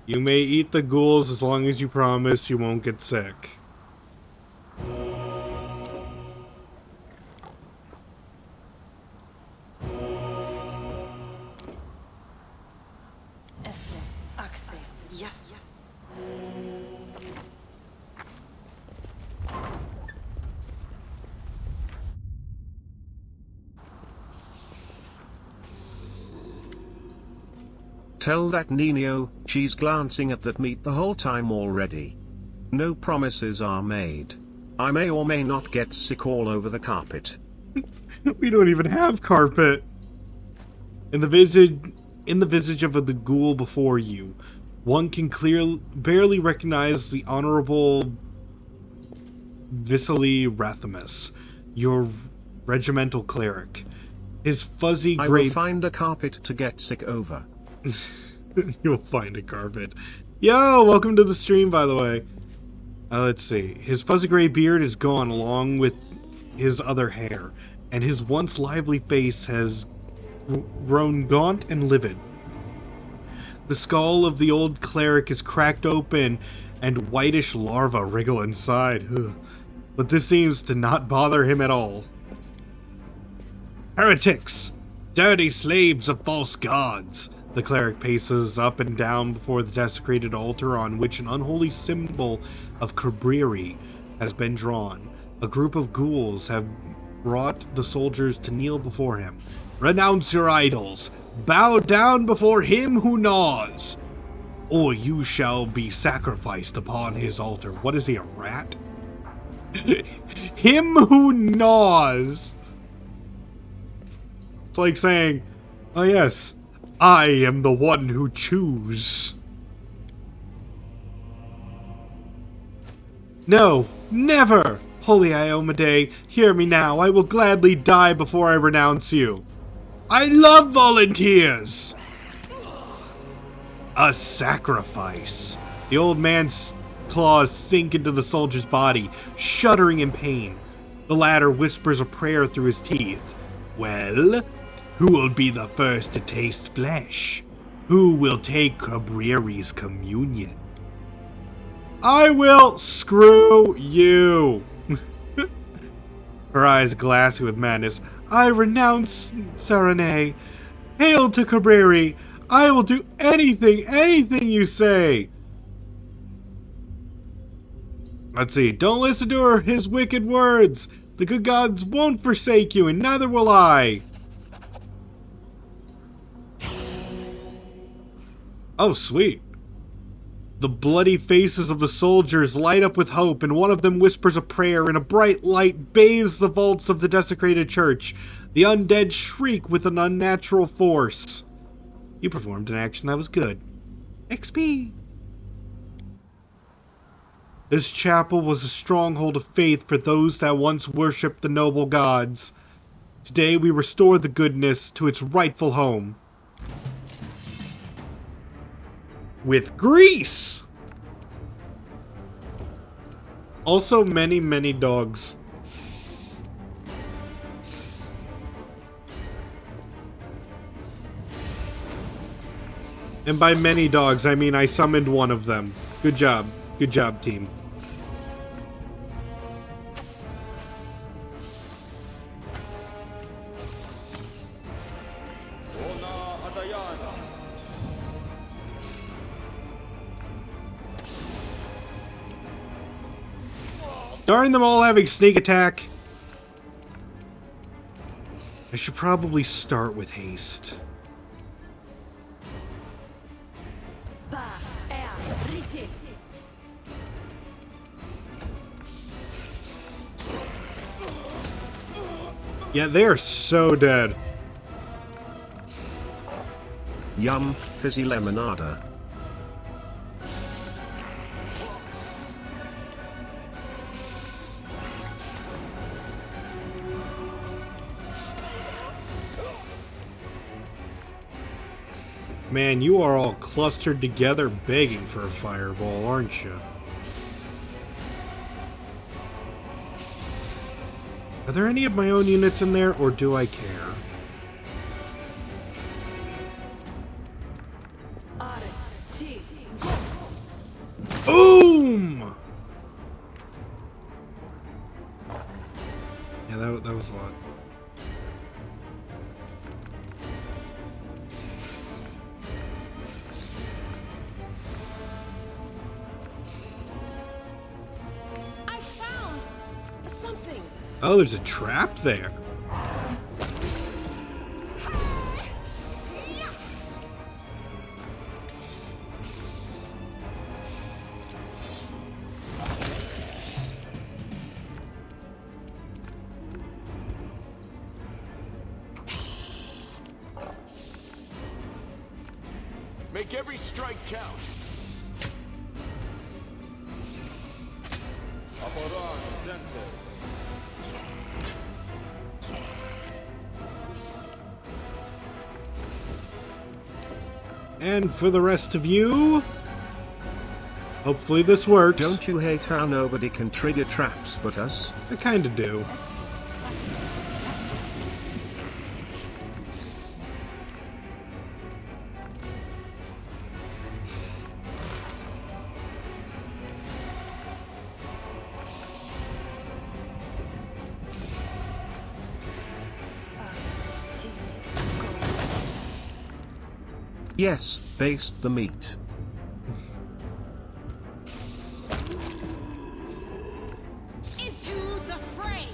You may eat the ghouls as long as you promise you won't get sick. Yes. Tell that Nino, she's glancing at that meat the whole time already. No promises are made. I may or may not get sick all over the carpet. We don't even have carpet. In the visage of the ghoul before you, one can barely recognize the honorable Vasily Rathamus, your regimental cleric. His fuzzy gray... I will find a carpet to get sick over. You'll find a carpet. Yo, welcome to the stream, by the way. Let's see. His fuzzy gray beard is gone along with his other hair, and his once lively face has grown gaunt and livid. The skull of the old cleric is cracked open, and whitish larvae wriggle inside. Ugh. But this seems to not bother him at all. Heretics! Dirty slaves of false gods! The cleric paces up and down before the desecrated altar on which an unholy symbol of Cabriri has been drawn. A group of ghouls have brought the soldiers to kneel before him. Renounce your idols! Bow down before him who gnaws! Or you shall be sacrificed upon his altar. What is he, a rat? Him who gnaws! It's like saying, oh yes, I am the one who choose. No, never! Holy Iomade, hear me now. I will gladly die before I renounce you. I love volunteers! A sacrifice. The old man's claws sink into the soldier's body, shuddering in pain. The latter whispers a prayer through his teeth. Well, who will be the first to taste flesh? Who will take Cabriri's communion? I will. Screw you. Her eyes glassy with madness. I renounce Sarene. Hail to Cabriri. I will do anything you say. Let's see. Don't listen to his wicked words. The good gods won't forsake you, and neither will I. Oh, sweet. The bloody faces of the soldiers light up with hope, and one of them whispers a prayer, and a bright light bathes the vaults of the desecrated church. The undead shriek with an unnatural force. You performed an action that was good. XP. This chapel was a stronghold of faith for those that once worshipped the noble gods. Today we restore the goodness to its rightful home. With grease! Also many dogs. And by many dogs, I mean I summoned one of them. Good job. Good job, team. Darn them all having sneak attack. I should probably start with haste. Yeah, they are so dead. Yum, fizzy lemonada. Man, you are all clustered together begging for a fireball, aren't you? Are there any of my own units in there, or do I care? Boom! Yeah, that was a lot. I found something. Oh, there's a trap there. Make every strike count. And for the rest of you, hopefully this works. Don't you hate how nobody can trigger traps but us? I kinda do. Yes, baste the meat. Into the fray.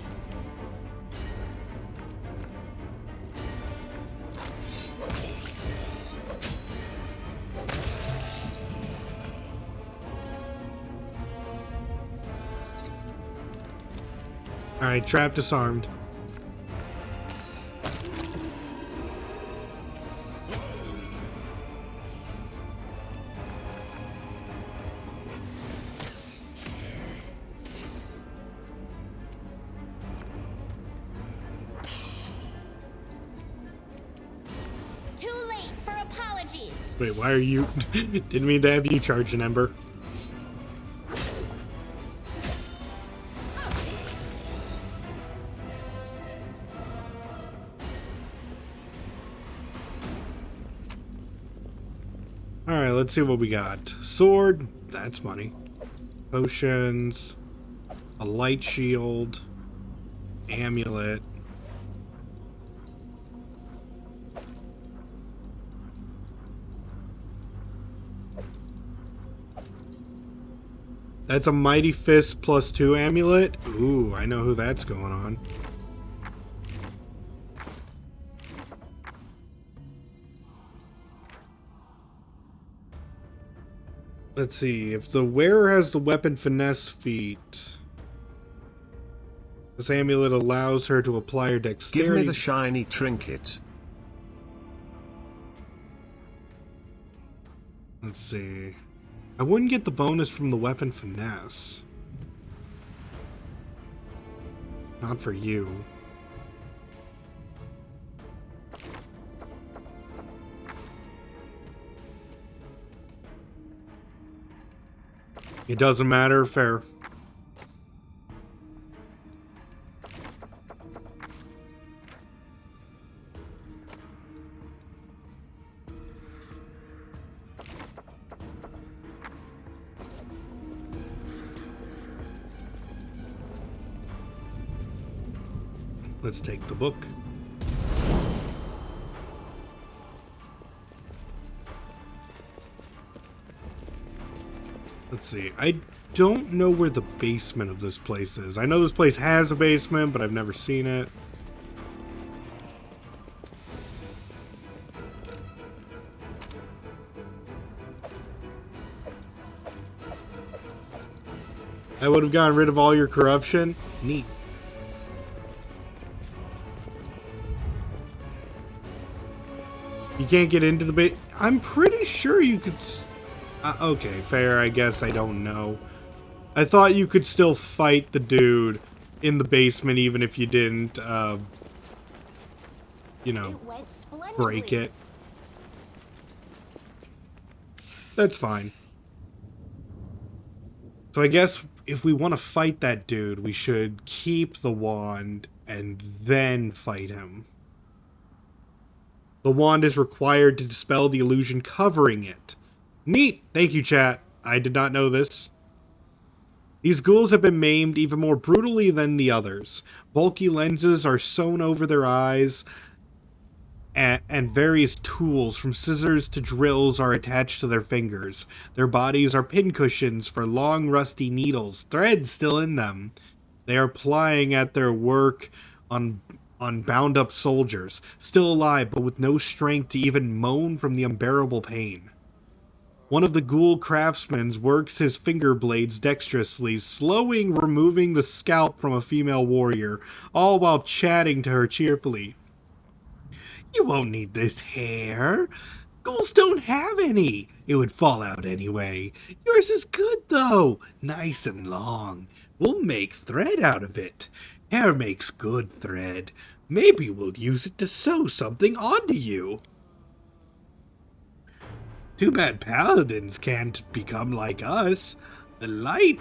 Alright, trap disarmed. Too late for apologies. Wait, why are you... Didn't mean to have you charge an ember. Alright, let's see what we got. Sword, that's money. Potions, a light shield, amulet. That's a Mighty Fist +2 amulet. Ooh, I know who that's going on. Let's see, if the wearer has the weapon finesse feat, this amulet allows her to apply her dexterity. Give me the shiny trinket. Let's see. I wouldn't get the bonus from the weapon finesse. Not for you. It doesn't matter, fair. Let's take the book. Let's see. I don't know where the basement of this place is. I know this place has a basement, but I've never seen it. I would have gotten rid of all your corruption. Neat. You can't get into the base. I'm pretty sure you could. Okay, fair. I guess I don't know. I thought you could still fight the dude in the basement even if you didn't, you know, break it. That's fine. So I guess if we want to fight that dude, we should keep the wand and then fight him. The wand is required to dispel the illusion covering it. Neat! Thank you, chat. I did not know this. These ghouls have been maimed even more brutally than the others. Bulky lenses are sewn over their eyes, and various tools, from scissors to drills, are attached to their fingers. Their bodies are pincushions for long, rusty needles, threads still in them. They are plying at their work on bound-up soldiers, still alive but with no strength to even moan from the unbearable pain. One of the ghoul craftsmen works his finger blades dexterously, removing the scalp from a female warrior, all while chatting to her cheerfully. You won't need this hair. Ghouls don't have any. It would fall out anyway. Yours is good, though. Nice and long. We'll make thread out of it. Hair makes good thread. Maybe we'll use it to sew something onto you. Too bad paladins can't become like us. The light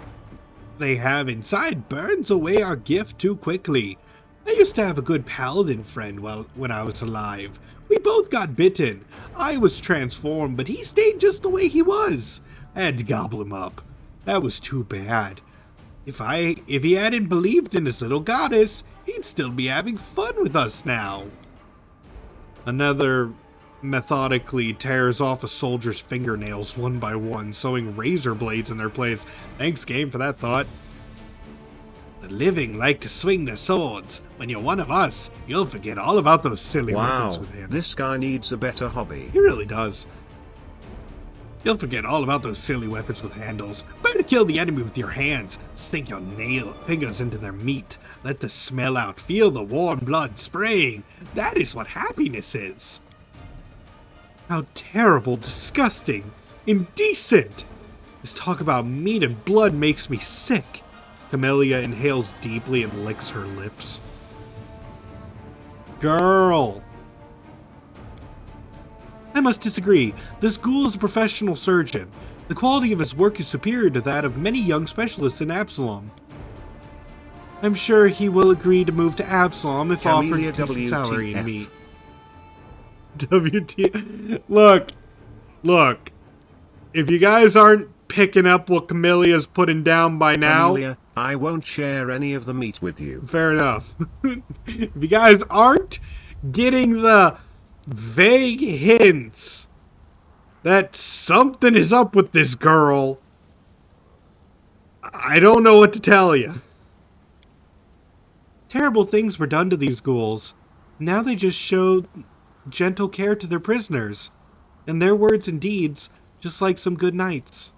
they have inside burns away our gift too quickly. I used to have a good paladin friend when I was alive. We both got bitten. I was transformed, but he stayed just the way he was. I had to gobble him up. That was too bad. If he hadn't believed in his little goddess, he'd still be having fun with us now. Another methodically tears off a soldier's fingernails one by one, sewing razor blades in their place. Thanks, game, for that thought. The living like to swing their swords. When you're one of us, you'll forget all about those silly weapons with him. This guy needs a better hobby. He really does. You'll forget all about those silly weapons with handles. Better kill the enemy with your hands. Sink your fingers into their meat. Let the smell out. Feel the warm blood spraying. That is what happiness is. How terrible, disgusting, indecent. This talk about meat and blood makes me sick. Camellia inhales deeply and licks her lips. Girl. I must disagree. This ghoul is a professional surgeon. The quality of his work is superior to that of many young specialists in Absalom. I'm sure he will agree to move to Absalom if offered a decent salary and meat. WT. Look. If you guys aren't picking up what Camellia's putting down by now... Camellia, I won't share any of the meat with you. Fair enough. If you guys aren't getting the vague hints that something is up with this girl, I don't know what to tell you. Terrible things were done to these ghouls. Now they just show gentle care to their prisoners, and their words and deeds, just like some good knights.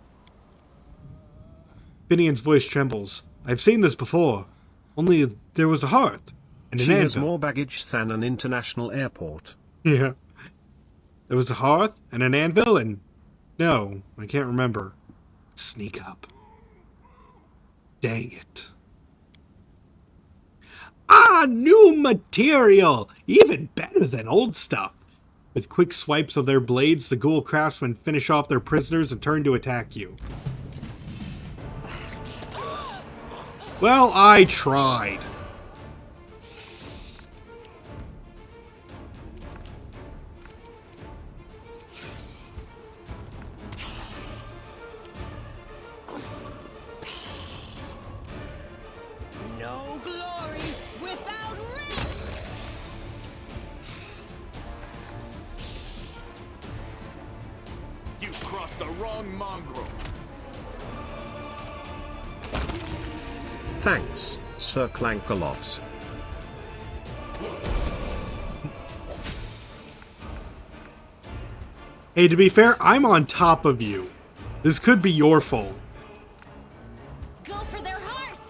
Finian's voice trembles. I've seen this before. Only there was a hearth and an anvil. She has more baggage than an international airport. Yeah. There was a hearth and an anvil and... No, I can't remember. Sneak up. Dang it. Ah, new material! Even better than old stuff. With quick swipes of their blades, the ghoul craftsmen finish off their prisoners and turn to attack you. Well, I tried. No glory without risk. You crossed the wrong mongrel. Thanks, Sir Clank-a-Lot. Hey, to be fair, I'm on top of you. This could be your fault. Go for their hearts!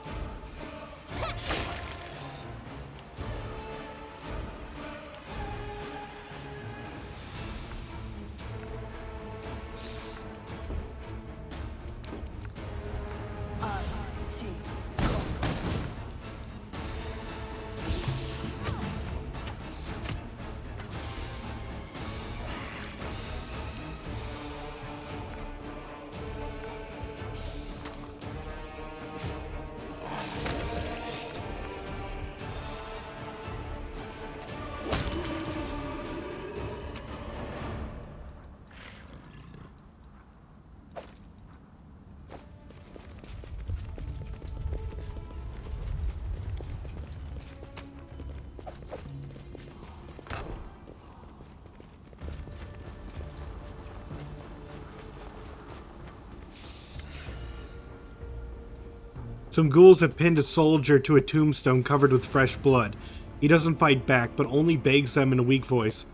Some ghouls have pinned a soldier to a tombstone covered with fresh blood. He doesn't fight back, but only begs them in a weak voice.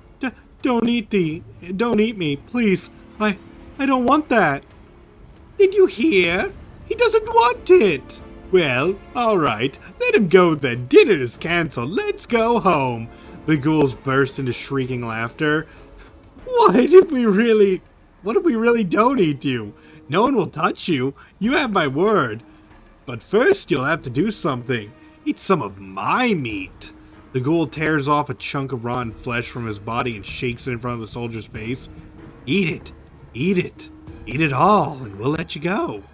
Don't eat don't eat me, please. I don't want that. Did you hear? He doesn't want it. Well, alright, let him go then. Dinner is cancelled. Let's go home. The ghouls burst into shrieking laughter. What if we really don't eat you? No one will touch you. You have my word. But first, you'll have to do something. Eat some of my meat. The ghoul tears off a chunk of rotten flesh from his body and shakes it in front of the soldier's face. Eat it. Eat it. Eat it all, and we'll let you go.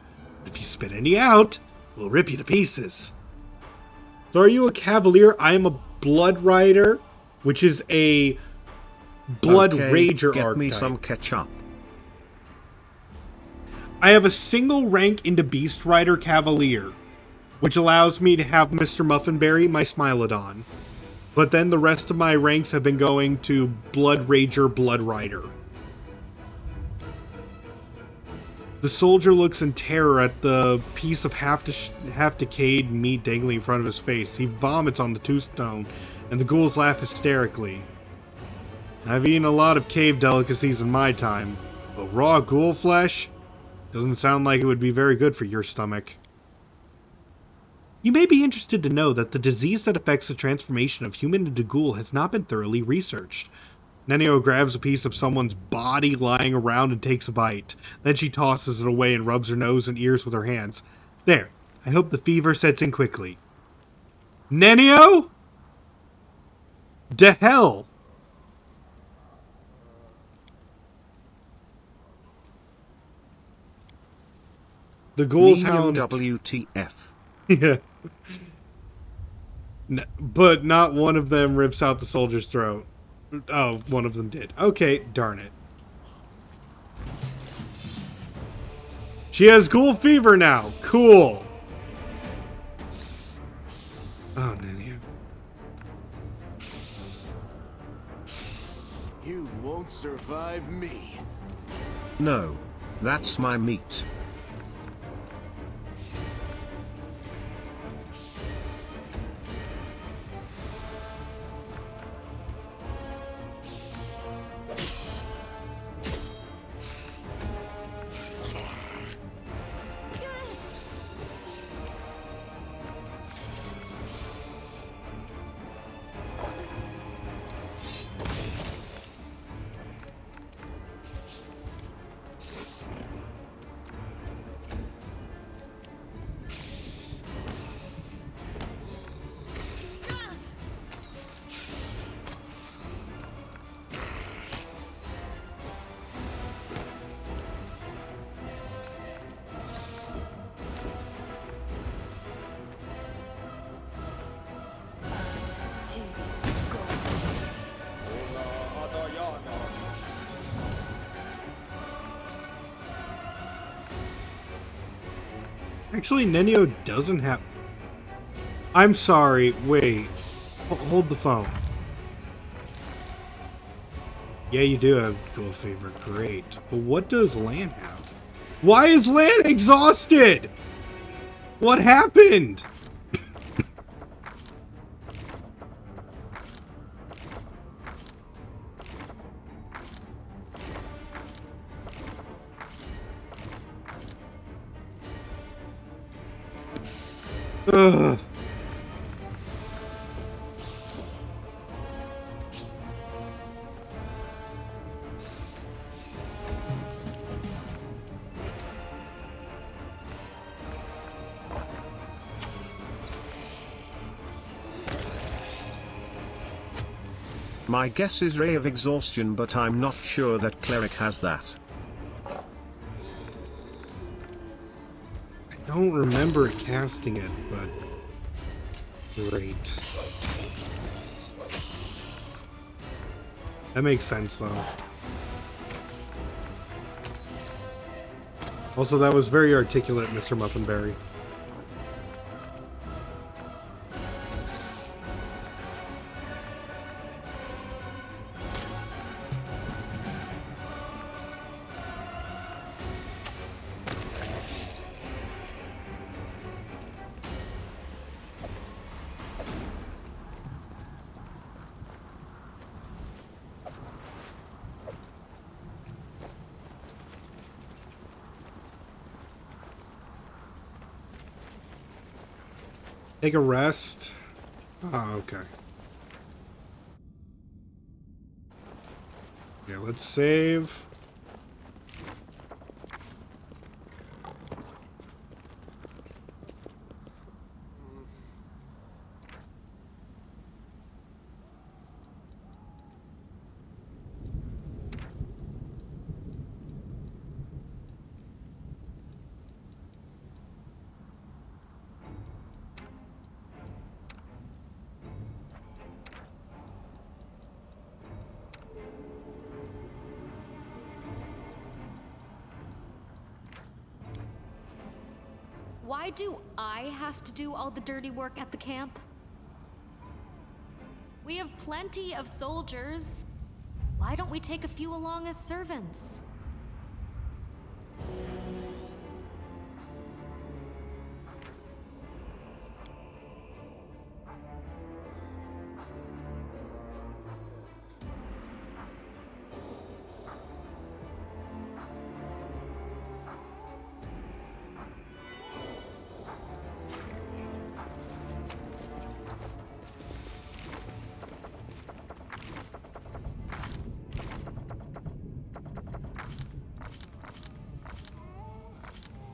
If you spit any out, we'll rip you to pieces. So are you a cavalier? I am a blood rider, which is a blood rager get archetype. Me some ketchup. I have a single rank into Beast Rider Cavalier, which allows me to have Mr. Muffinberry, my Smilodon. But then the rest of my ranks have been going to Blood Rager, Blood Rider. The soldier looks in terror at the piece of half-decayed meat dangling in front of his face. He vomits on the tombstone, and the ghouls laugh hysterically. I've eaten a lot of cave delicacies in my time, but raw ghoul flesh doesn't sound like it would be very good for your stomach. You may be interested to know that the disease that affects the transformation of human into ghoul has not been thoroughly researched. Nenio grabs a piece of someone's body lying around and takes a bite. Then she tosses it away and rubs her nose and ears with her hands. There, I hope the fever sets in quickly. Nenio? De hell! The ghouls hound. WTF. Yeah. But not one of them rips out the soldier's throat. Oh, one of them did. Okay, darn it. She has ghoul fever now. Cool. Oh, Nania. You won't survive me. No, that's my meat. Actually, Nenio doesn't have... I'm sorry, wait. Hold the phone. Yeah, you do have ghoul fever, great. But what does Lan have? Why is Lan exhausted? What happened? Ugh. My guess is Ray of Exhaustion, but I'm not sure that Cleric has that. I don't remember casting it, but great. That makes sense, though. Also, that was very articulate, Mr. Muffinberry. Take a rest. Ah, okay. Yeah, let's save. Why do I have to do all the dirty work at the camp? We have plenty of soldiers. Why don't we take a few along as servants?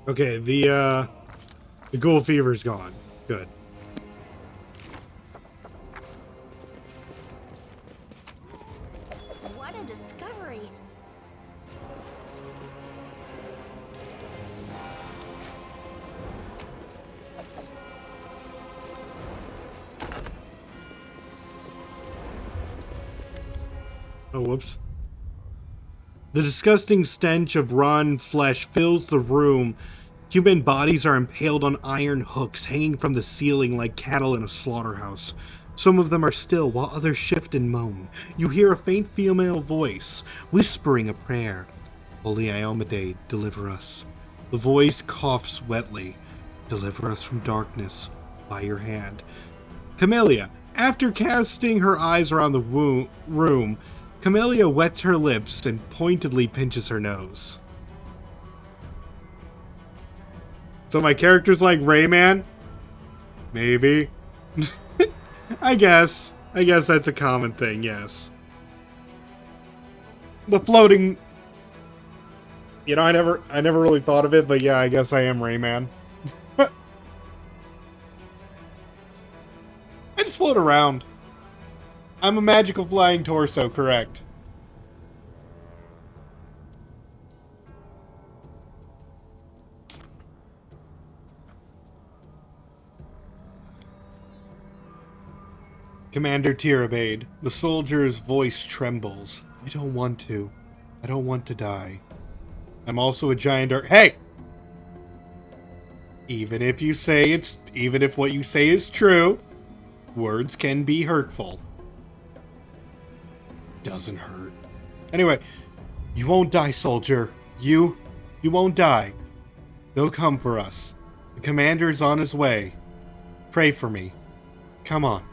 Okay, the ghoul fever's gone. Good. What a discovery! Oh, whoops. The disgusting stench of rotten flesh fills the room. Human bodies are impaled on iron hooks hanging from the ceiling like cattle in a slaughterhouse. Some of them are still, while others shift and moan. You hear a faint female voice, whispering a prayer. Holy Iomade, deliver us. The voice coughs wetly. Deliver us from darkness by your hand. Camellia, after casting her eyes around the room, Camellia wets her lips and pointedly pinches her nose. So my character's like Rayman? Maybe. I guess that's a common thing, yes. The floating... You know, I never really thought of it, but yeah, I guess I am Rayman. I just float around. I'm a magical flying torso, correct. Commander Tirabade, the soldier's voice trembles. I don't want to. I don't want to die. I'm also a giant Hey! Even if what you say is true, words can be hurtful. Doesn't hurt. Anyway, you won't die, soldier. You won't die. They'll come for us. The commander is on his way. Pray for me. Come on.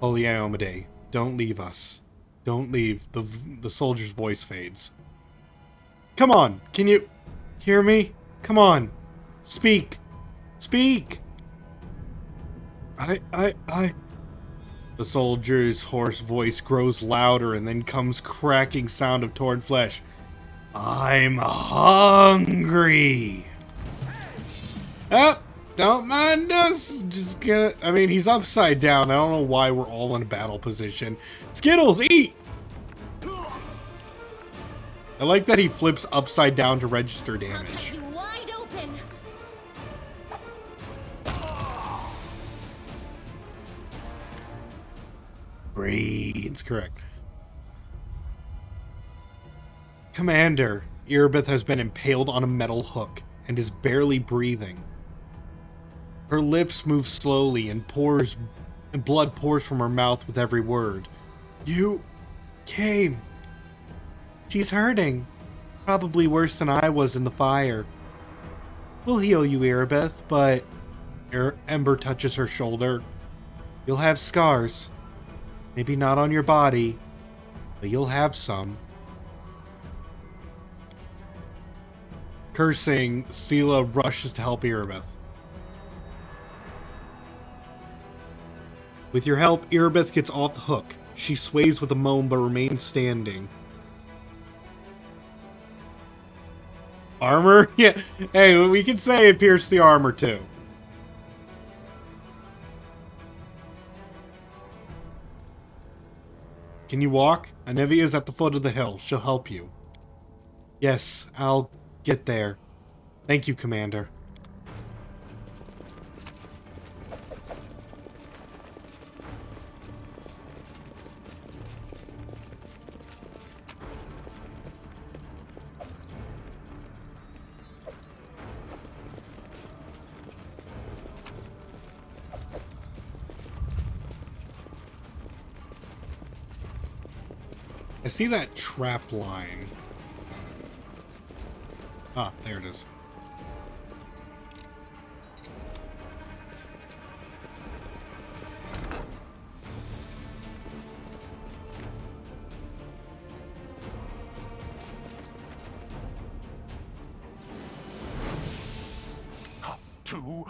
Holy Iomade, don't leave us. Don't leave. The soldier's voice fades. Come on, can you hear me? Come on. Speak. Speak. I. The soldier's hoarse voice grows louder and then comes cracking sound of torn flesh. I'm hungry. Oh, don't mind us. Just gonna. I mean, he's upside down. I don't know why we're all in a battle position. Skittles, eat! I like that he flips upside down to register I'll cut damage. you wide open. Brains, correct. Commander, Erebeth has been impaled on a metal hook and is barely breathing. Her lips move slowly and blood pours from her mouth with every word. You came. She's hurting. Probably worse than I was in the fire. We'll heal you, Erebeth, but... Ember touches her shoulder. You'll have scars. Maybe not on your body, but you'll have some. Cursing, Sela rushes to help Erebeth. With your help, Erebeth gets off the hook. She sways with a moan but remains standing. Armor? Yeah. Hey, we can say it pierced the armor too. Can you walk? Anevia's at the foot of the hill. She'll help you. Yes, I'll get there. Thank you, Commander. I see that trap line. Ah, there it is.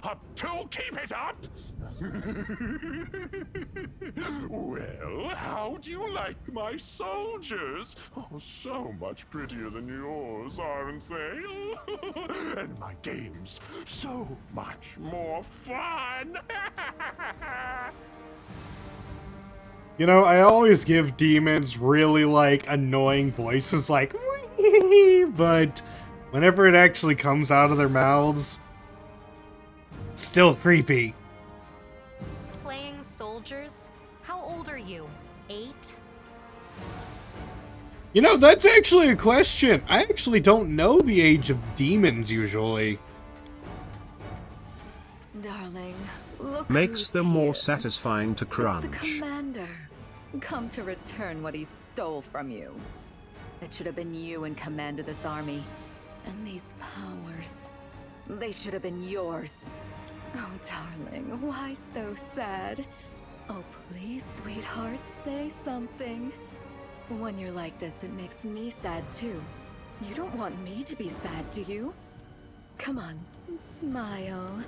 Up two, keep it up! Well, how do you like my soldiers? Oh, so much prettier than yours, aren't they? And my games, so much more fun! You know, I always give demons really, like, annoying voices, like, wee, but whenever it actually comes out of their mouths, still creepy. Playing soldiers? How old are you? 8? You know, that's actually a question. I actually don't know the age of demons, usually. Darling, look Makes who's them more here. satisfying to It's the crunch. commander. Come to return what he stole from you. It should have been you in command of this army. And these powers. They should have been yours. Oh, darling, why so sad? Oh, please, sweetheart, say something. When you're like this, it makes me sad too. You don't want me to be sad, do you? Come on, smile.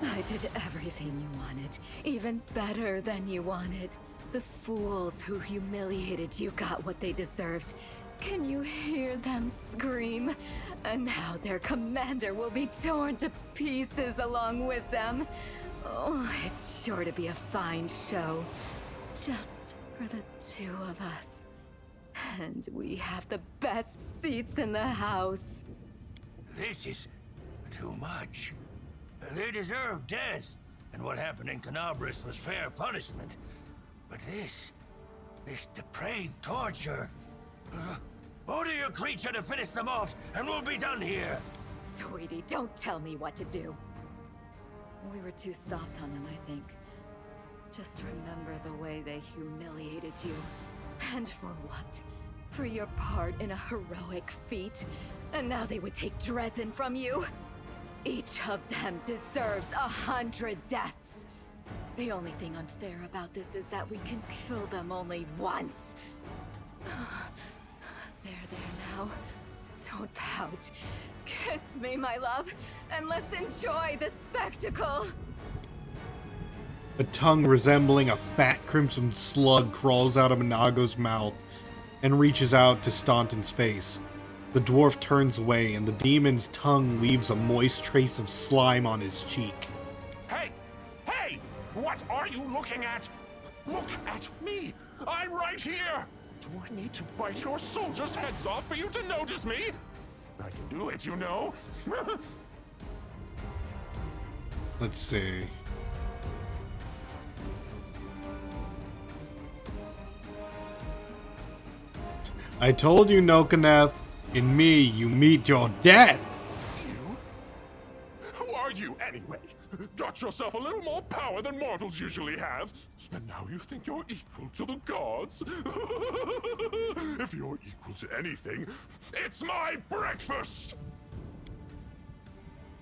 I did everything you wanted, even better than you wanted. The fools who humiliated you got what they deserved. Can you hear them scream? And now their commander will be torn to pieces along with them. Oh, it's sure to be a fine show. Just for the two of us. And we have the best seats in the house. This is too much. They deserve death, and what happened in Canabris was fair punishment. But this depraved torture... order your creature to finish them off, and we'll be done here. Sweetie, don't tell me what to do. We were too soft on him, I think. Just remember the way they humiliated you. And for what? For your part in a heroic feat? And now they would take Dresden from you? Each of them deserves 100 deaths. The only thing unfair about this is that we can kill them only once. There now. Don't pout. Kiss me, my love, and let's enjoy the spectacle. A tongue resembling a fat crimson slug crawls out of Inago's mouth and reaches out to Staunton's face. The dwarf turns away, and the demon's tongue leaves a moist trace of slime on his cheek. Hey! Hey! What are you looking at? Look at me! I'm right here! Do I need to bite your soldiers' heads off for you to notice me? I can do it, you know. Let's see. I told you, Nokaneth. In me, you meet your death. You? Who are you, anyway? Got yourself a little more power than mortals usually have, and now you think you're equal to the gods? If you're equal to anything, it's my breakfast!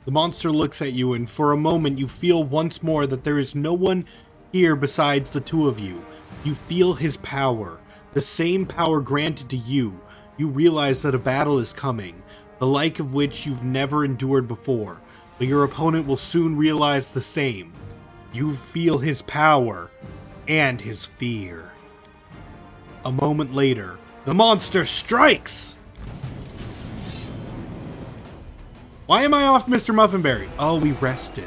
The monster looks at you, and for a moment you feel once more that there is no one here besides the two of you. You feel his power, the same power granted to you. You realize that a battle is coming, the like of which you've never endured before, but your opponent will soon realize the same. You feel his power and his fear. A moment later, the monster strikes! Why am I off Mr. Muffinberry? Oh, we rested.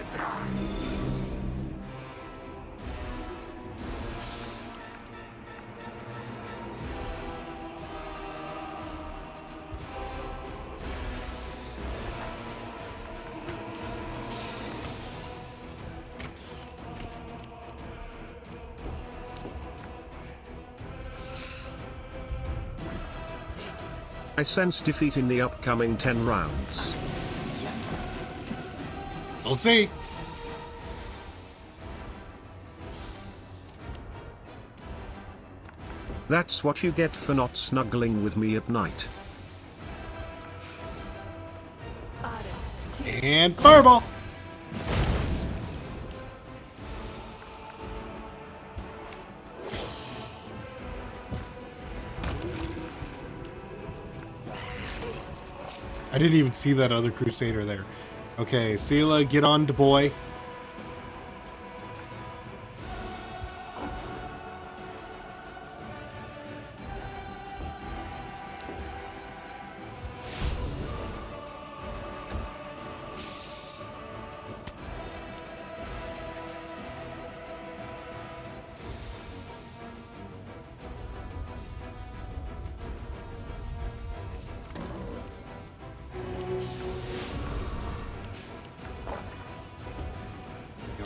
I sense defeat in the upcoming 10 rounds. We'll see. That's what you get for not snuggling with me at night. And fireball. I didn't even see that other Crusader there. Okay, Sela, get on to boy.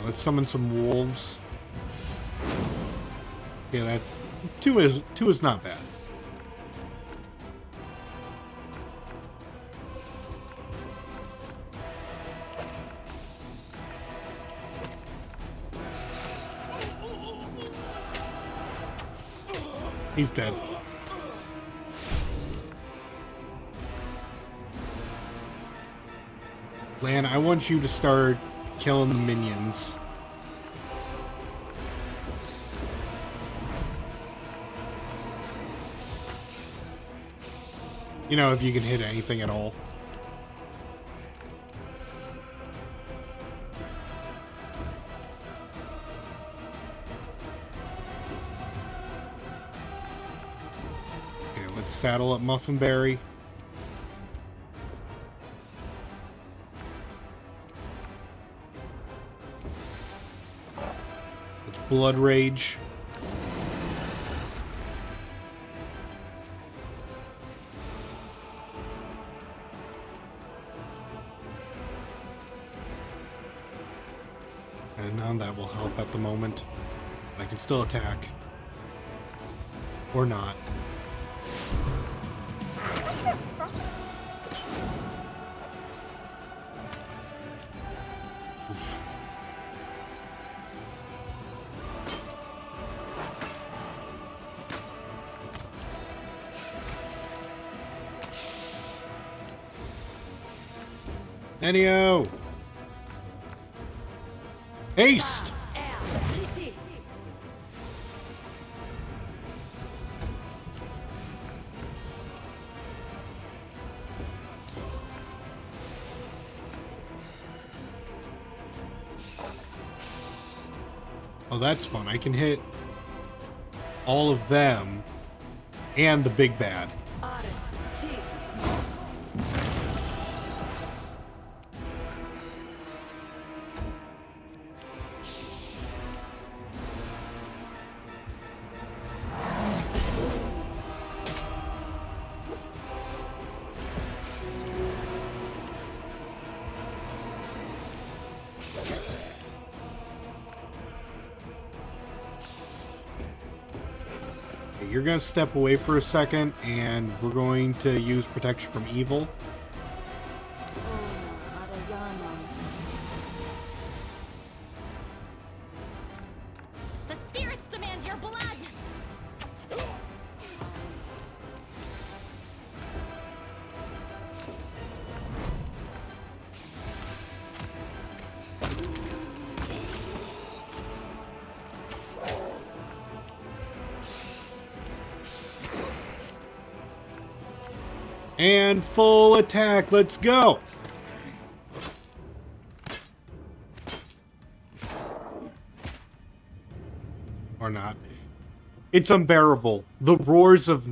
Let's summon some wolves. Yeah, that two is not bad. He's dead. Lan, I want you to start killing the minions. You know, if you can hit anything at all. Okay, let's saddle up Muffinberry. Let's Blood Rage. And none of that will help at the moment. I can still attack. Or not. Oof. Ennio! Haste! Oh, that's fun. I can hit all of them and the big bad. You're going to step away for a second, and we're going to use protection from evil. The spirits demand your blood! And full attack, let's go! Or not. It's unbearable. The roars of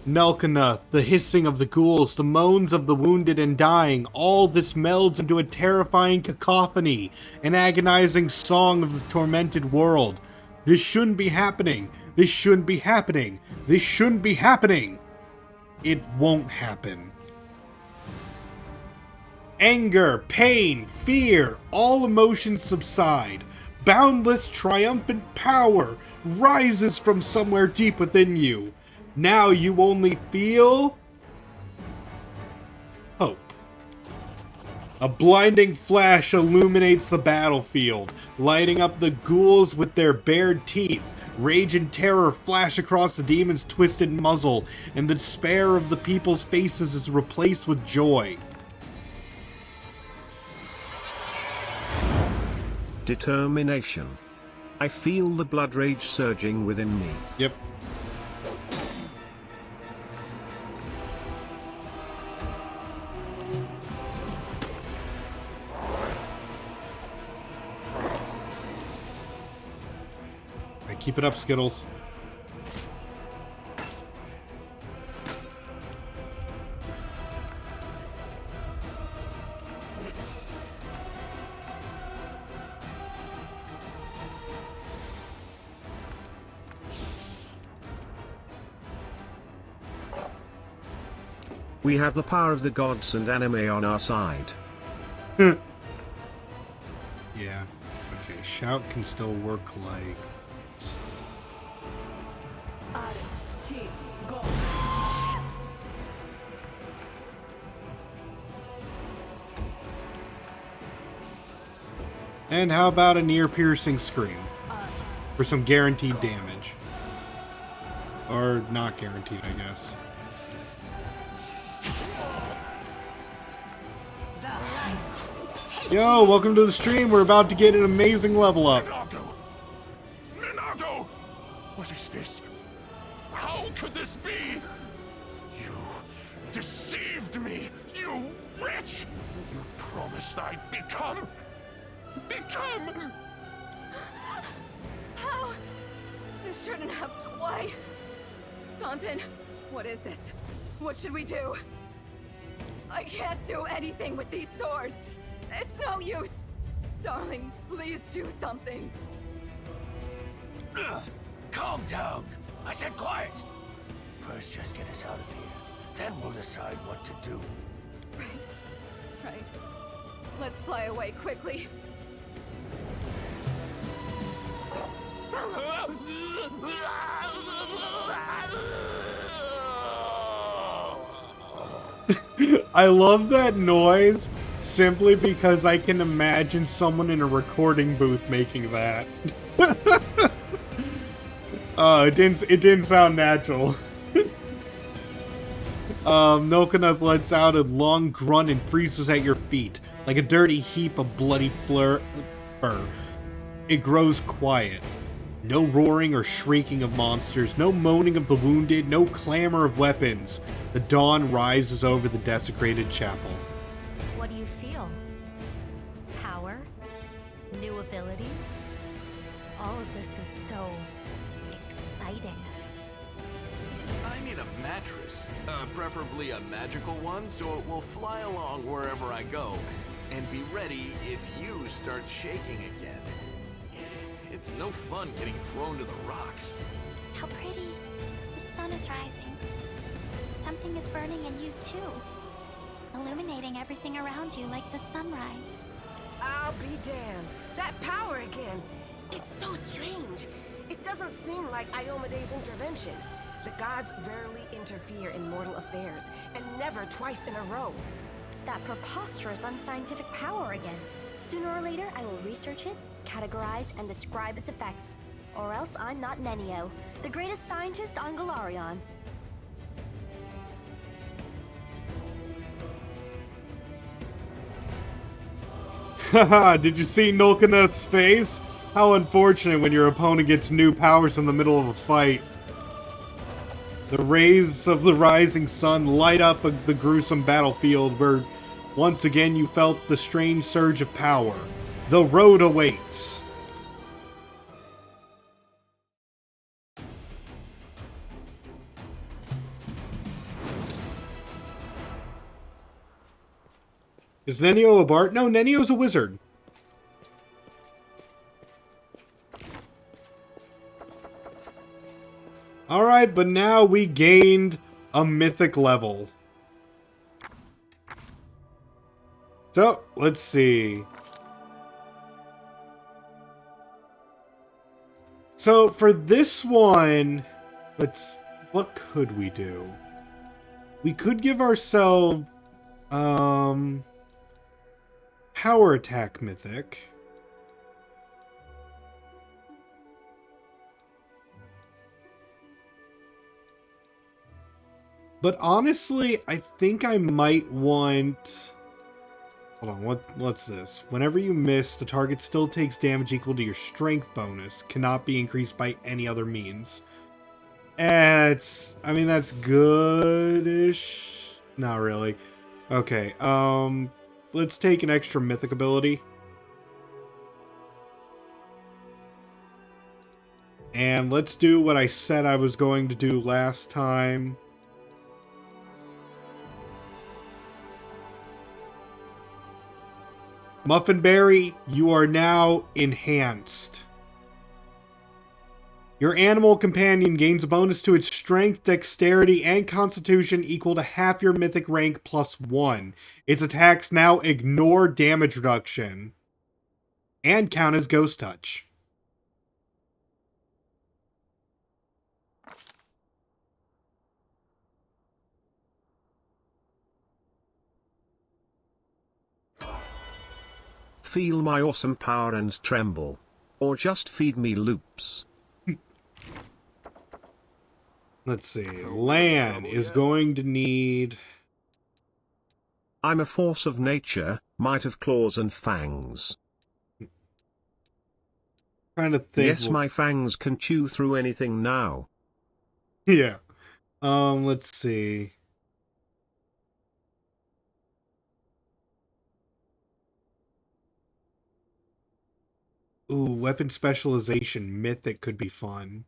Nelkana, the hissing of the ghouls, the moans of the wounded and dying, all this melds into a terrifying cacophony, an agonizing song of the tormented world. This shouldn't be happening. This shouldn't be happening. This shouldn't be happening. It won't happen. Anger, pain, fear, all emotions subside. Boundless, triumphant power rises from somewhere deep within you. Now you only feel hope. A blinding flash illuminates the battlefield, lighting up the ghouls with their bared teeth. Rage and terror flash across the demon's twisted muzzle, and the despair of the people's faces is replaced with joy. Determination. I feel the blood rage surging within me. Yep. Keep it up, Skittles. We have the power of the gods and anime on our side. Yeah. Okay, shout can still work like... And how about a near-piercing scream? For some guaranteed damage. Or not guaranteed, I guess. Yo, welcome to the stream. We're about to get an amazing level up. Minato! What is this? How could this be? You deceived me, you witch! You promised I'd become... How? This shouldn't have... Why? Staunton, what is this? What should we do? I can't do anything with these swords. It's no use. Darling, please do something. Calm down. I said quiet. First, just get us out of here. Then we'll decide what to do. Right. Let's fly away quickly. I love that noise simply because I can imagine someone in a recording booth making that. It didn't sound natural. Milkanut lets out a long grunt and freezes at your feet, like a dirty heap of bloody fur. It grows quiet. No roaring or shrieking of monsters, no moaning of the wounded, no clamor of weapons. The dawn rises over the desecrated chapel. What do you feel? Power? New abilities? All of this is so exciting. I need a mattress, preferably a magical one, so it will fly along wherever I go, and be ready if you start shaking again. It's no fun getting thrown to the rocks. How pretty. The sun is rising. Something is burning in you too, illuminating everything around you like the sunrise. I'll be damned. That power again. It's so strange. It doesn't seem like Iomede's intervention. The gods rarely interfere in mortal affairs, and never twice in a row. That preposterous unscientific power again. Sooner or later, I will research it, categorize, and describe its effects. Or else I'm not Nenio, the greatest scientist on Galarion. Haha, did you see Nulkaneth's face? How unfortunate when your opponent gets new powers in the middle of a fight. The rays of the rising sun light up the gruesome battlefield where once again you felt the strange surge of power. The road awaits. Is Nenio a bard? No, Nenio's a wizard. Alright, but now we gained a mythic level. So, let's see. So, for this one, what could we do? We could give ourselves, power attack mythic. But honestly, I think I might want... Hold on, what's this? Whenever you miss, the target still takes damage equal to your strength bonus. Cannot be increased by any other means. I mean, that's good-ish. Not really. Okay, let's take an extra mythic ability. And let's do what I said I was going to do last time. Muffinberry, you are now enhanced. Your animal companion gains a bonus to its strength, dexterity, and constitution equal to half your mythic rank plus 1. Its attacks now ignore damage reduction and count as ghost touch. Feel my awesome power and tremble. Or just feed me loops. Let's see. Lan is going to need... I'm a force of nature, might of claws and fangs. Trying to think. Yes, my fangs can chew through anything now. Yeah. Let's see. Ooh, weapon specialization mythic could be fun.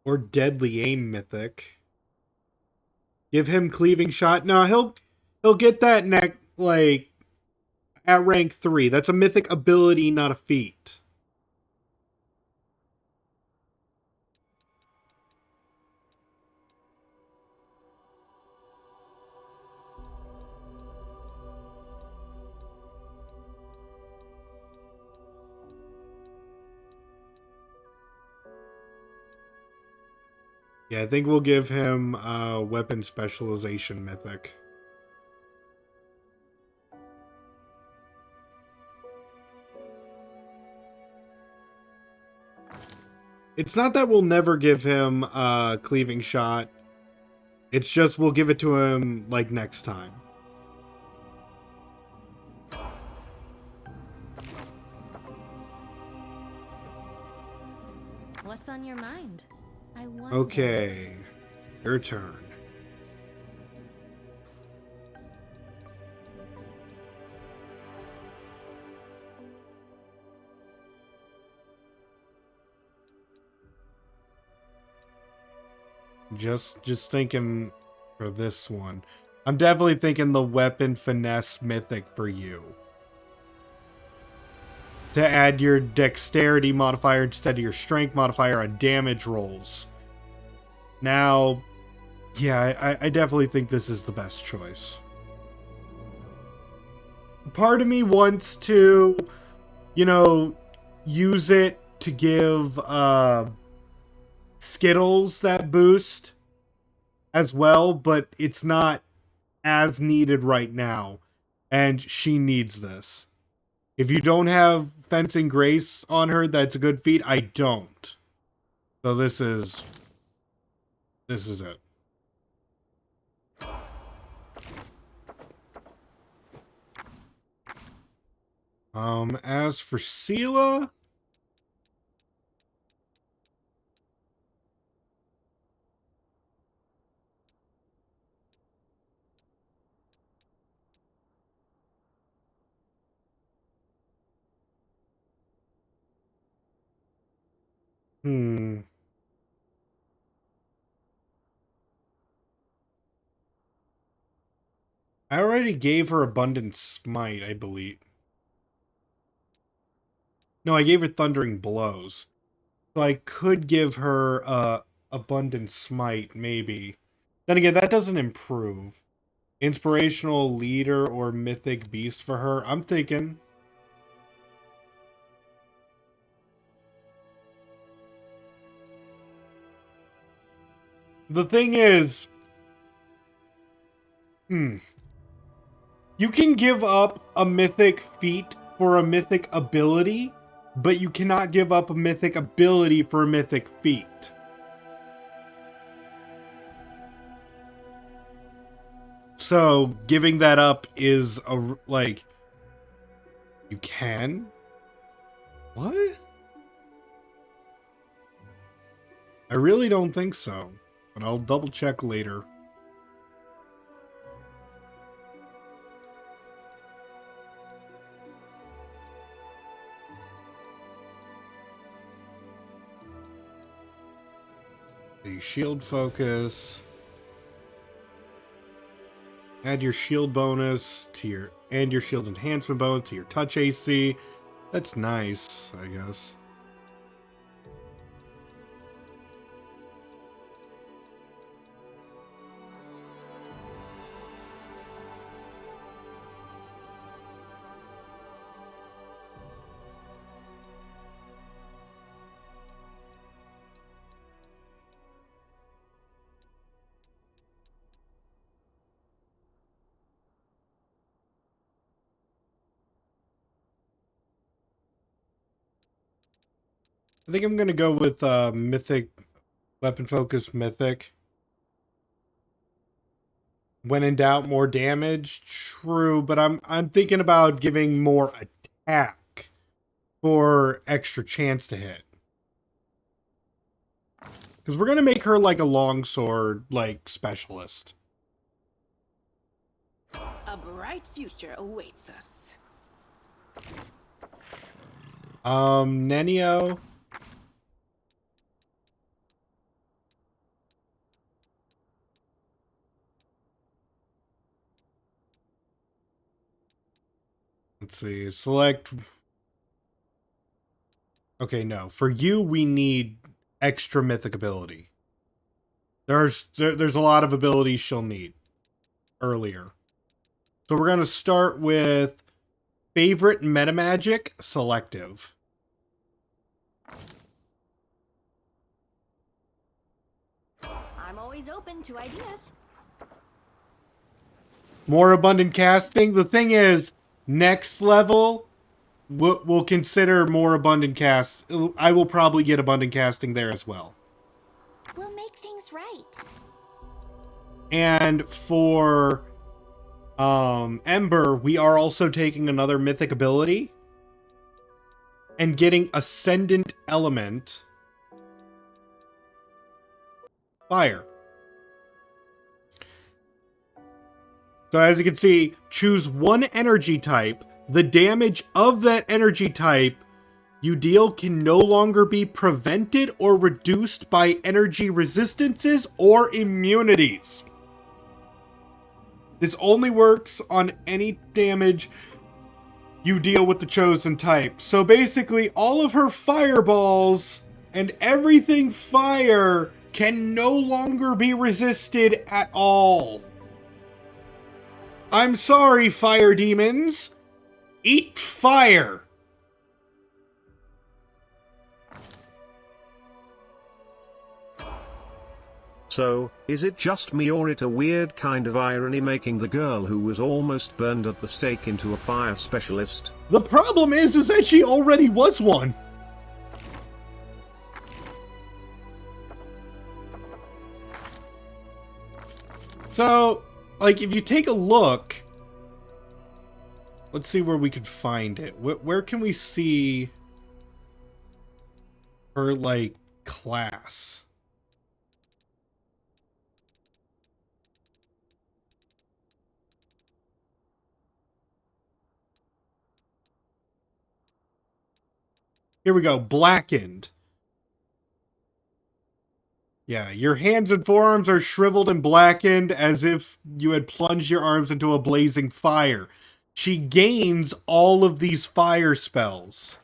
Or deadly aim mythic. Give him cleaving shot. No, he'll get that neck like at rank 3. That's a mythic ability, not a feat. Yeah, I think we'll give him weapon specialization mythic. It's not that we'll never give him cleaving shot. It's just we'll give it to him like next time. What's on your mind? I wonder... Okay. Your turn. Just thinking for this one. I'm definitely thinking the weapon finesse mythic for you. To add your dexterity modifier instead of your strength modifier on damage rolls. Now, yeah, I definitely think this is the best choice. Part of me wants to, use it to give Skittles that boost as well, but it's not as needed right now, and she needs this. If you don't have Fencing Grace on her, that's a good feat. I don't. So this is it. As for Sela, I already gave her Abundant Smite, I believe. No, I gave her Thundering Blows. So I could give her Abundant Smite, maybe. Then again, that doesn't improve. Inspirational Leader or Mythic Beast for her. I'm thinking. The thing is, you can give up a mythic feat for a mythic ability, but you cannot give up a mythic ability for a mythic feat. So giving that up is you can? What? I really don't think so, but I'll double check later. The shield focus. Add your shield bonus to your shield enhancement bonus to your touch AC. That's nice, I guess. I think I'm gonna go with Mythic, Weapon Focus Mythic. When in doubt, more damage. True, but I'm thinking about giving more attack for extra chance to hit. Because we're gonna make her like a longsword specialist. A bright future awaits us. Nenio. Let's see. Select. Okay, no. For you, we need extra mythic ability. There's a lot of abilities she'll need earlier. So we're gonna start with favorite metamagic selective. I'm always open to ideas. More abundant casting. The thing is, next level, we'll consider more abundant cast. I will probably get abundant casting there as well. We'll make things right. And for Ember, we are also taking another mythic ability and getting Ascendant Element fire. So as you can see, choose one energy type. The damage of that energy type you deal can no longer be prevented or reduced by energy resistances or immunities. This only works on any damage you deal with the chosen type. So basically, all of her fireballs and everything fire can no longer be resisted at all. I'm sorry, fire demons. Eat fire. So, is it just me or it a weird kind of irony making the girl who was almost burned at the stake into a fire specialist? The problem is that she already was one. So, like, if you take a look, let's see where we could find it. Where can we see her, like, class? Here we go, blackened. Yeah, your hands and forearms are shriveled and blackened as if you had plunged your arms into a blazing fire. She gains all of these fire spells.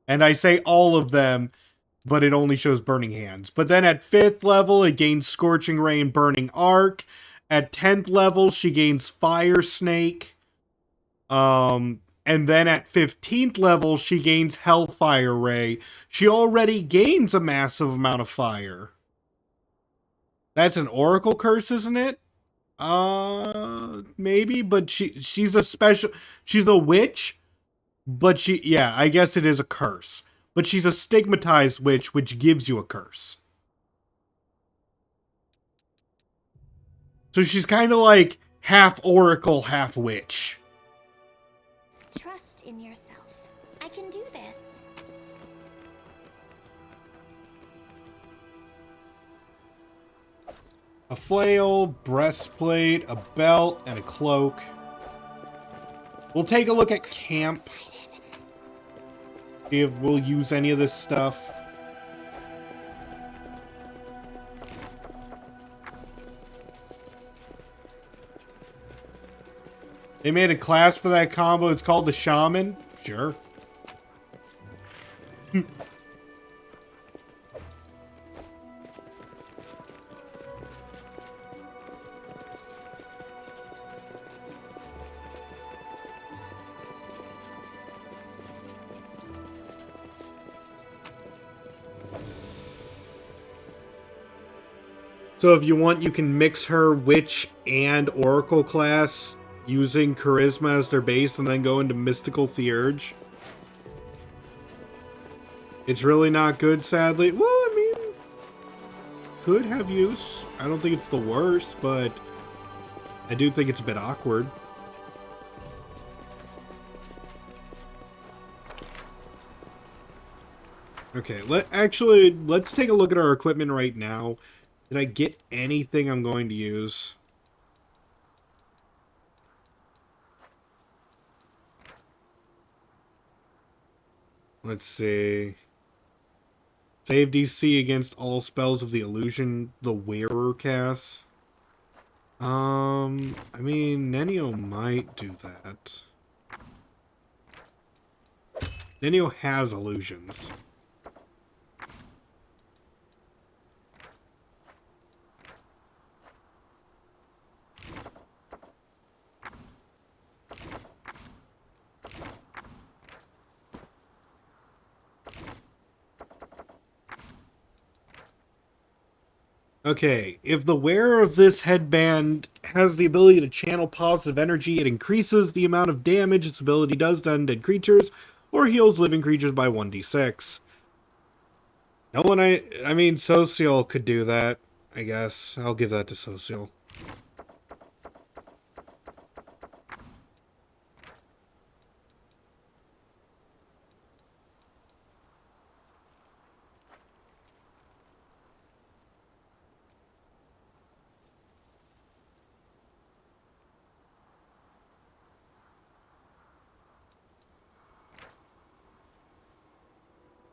And I say all of them, but it only shows burning hands. But then at 5th level, it gains Scorching Ray and Burning Arc. At 10th level, she gains Fire Snake. And then at 15th level, she gains Hellfire Ray. She already gains a massive amount of fire. That's an Oracle curse, isn't it? Maybe, but she's a witch, but yeah, I guess it is a curse. But she's a stigmatized witch, which gives you a curse. So she's kind of like half Oracle, half witch. Trust in yourself. I can do this. A flail, breastplate, a belt, and a cloak. We'll take a look at camp. See if we'll use any of this stuff. They made a class for that combo. It's called the Shaman. Sure. So if you want, you can mix her Witch and Oracle class using Charisma as their base and then go into Mystical Theurge. It's really not good, sadly. Well, I mean, could have use. I don't think it's the worst, but I do think it's a bit awkward. Okay, let's take a look at our equipment right now. Did I get anything I'm going to use? Let's see. Save DC against all spells of the illusion the wearer casts. I mean, Nenio might do that. Nenio has illusions. Okay, if the wearer of this headband has the ability to channel positive energy, it increases the amount of damage its ability does to undead creatures, or heals living creatures by 1d6. No one, I mean, Social could do that, I guess. I'll give that to Social.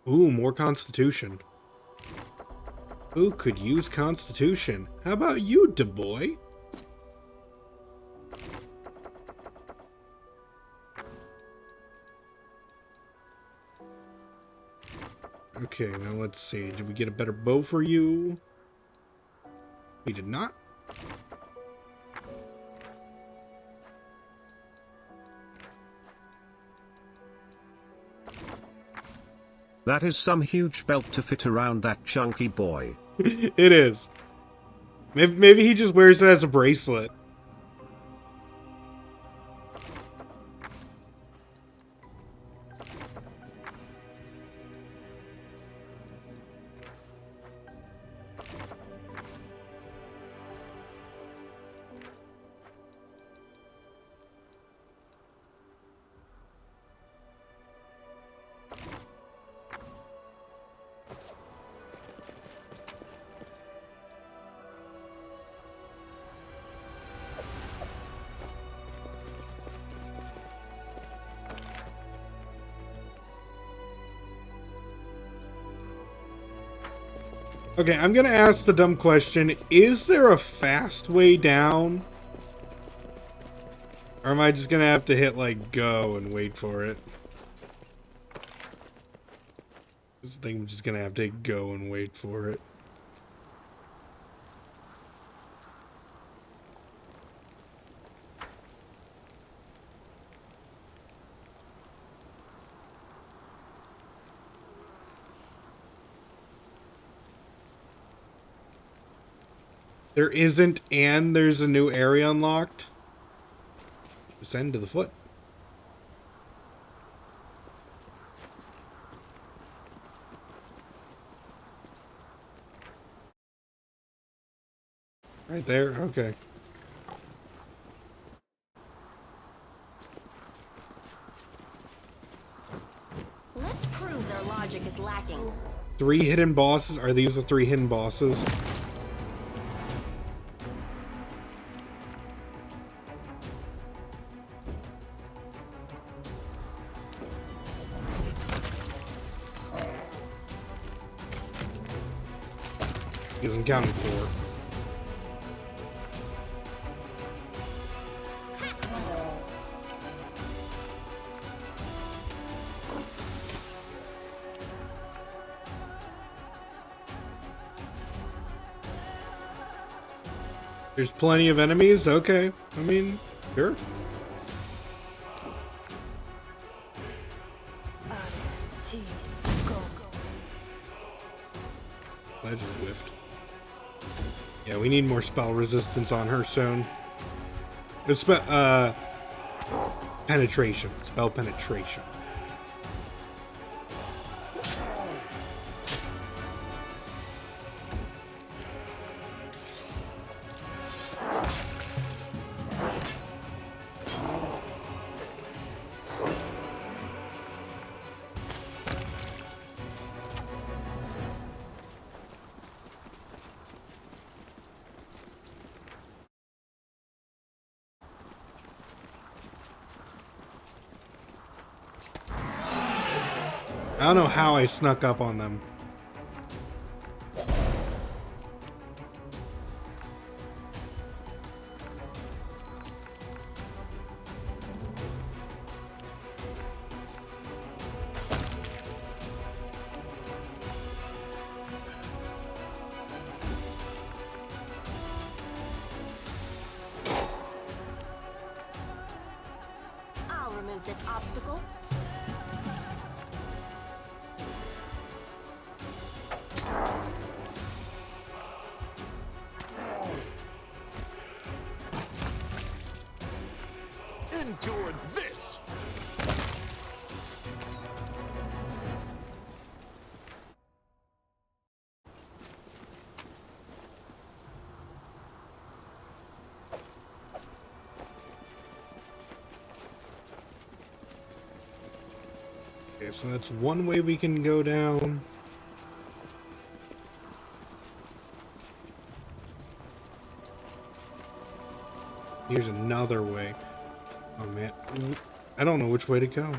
Ooh, more Constitution. Who could use Constitution? How about you, da boy? Okay, now let's see. Did we get a better bow for you? We did not. That is some huge belt to fit around that chunky boy. It is. Maybe he just wears it as a bracelet. Okay, I'm gonna ask the dumb question. Is there a fast way down? Or am I just gonna have to hit, like, go and wait for it? I think I'm just gonna have to go and wait for it. There isn't, and there's a new area unlocked. Descend to the foot. Right there, okay. Let's prove their logic is lacking. 3 hidden bosses? Are these the 3 hidden bosses? Because I'm counting 4. There's plenty of enemies? Okay. I mean, sure. I just whiffed. Yeah, we need more spell resistance on her soon. It's penetration. Spell penetration. I don't know how I snuck up on them. I'll remove this obstacle. Endure this! Okay, so that's one way we can go down. Here's another way. Oh man, I don't know which way to go.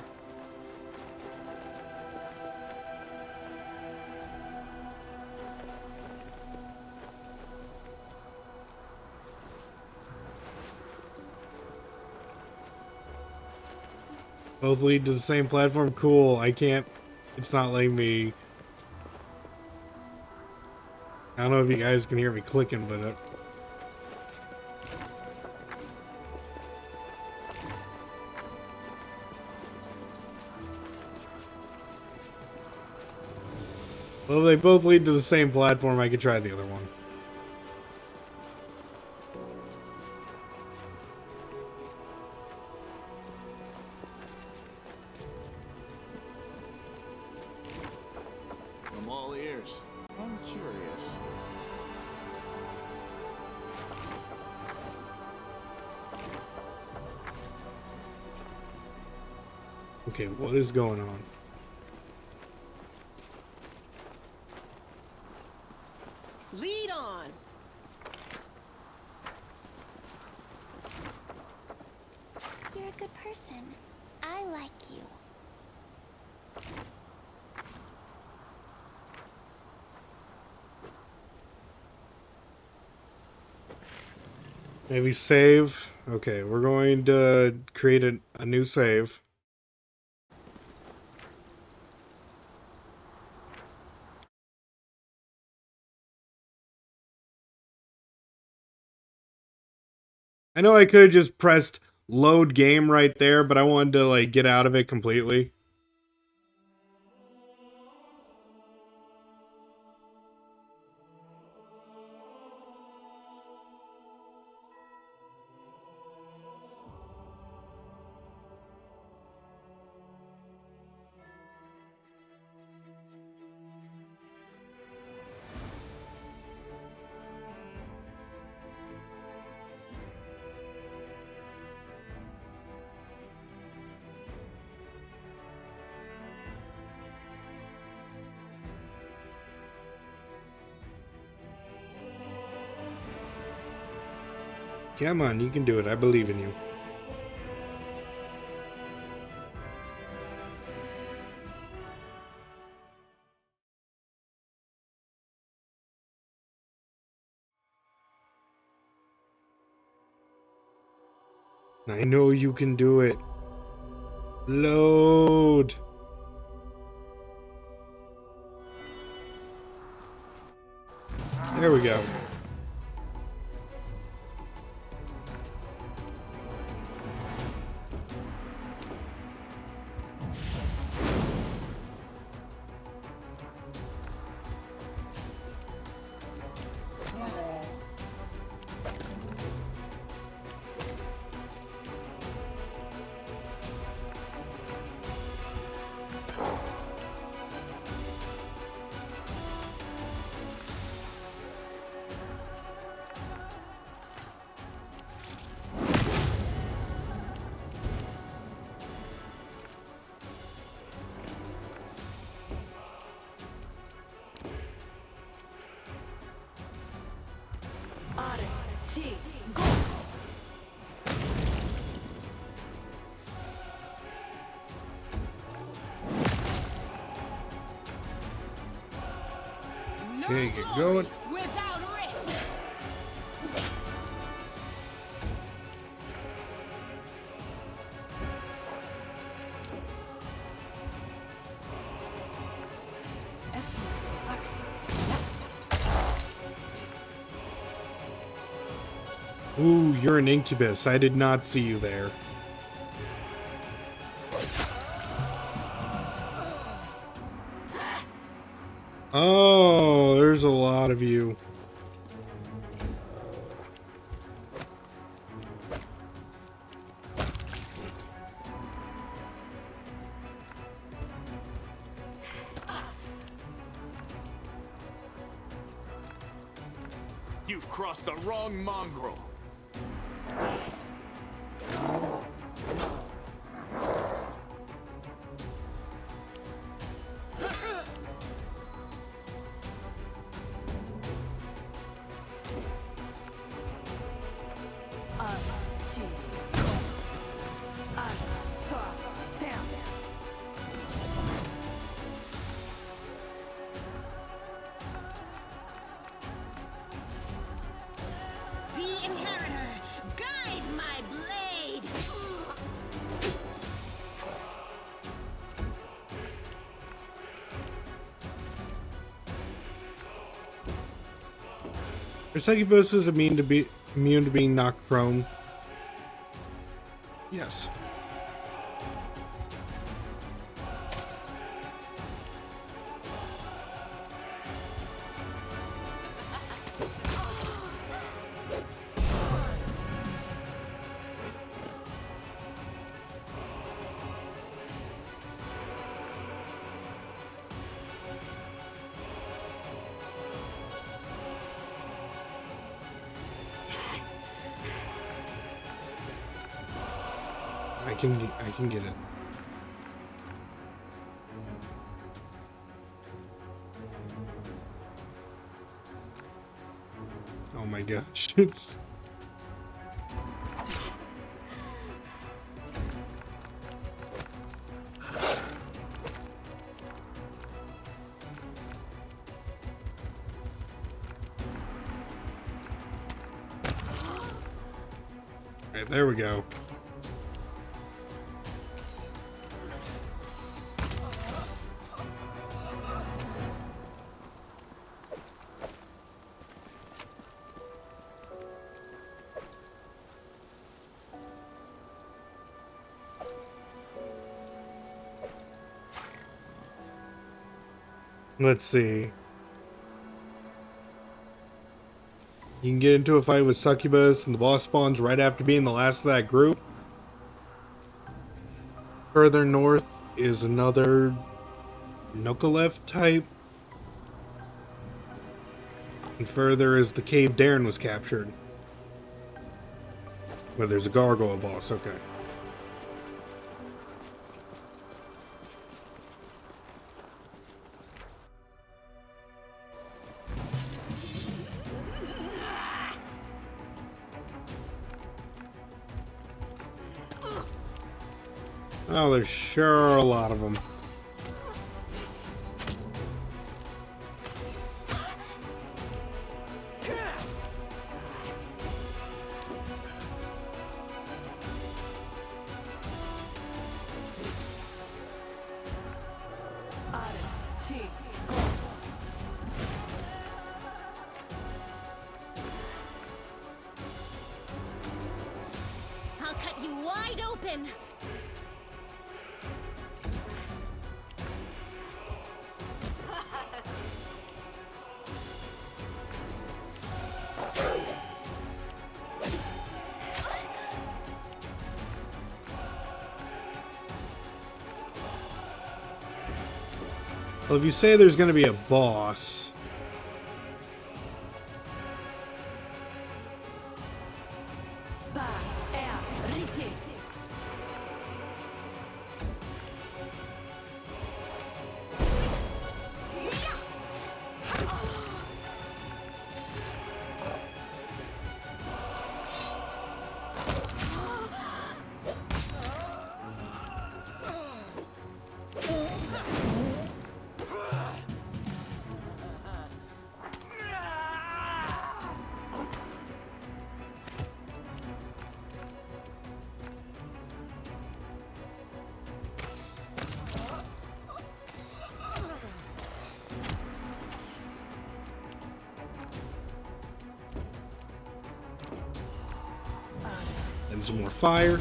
Both lead to the same platform. Cool. I can't. It's not letting me. I don't know if you guys can hear me clicking, but well, they both lead to the same platform. I could try the other one. I'm all ears. I'm curious. Okay, what is going on? Lead on. You're a good person. I like you. Maybe save. Okay, we're going to create a new save. I know I could have just pressed load game right there, but I wanted to like get out of it completely. Come on, you can do it. I believe in you. I know you can do it. Load. There we go. Okay, get going. Without risk. Ooh, you're an incubus. I did not see you there. Oh, there's a lot of you. You've crossed the wrong mongrel. The Inheritor, guide my Are succubuses immune to being knocked prone? Yes. I can get it. Oh my gosh. It's right, there we go. Let's see. You can get into a fight with Succubus, and the boss spawns right after being the last of that group. Further north is another Nokolev type. And further is the cave Darren was captured. Where there's a gargoyle boss, okay. Oh, there's sure a lot of them. I'll cut you wide open. Well, if you say there's going to be a boss... And some more fire.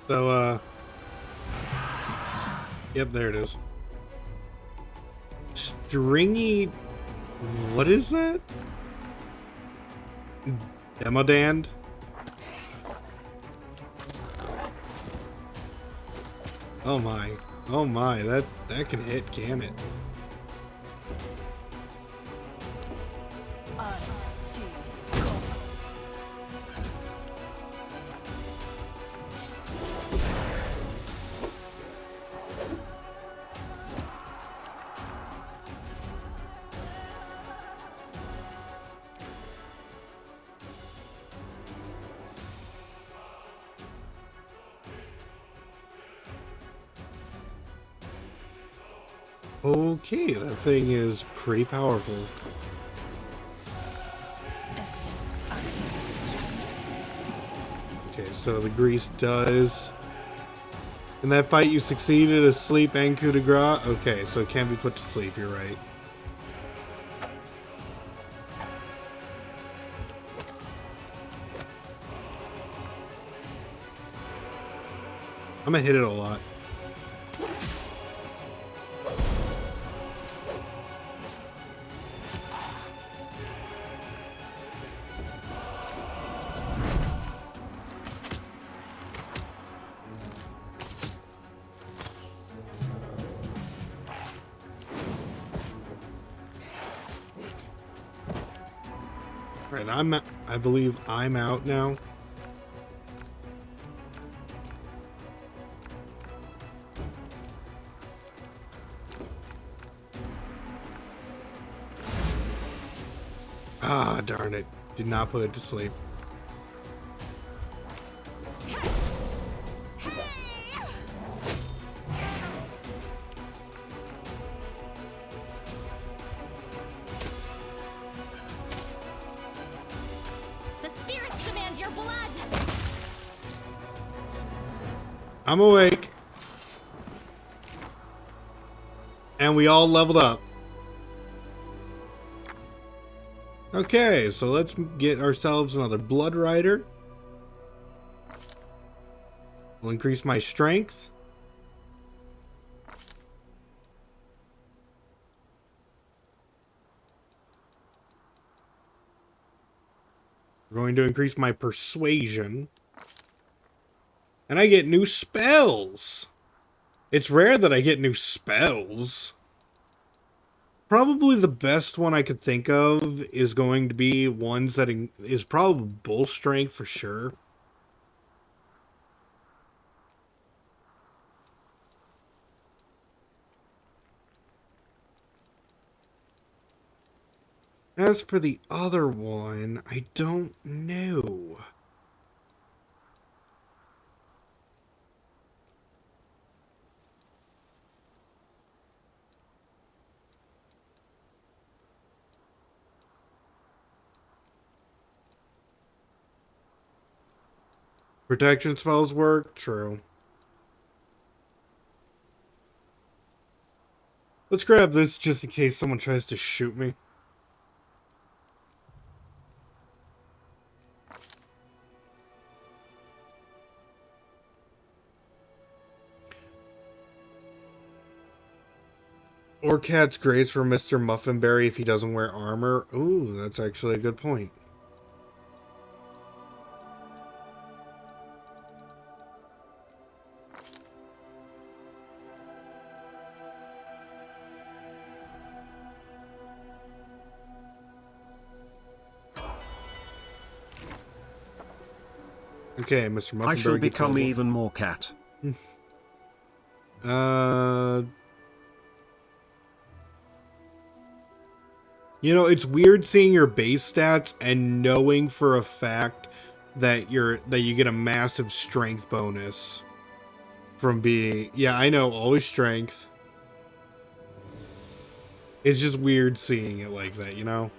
So, yep, there it is. Stringy... What is that? Demodand? Oh my. Oh my, that can hit, can it? Okay, that thing is pretty powerful. Okay, so the grease does. In that fight, you succeeded a sleep and coup de grace. Okay, so it can be put to sleep. You're right. I'm gonna hit it a lot. Right, I believe I'm out now. Ah, darn it. Did not put it to sleep. The spirits demand your blood! I'm awake. And we all leveled up. Okay, so let's get ourselves another Blood Rider. We'll increase my strength. We're going to increase my persuasion. And I get new spells. It's rare that I get new spells. Probably the best one I could think of is going to be ones that is probably bull strength for sure. As for the other one, I don't know. Protection spells work? True. Let's grab this just in case someone tries to shoot me. Or Cat's Grace for Mr. Muffinberry if he doesn't wear armor. Ooh, that's actually a good point. Okay, Mr. Muffinberry. I shall gets become level. even more cat. You know, it's weird seeing your base stats and knowing for a fact that you get a massive strength bonus from being. Yeah, I know, always strength. It's just weird seeing it like that, you know?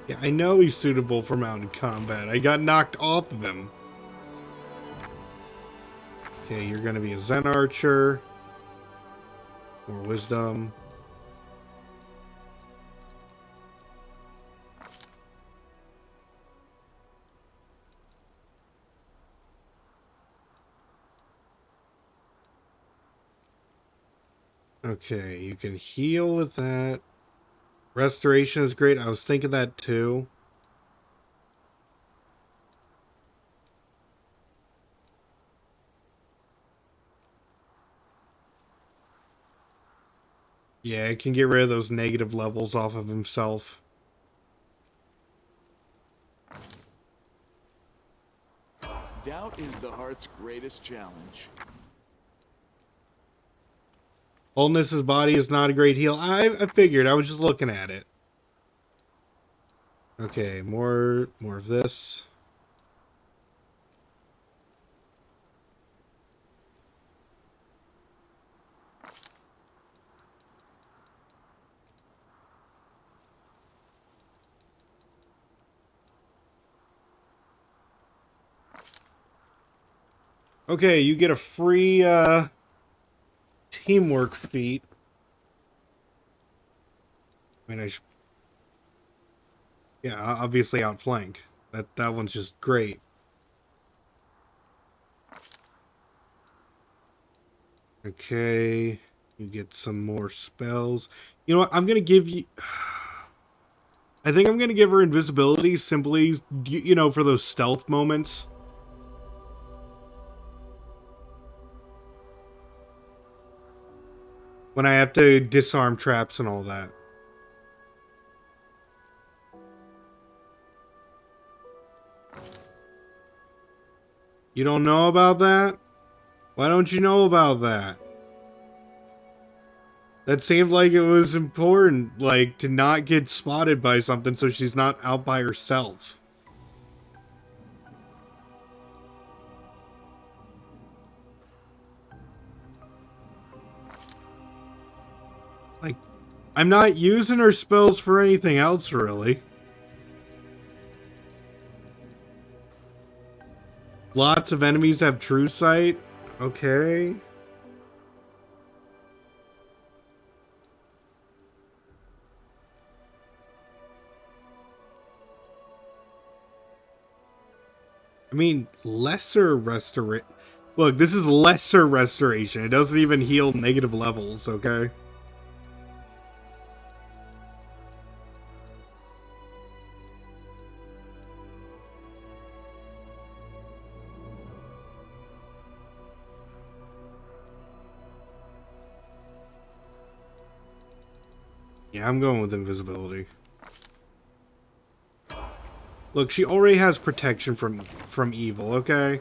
Yeah, I know he's suitable for mounted combat. I got knocked off of him. Okay, you're gonna be a Zen Archer. More wisdom. Okay, you can heal with that. Restoration is great. I was thinking that too. Yeah, it can get rid of those negative levels off of himself. Doubt is the heart's greatest challenge. Holding his body is not a great heal. I figured. I was just looking at it. Okay, more of this. Okay, you get a free teamwork feat. I mean, yeah, obviously outflank. That one's just great. Okay, you get some more spells. You know what? I'm gonna give you. I think I'm gonna give her invisibility simply, you know, for those stealth moments. When I have to disarm traps and all that. You don't know about that? Why don't you know about that? That seemed like it was important, like, to not get spotted by something so she's not out by herself. Like, I'm not using her spells for anything else, really. Lots of enemies have true sight. Okay. I mean, lesser restoration. Look, this is lesser restoration. It doesn't even heal negative levels, okay? Yeah, I'm going with invisibility. Look, she already has protection from evil, okay?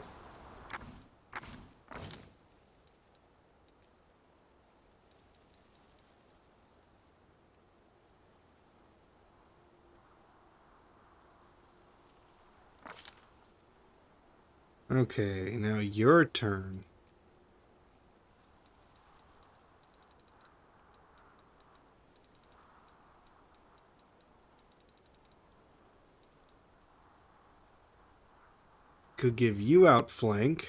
Okay, now your turn. Could give you outflank.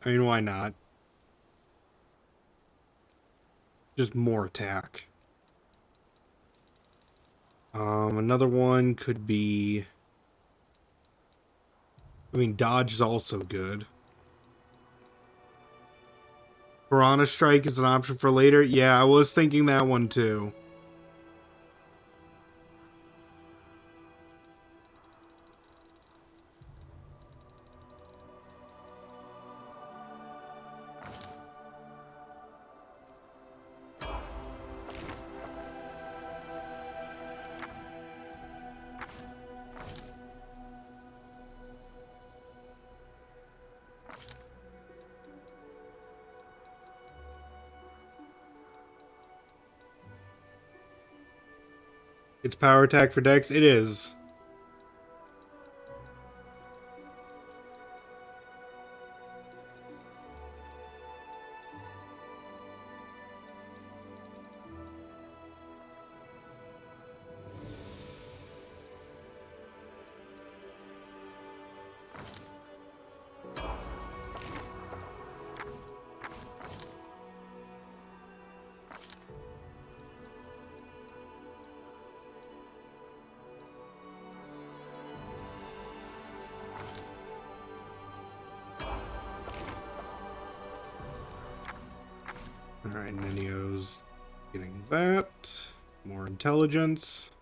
I mean, why not? Just more attack. Another one could be... I mean, dodge is also good. Piranha Strike is an option for later. Yeah, I was thinking that one too. It's power attack for Dex. It is. Alright, Ninio's Getting that. More intelligence.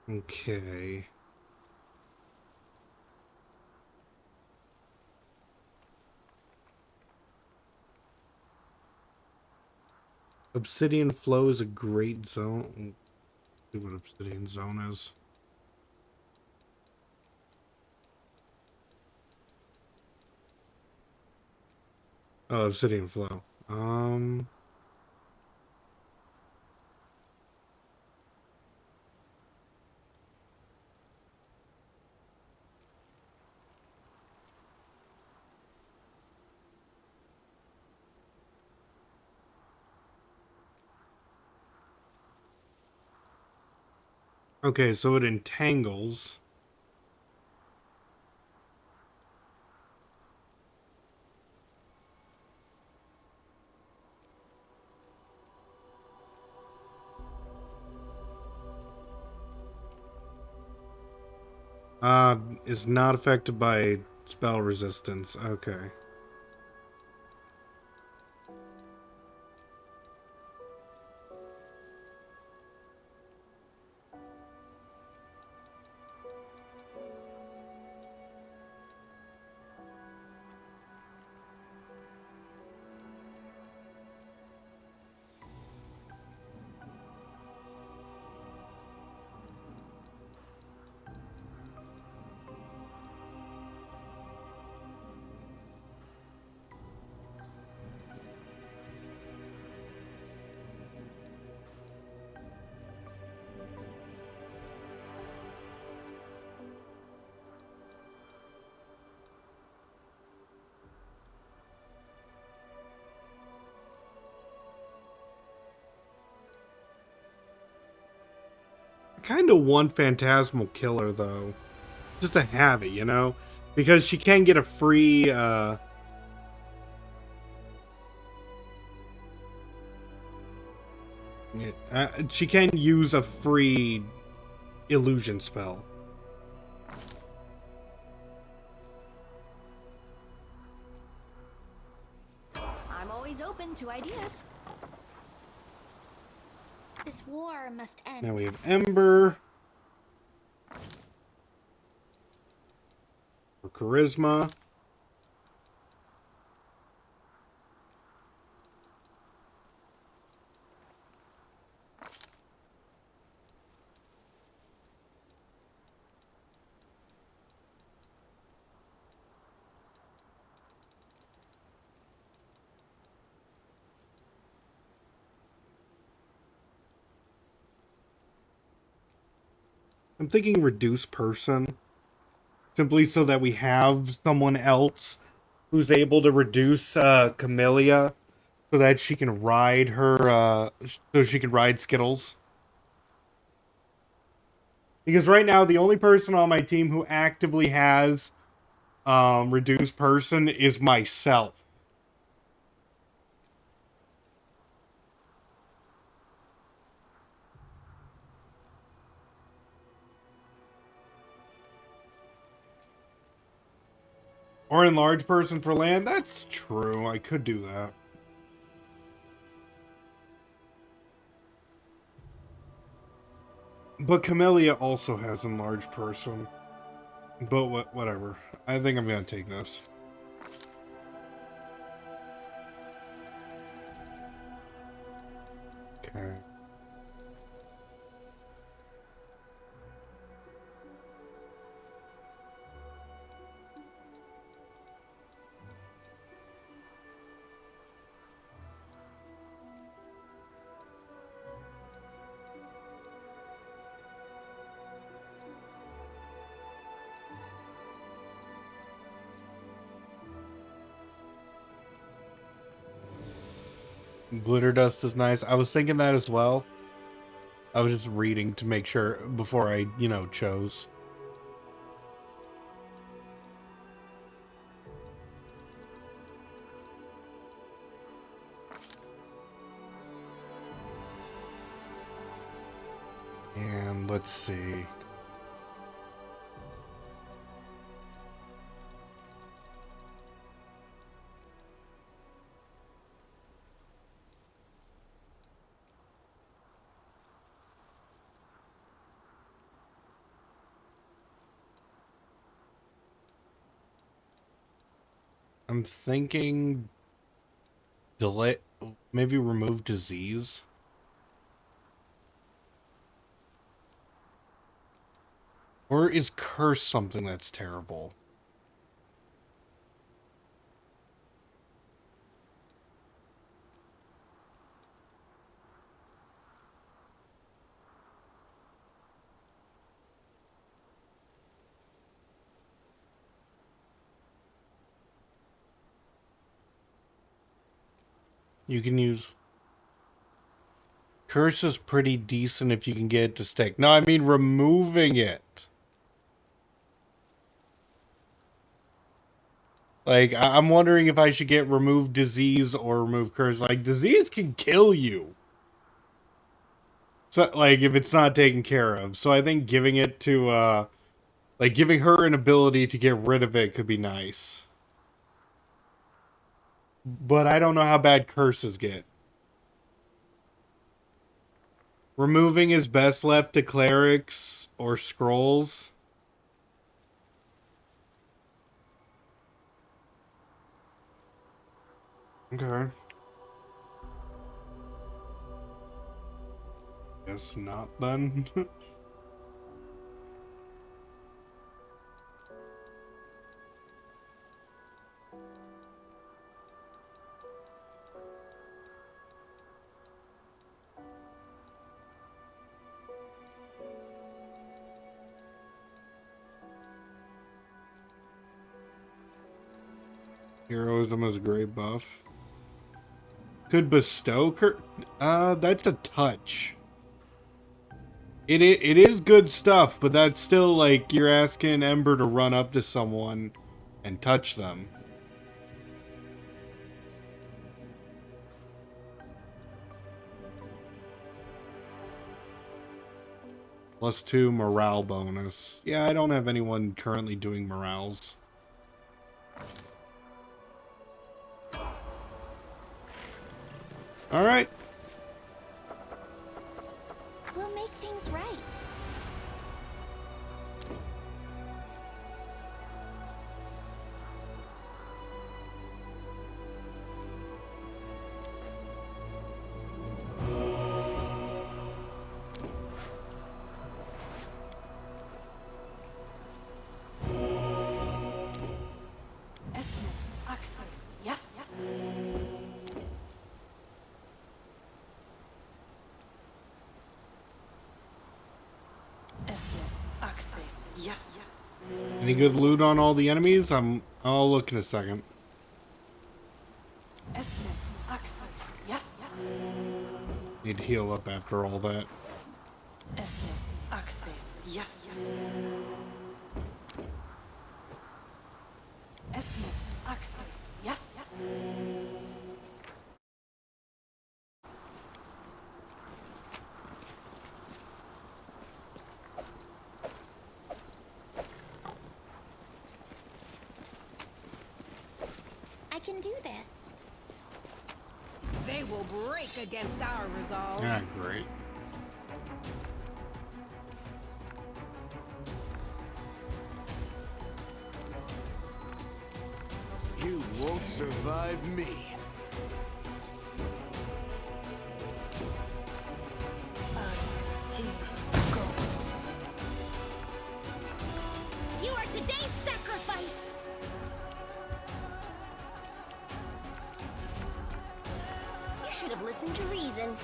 Okay. Obsidian Flow is a great zone. Let's see what Obsidian Zone is. Oh, Obsidian Flow. Okay, so it entangles. Is not affected by spell resistance. Okay. Kind of want Phantasmal Killer, though. Just to have it, you know? Because she can get a free, she can use a free illusion spell. I'm always open to ideas. This war must end. Now we have Ember. For Charisma. I'm thinking reduce person. Simply so that we have someone else who's able to reduce Camellia so that she can ride her so she can ride Skittles. Because right now the only person on my team who actively has reduced person is myself. Or enlarge person for land. That's true. I could do that. But Camellia also has enlarged person. But whatever. I think I'm gonna take this. Okay. Glitter dust is nice. I was thinking that as well. I was just reading to make sure before I, chose. And let's see. I'm thinking delay, maybe remove disease. Or is curse something that's terrible? You can use curse is pretty decent if you can get it to stick. No, I mean removing it. Like, I'm wondering if I should get remove disease or remove curse. Like, disease can kill you. So, like, if it's not taken care of. So I think giving it to, like, giving her an ability to get rid of it could be nice. But I don't know how bad curses get. Removing is best left to clerics or scrolls. Okay. Guess not then. Heroism is a great buff. Could bestow that's a touch. It is good stuff, but that's still like you're asking Ember to run up to someone and touch them. +2 morale bonus. Yeah, I don't have anyone currently doing morales. Alright. We'll make things right. Any good loot on all the enemies? I'll look in a second. Need to heal up after all that. I can do this. They will break against our resolve. Ah, great. You won't survive me. You are today's sacrifice! You should have listened to reason.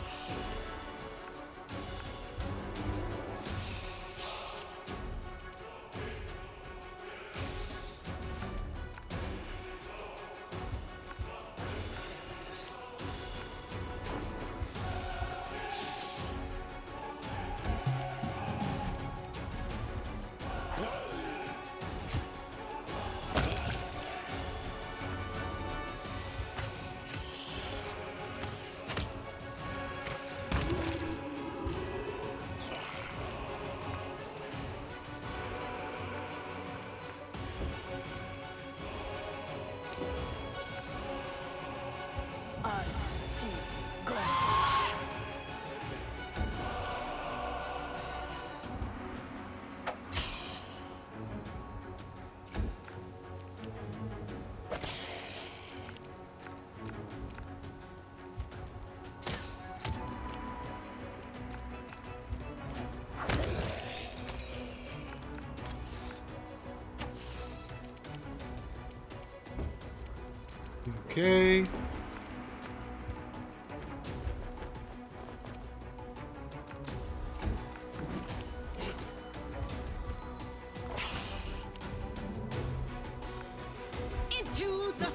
Okay.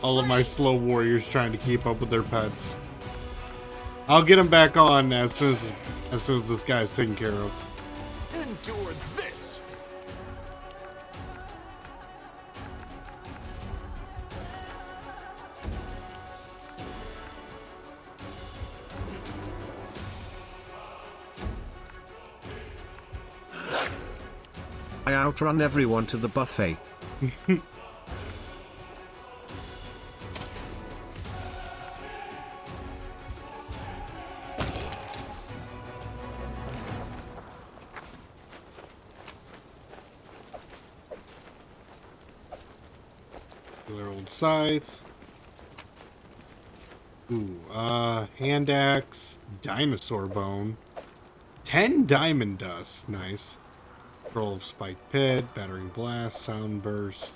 All of my slow warriors trying to keep up with their pets. I'll get them back on as soon as this guy's taken care of. Endure this! I outrun everyone to the buffet. Their old scythe. Ooh, hand axe, dinosaur bone. 10 diamond dust, nice. Roll of spiked pit, battering blast, sound burst.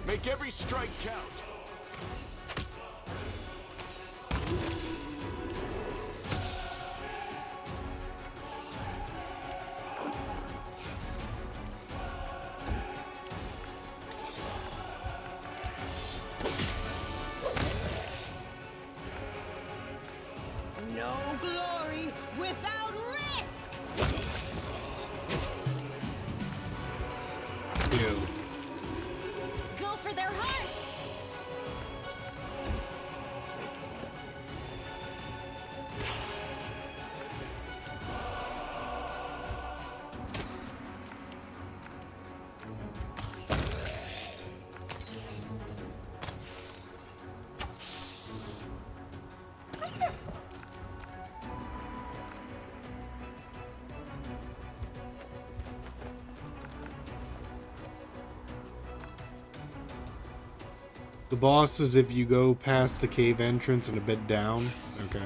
Make every strike count. No glory without risk! Ew. Go for their hearts! The boss is if you go past the cave entrance and a bit down. Okay.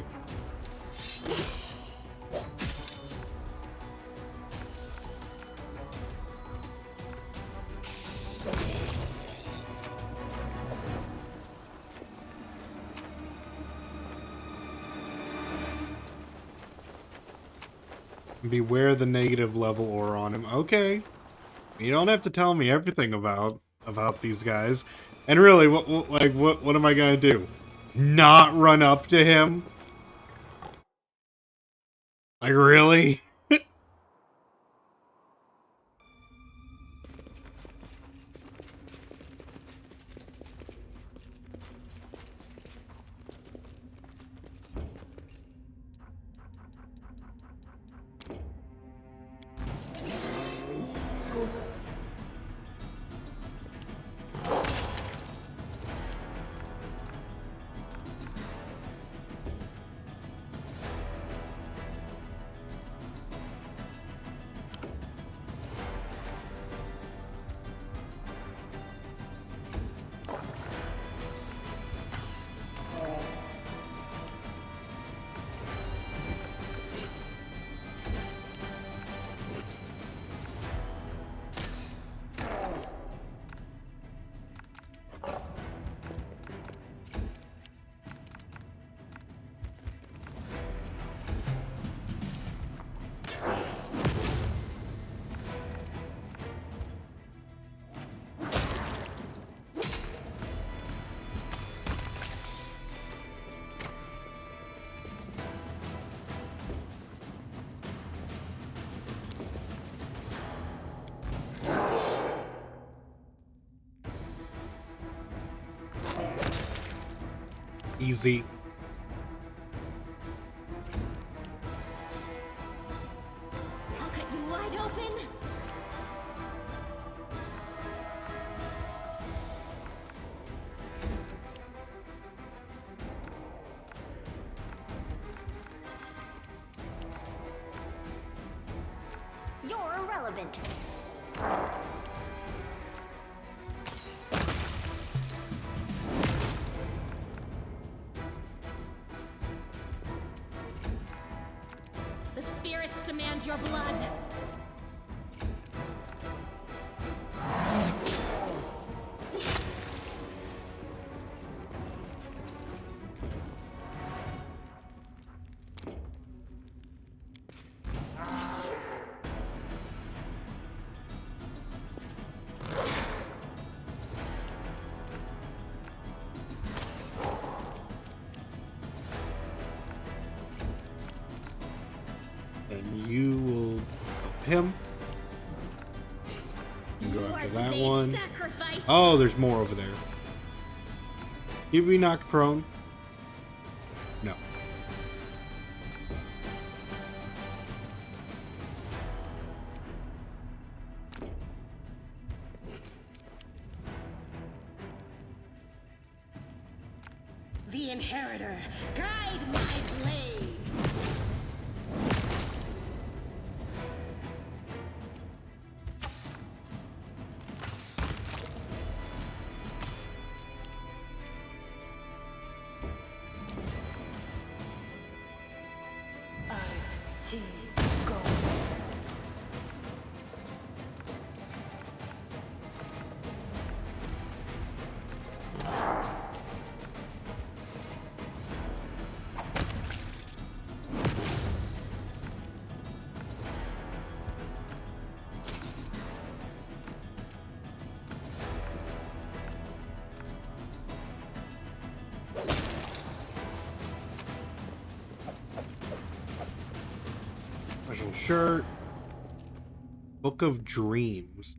Beware the negative level aura on him. Okay. You don't have to tell me everything about these guys. And really, what am I gonna do? Not run up to him? Like, really? Easy. I'll cut you wide open. You're irrelevant. The spirits demand your blood. And you will help him. And go after that one. Sacrifice. Oh, there's more over there. You be knocked prone? No. The Inheritor, guide my blade. Special shirt. Book of Dreams.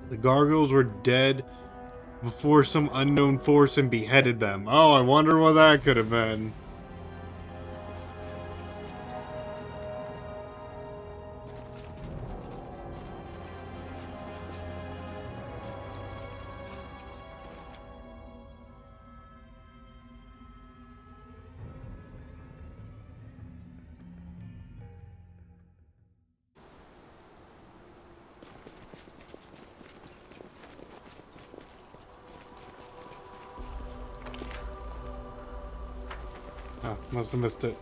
The gargoyles were dead before some unknown force and beheaded them. Oh, I wonder what that could have been. Oh, must have missed it.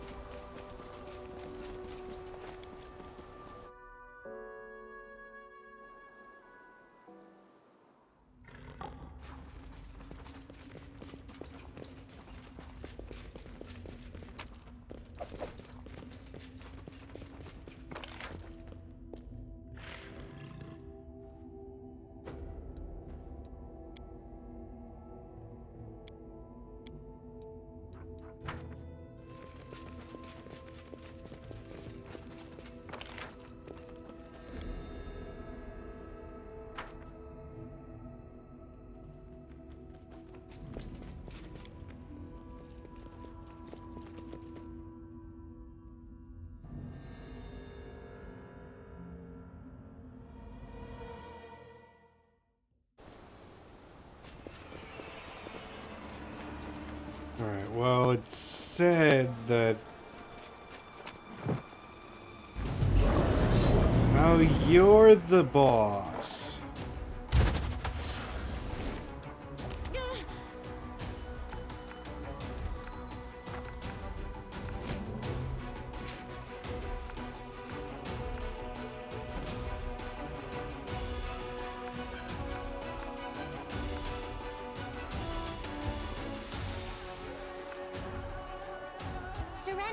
Alright, well, it said that... Oh, you're the boss.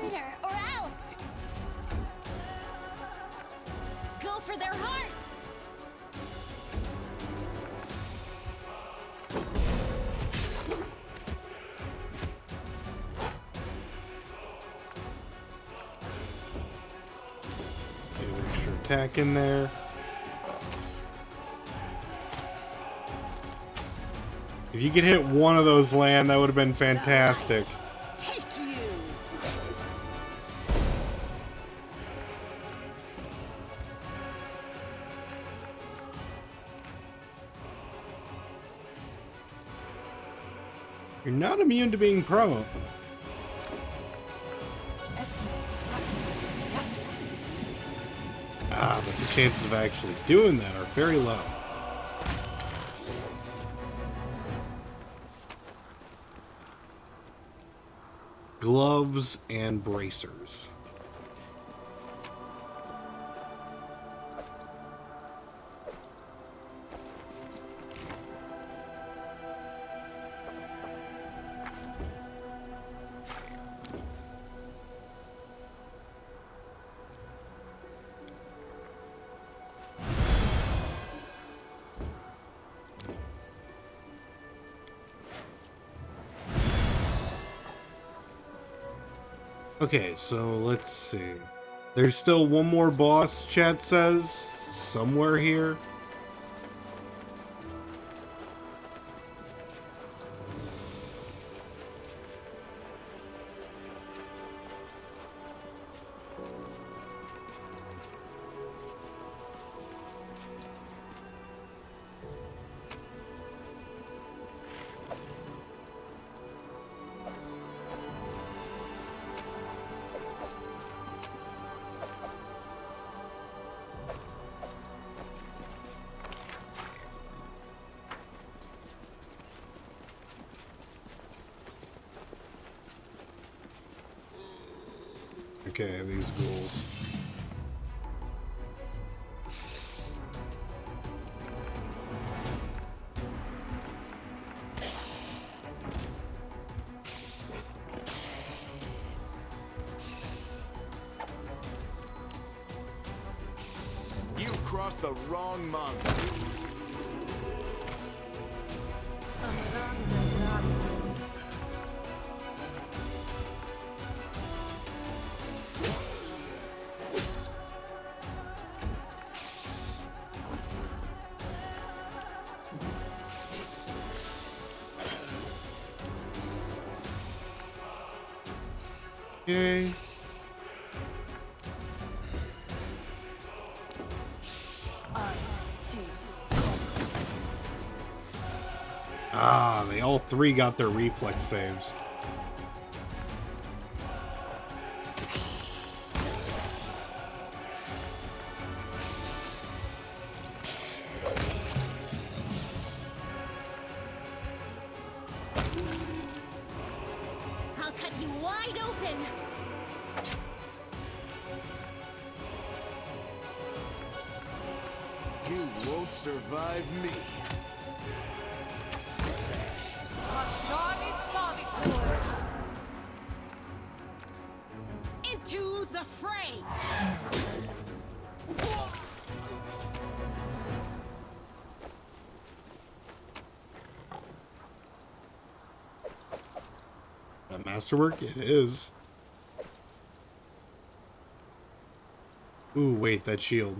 Surrender, or else! Go for their hearts! Extra attack in there. If you could hit one of those land, that would have been fantastic. Take you. You're not immune to being prone. Ah, but the chances of actually doing that are very low. Gloves and bracers. Okay, so let's see. There's still one more boss, chat says, somewhere here. Okay, these ghouls. You've crossed the wrong month. Okay. Ah, they all three got their reflex saves. I'll cut you wide open! You won't survive me. Into the fray! That masterwork? It is. Ooh, wait, that shield.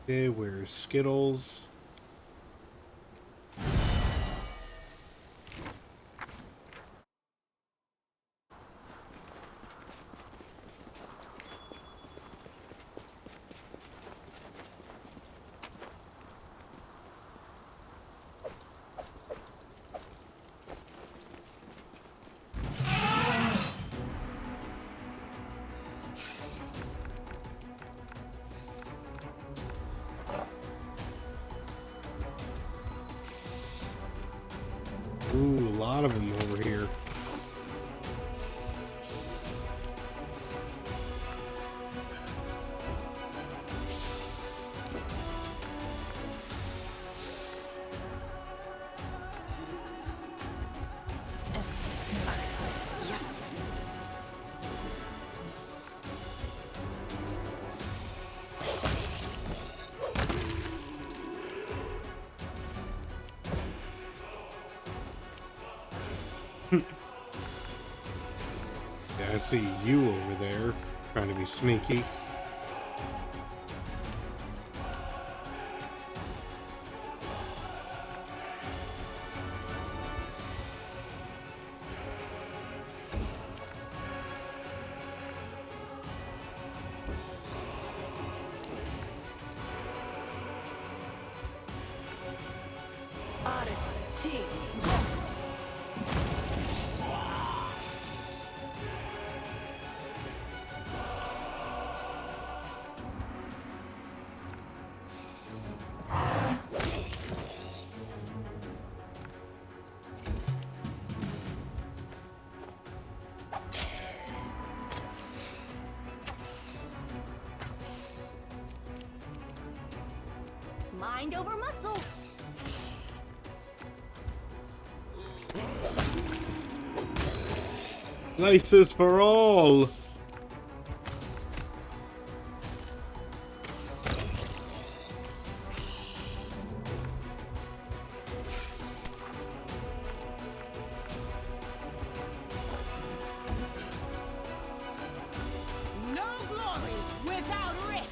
Okay, where's Skittles? lot of them over here. Yes. Yeah, I see you over there, trying to be sneaky. Mind over muscle. Places for all! No glory without risk.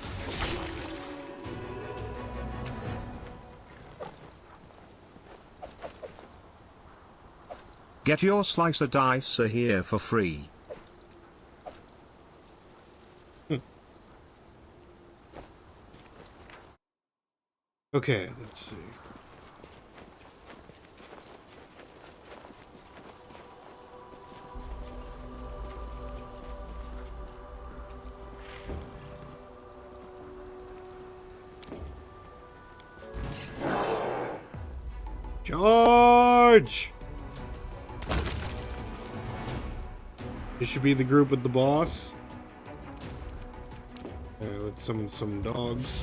Get your slicer dice here for free. Okay, let's see. Charge! This should be the group with the boss. Let's summon some dogs.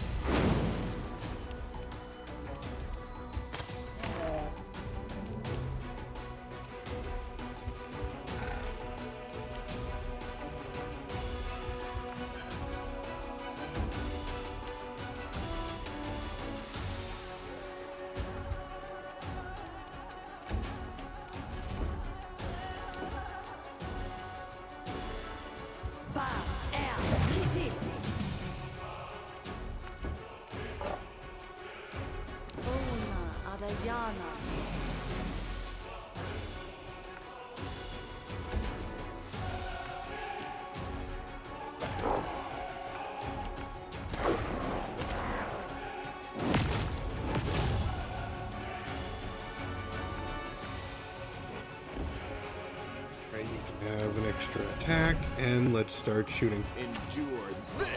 Right, you can have an extra attack, and let's start shooting. Endure this!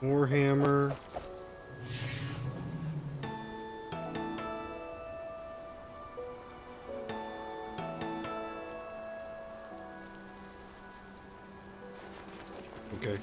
Warhammer. Okay.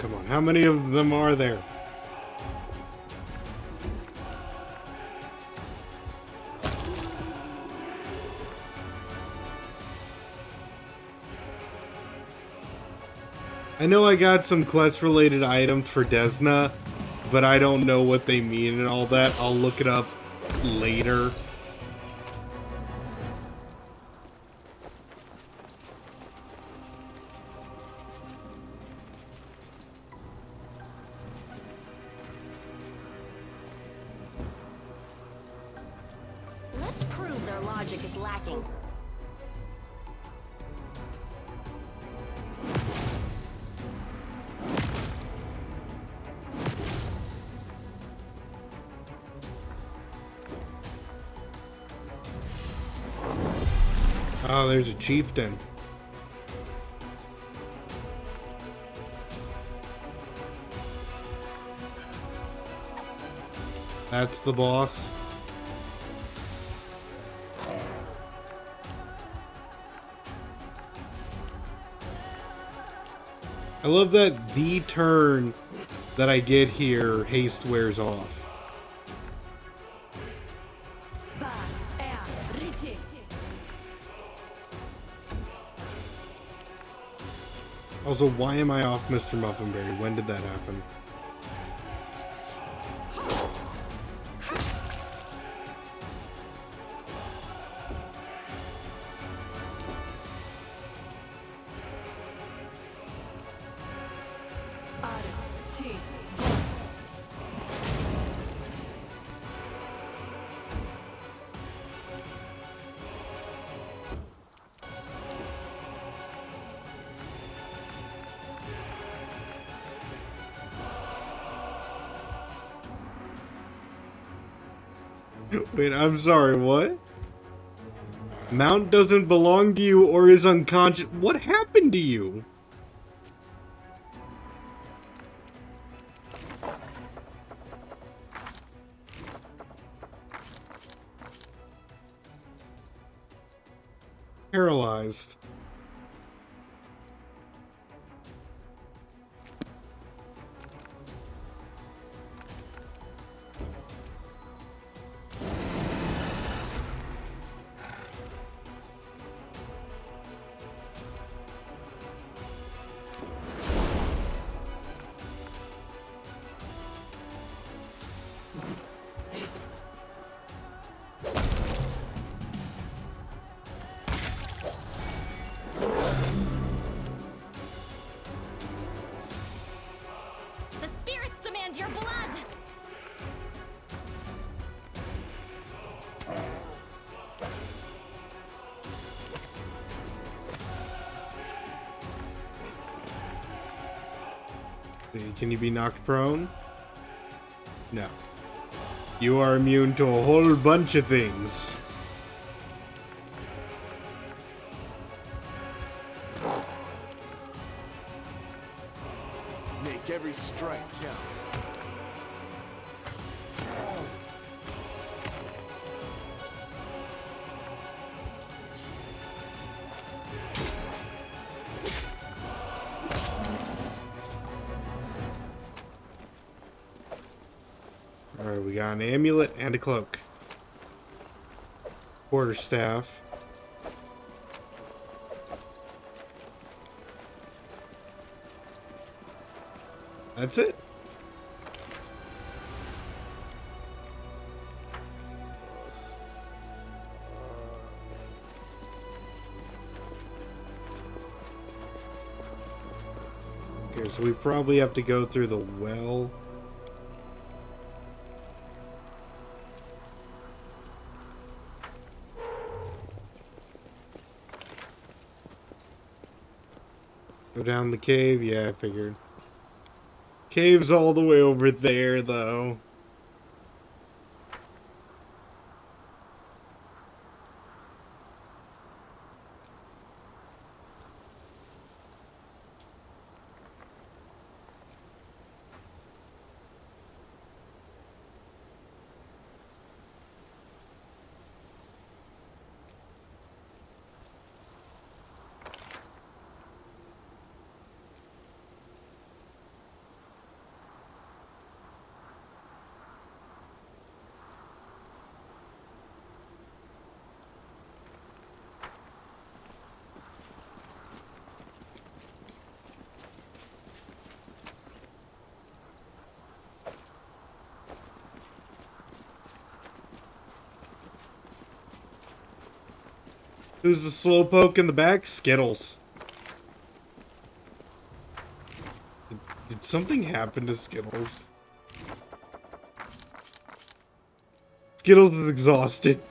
Come on, how many of them are there? I know I got some quest-related items for Desna, but I don't know what they mean and all that. I'll look it up later. Let's prove their logic is lacking. Oh, there's a chieftain. That's the boss. I love that the turn that I get here, haste wears off. Also, why am I off Mr. Muffinberry? When did that happen? Wait, I'm sorry, what? Mount doesn't belong to you or is unconscious. What happened to you? Paralyzed. The spirits demand your blood! Can you be knocked prone? No. You are immune to a whole bunch of things. Make every strike count. Alright, we got an amulet and a cloak. Quarterstaff. That's it. Okay, so we probably have to go through the well. Go down the cave? Yeah, I figured. Cave's all the way over there, though. Who's the slowpoke in the back? Skittles. Did something happen to Skittles? Skittles is exhausted.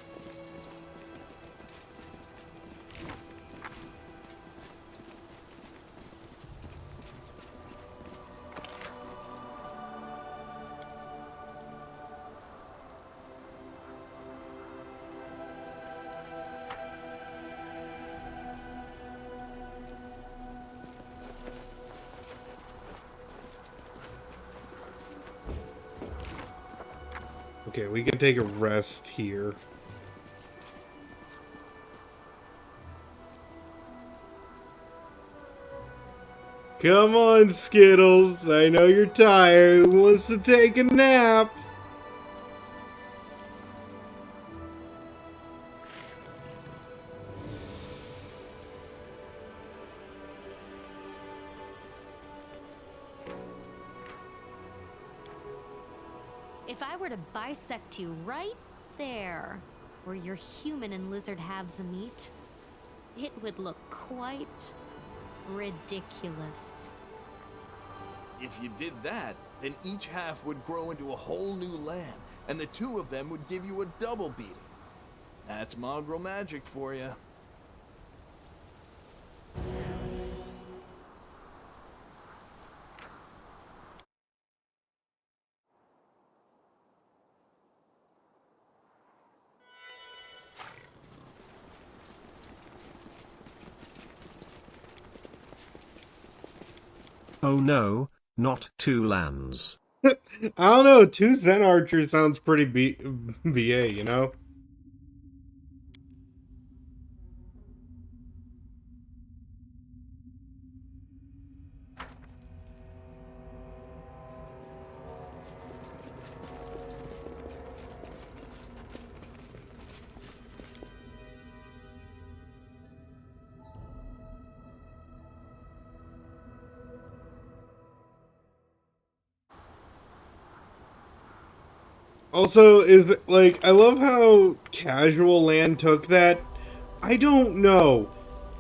Okay, we can take a rest here. Come on, Skittles. I know you're tired. Who wants to take a nap? If I were to bisect you right there, where your human and lizard halves meet, it would look quite ridiculous. If you did that, then each half would grow into a whole new land, and the two of them would give you a double beating. That's mongrel magic for you. Oh no, not two lands. I don't know. 2 Zen Archers sounds pretty BA, you know? Also, is like, I love how Casual Land took that. I don't know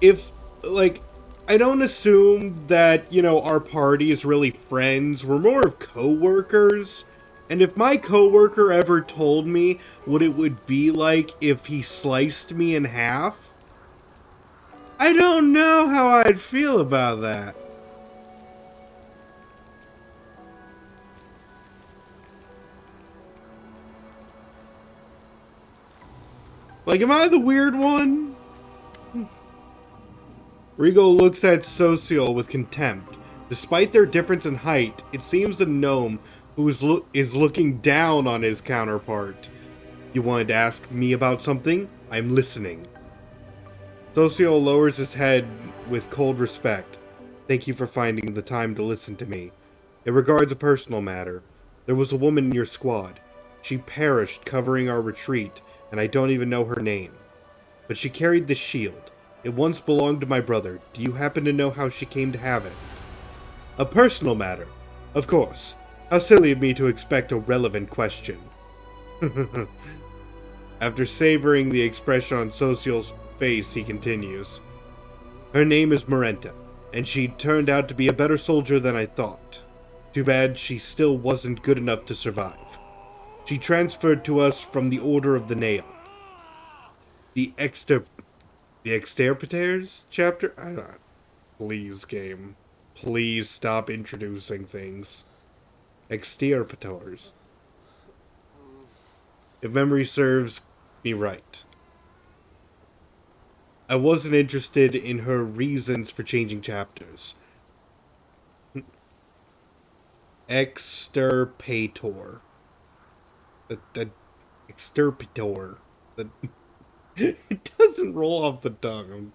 if, like, I don't assume that, you know, our party is really friends. We're more of co-workers. And if my co-worker ever told me what it would be like if he sliced me in half, I don't know how I'd feel about that. Like, am I the weird one? Rigo looks at Social with contempt. Despite their difference in height, it seems the gnome who is looking down on his counterpart. You wanted to ask me about something? I'm listening. Social lowers his head with cold respect. Thank you for finding the time to listen to me. It regards a personal matter. There was a woman in your squad. She perished covering our retreat, and I don't even know her name. But she carried this shield. It once belonged to my brother. Do you happen to know how she came to have it? A personal matter. Of course. How silly of me to expect a relevant question. After savoring the expression on Social's face, he continues. Her name is Marenta, and she turned out to be a better soldier than I thought. Too bad she still wasn't good enough to survive. She transferred to us from the Order of the Nail. The Exterpiters chapter? I don't. Please, game. Please stop introducing things. Exterpitors. If memory serves me right. I wasn't interested in her reasons for changing chapters. Extirpator. The extirpator. It doesn't roll off the tongue.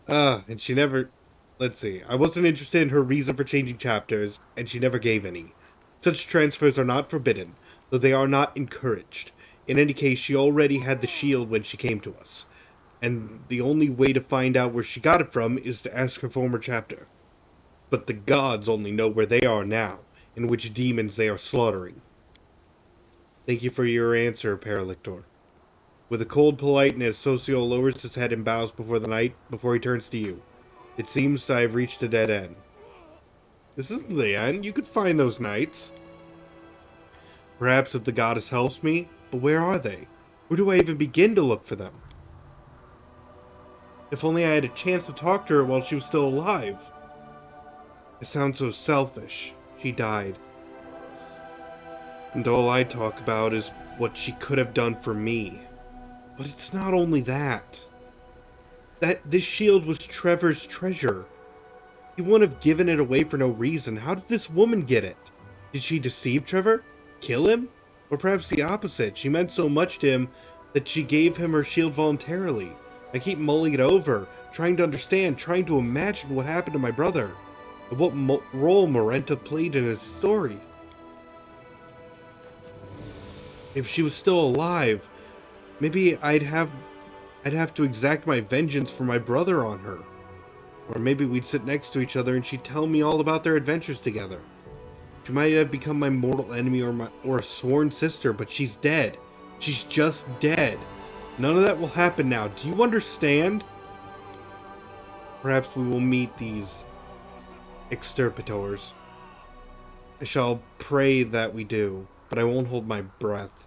And she never... Let's see. I wasn't interested in her reason for changing chapters, and she never gave any. Such transfers are not forbidden, though they are not encouraged. In any case, she already had the shield when she came to us. And the only way to find out where she got it from is to ask her former chapter. But the gods only know where they are now, and which demons they are slaughtering. Thank you for your answer, Paralictor. With a cold politeness, Socio lowers his head and bows before he turns to you. It seems I have reached a dead end. This isn't the end. You could find those knights. Perhaps if the goddess helps me, but where are they? Where do I even begin to look for them? If only I had a chance to talk to her while she was still alive. It sounds so selfish. She died. And all I talk about is what she could have done for me. But it's not only that. This shield was Trevor's treasure. He wouldn't have given it away for no reason. How did this woman get it? Did she deceive Trevor? Kill him? Or perhaps the opposite. She meant so much to him that she gave him her shield voluntarily. I keep mulling it over, trying to understand, trying to imagine what happened to my brother, and what role Marenta played in his story. If she was still alive, maybe I'd have to exact my vengeance for my brother on her. Or maybe we'd sit next to each other and she'd tell me all about their adventures together. She might have become my mortal enemy or a sworn sister, but she's dead. She's just dead. None of that will happen now. Do you understand? Perhaps we will meet these extirpators. I shall pray that we do, but I won't hold my breath.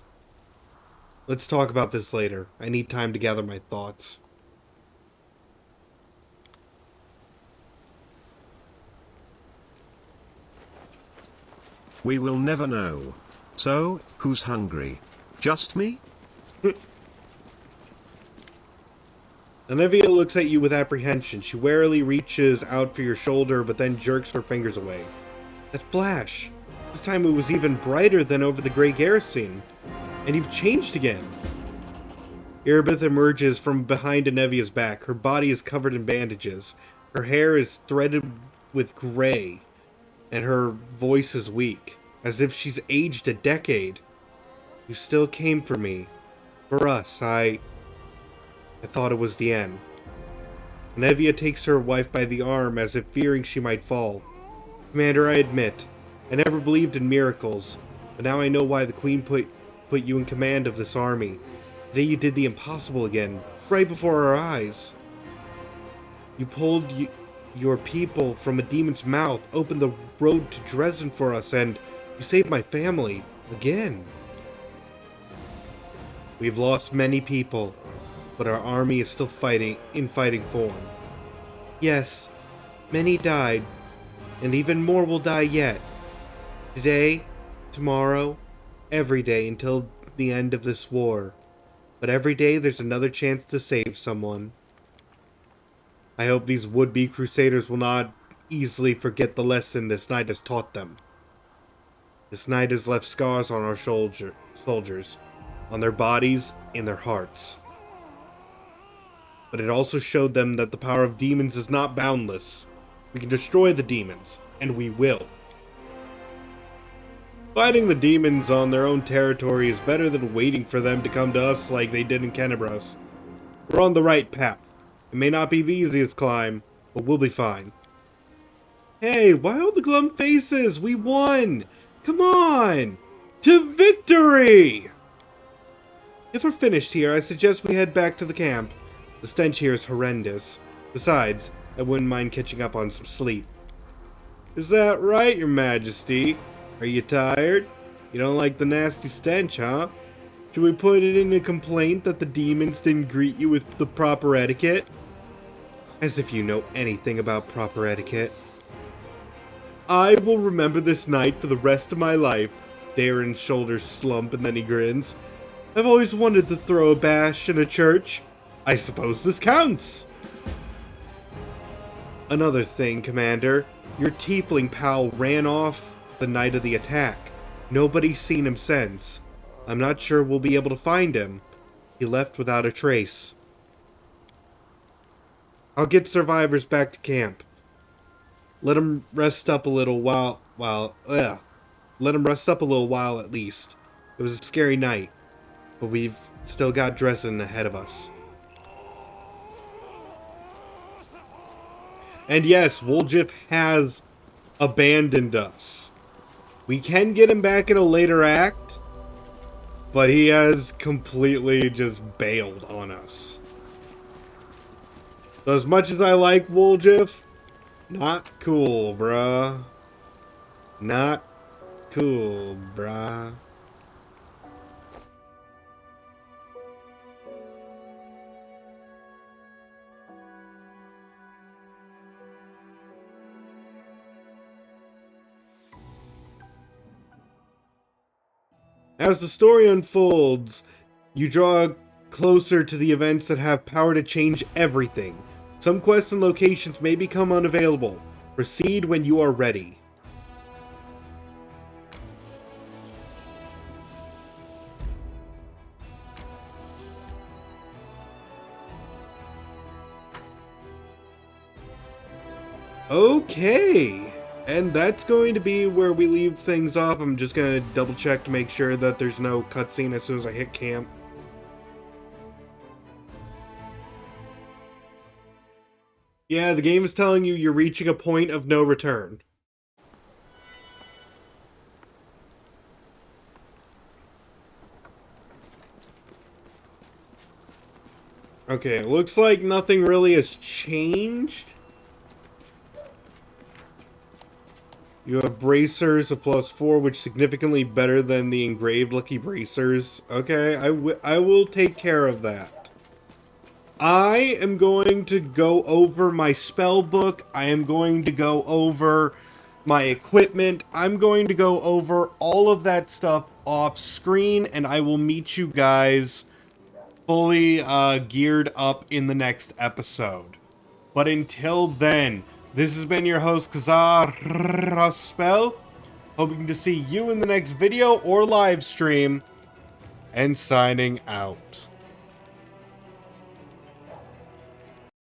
Let's talk about this later. I need time to gather my thoughts. We will never know. So, who's hungry? Just me? Anevia looks at you with apprehension. She warily reaches out for your shoulder, but then jerks her fingers away. That flash! This time it was even brighter than over the Grey Garrison. And you've changed again. Erebeth emerges from behind Anevia's back. Her body is covered in bandages. Her hair is threaded with gray. And her voice is weak, as if she's aged a decade. You still came for me. For us, I thought it was the end. Anevia takes her wife by the arm as if fearing she might fall. Commander, I admit, I never believed in miracles, but now I know why the Queen put you in command of this army. Today you did the impossible again, right before our eyes. You pulled your people from a demon's mouth, opened the road to Dresden for us, and you saved my family, again. We've lost many people, but our army is still in fighting form. Yes, many died, and even more will die yet. Today, tomorrow, every day until the end of this war. But every day there's another chance to save someone. I hope these would-be crusaders will not easily forget the lesson this night has taught them. This night has left scars on our soldiers, on their bodies, in their hearts. But it also showed them that the power of demons is not boundless. We can destroy the demons, and we will. Fighting the demons on their own territory is better than waiting for them to come to us like they did in Kenebras. We're on the right path. It may not be the easiest climb, but we'll be fine. Hey, why all the glum faces? We won! Come on! To victory! If we're finished here, I suggest we head back to the camp. The stench here is horrendous. Besides, I wouldn't mind catching up on some sleep. Is that right, Your Majesty? Are you tired? You don't like the nasty stench, huh? Should we put it in a complaint that the demons didn't greet you with the proper etiquette? As if you know anything about proper etiquette. I will remember this night for the rest of my life. Darren's shoulders slump and then he grins. I've always wanted to throw a bash in a church. I suppose this counts. Another thing, Commander. Your tiefling pal ran off the night of the attack. Nobody's seen him since. I'm not sure we'll be able to find him. He left without a trace. I'll get survivors back to camp. Let them rest up a little while. Let them rest up a little while at least. It was a scary night, but we've still got Dresden ahead of us. And yes, Woljif has abandoned us. We can get him back in a later act, But he has completely just bailed on us. So as much as I like Woljif, not cool, bruh. Not cool, bruh. As the story unfolds, you draw closer to the events that have power to change everything. Some quests and locations may become unavailable. Proceed when you are ready. Okay, and that's going to be where we leave things off. I'm just going to double check to make sure that there's no cutscene as soon as I hit camp. Yeah, the game is telling you you're reaching a point of no return. Okay, it looks like nothing really has changed. You have bracers of +4, which is significantly better than the engraved lucky bracers. Okay, I will take care of that. I am going to go over my spell book. I am going to go over my equipment. I'm going to go over all of that stuff off screen, and I will meet you guys fully geared up in the next episode. But until then, this has been your host, Kazar Spell, hoping to see you in the next video or live stream, and signing out.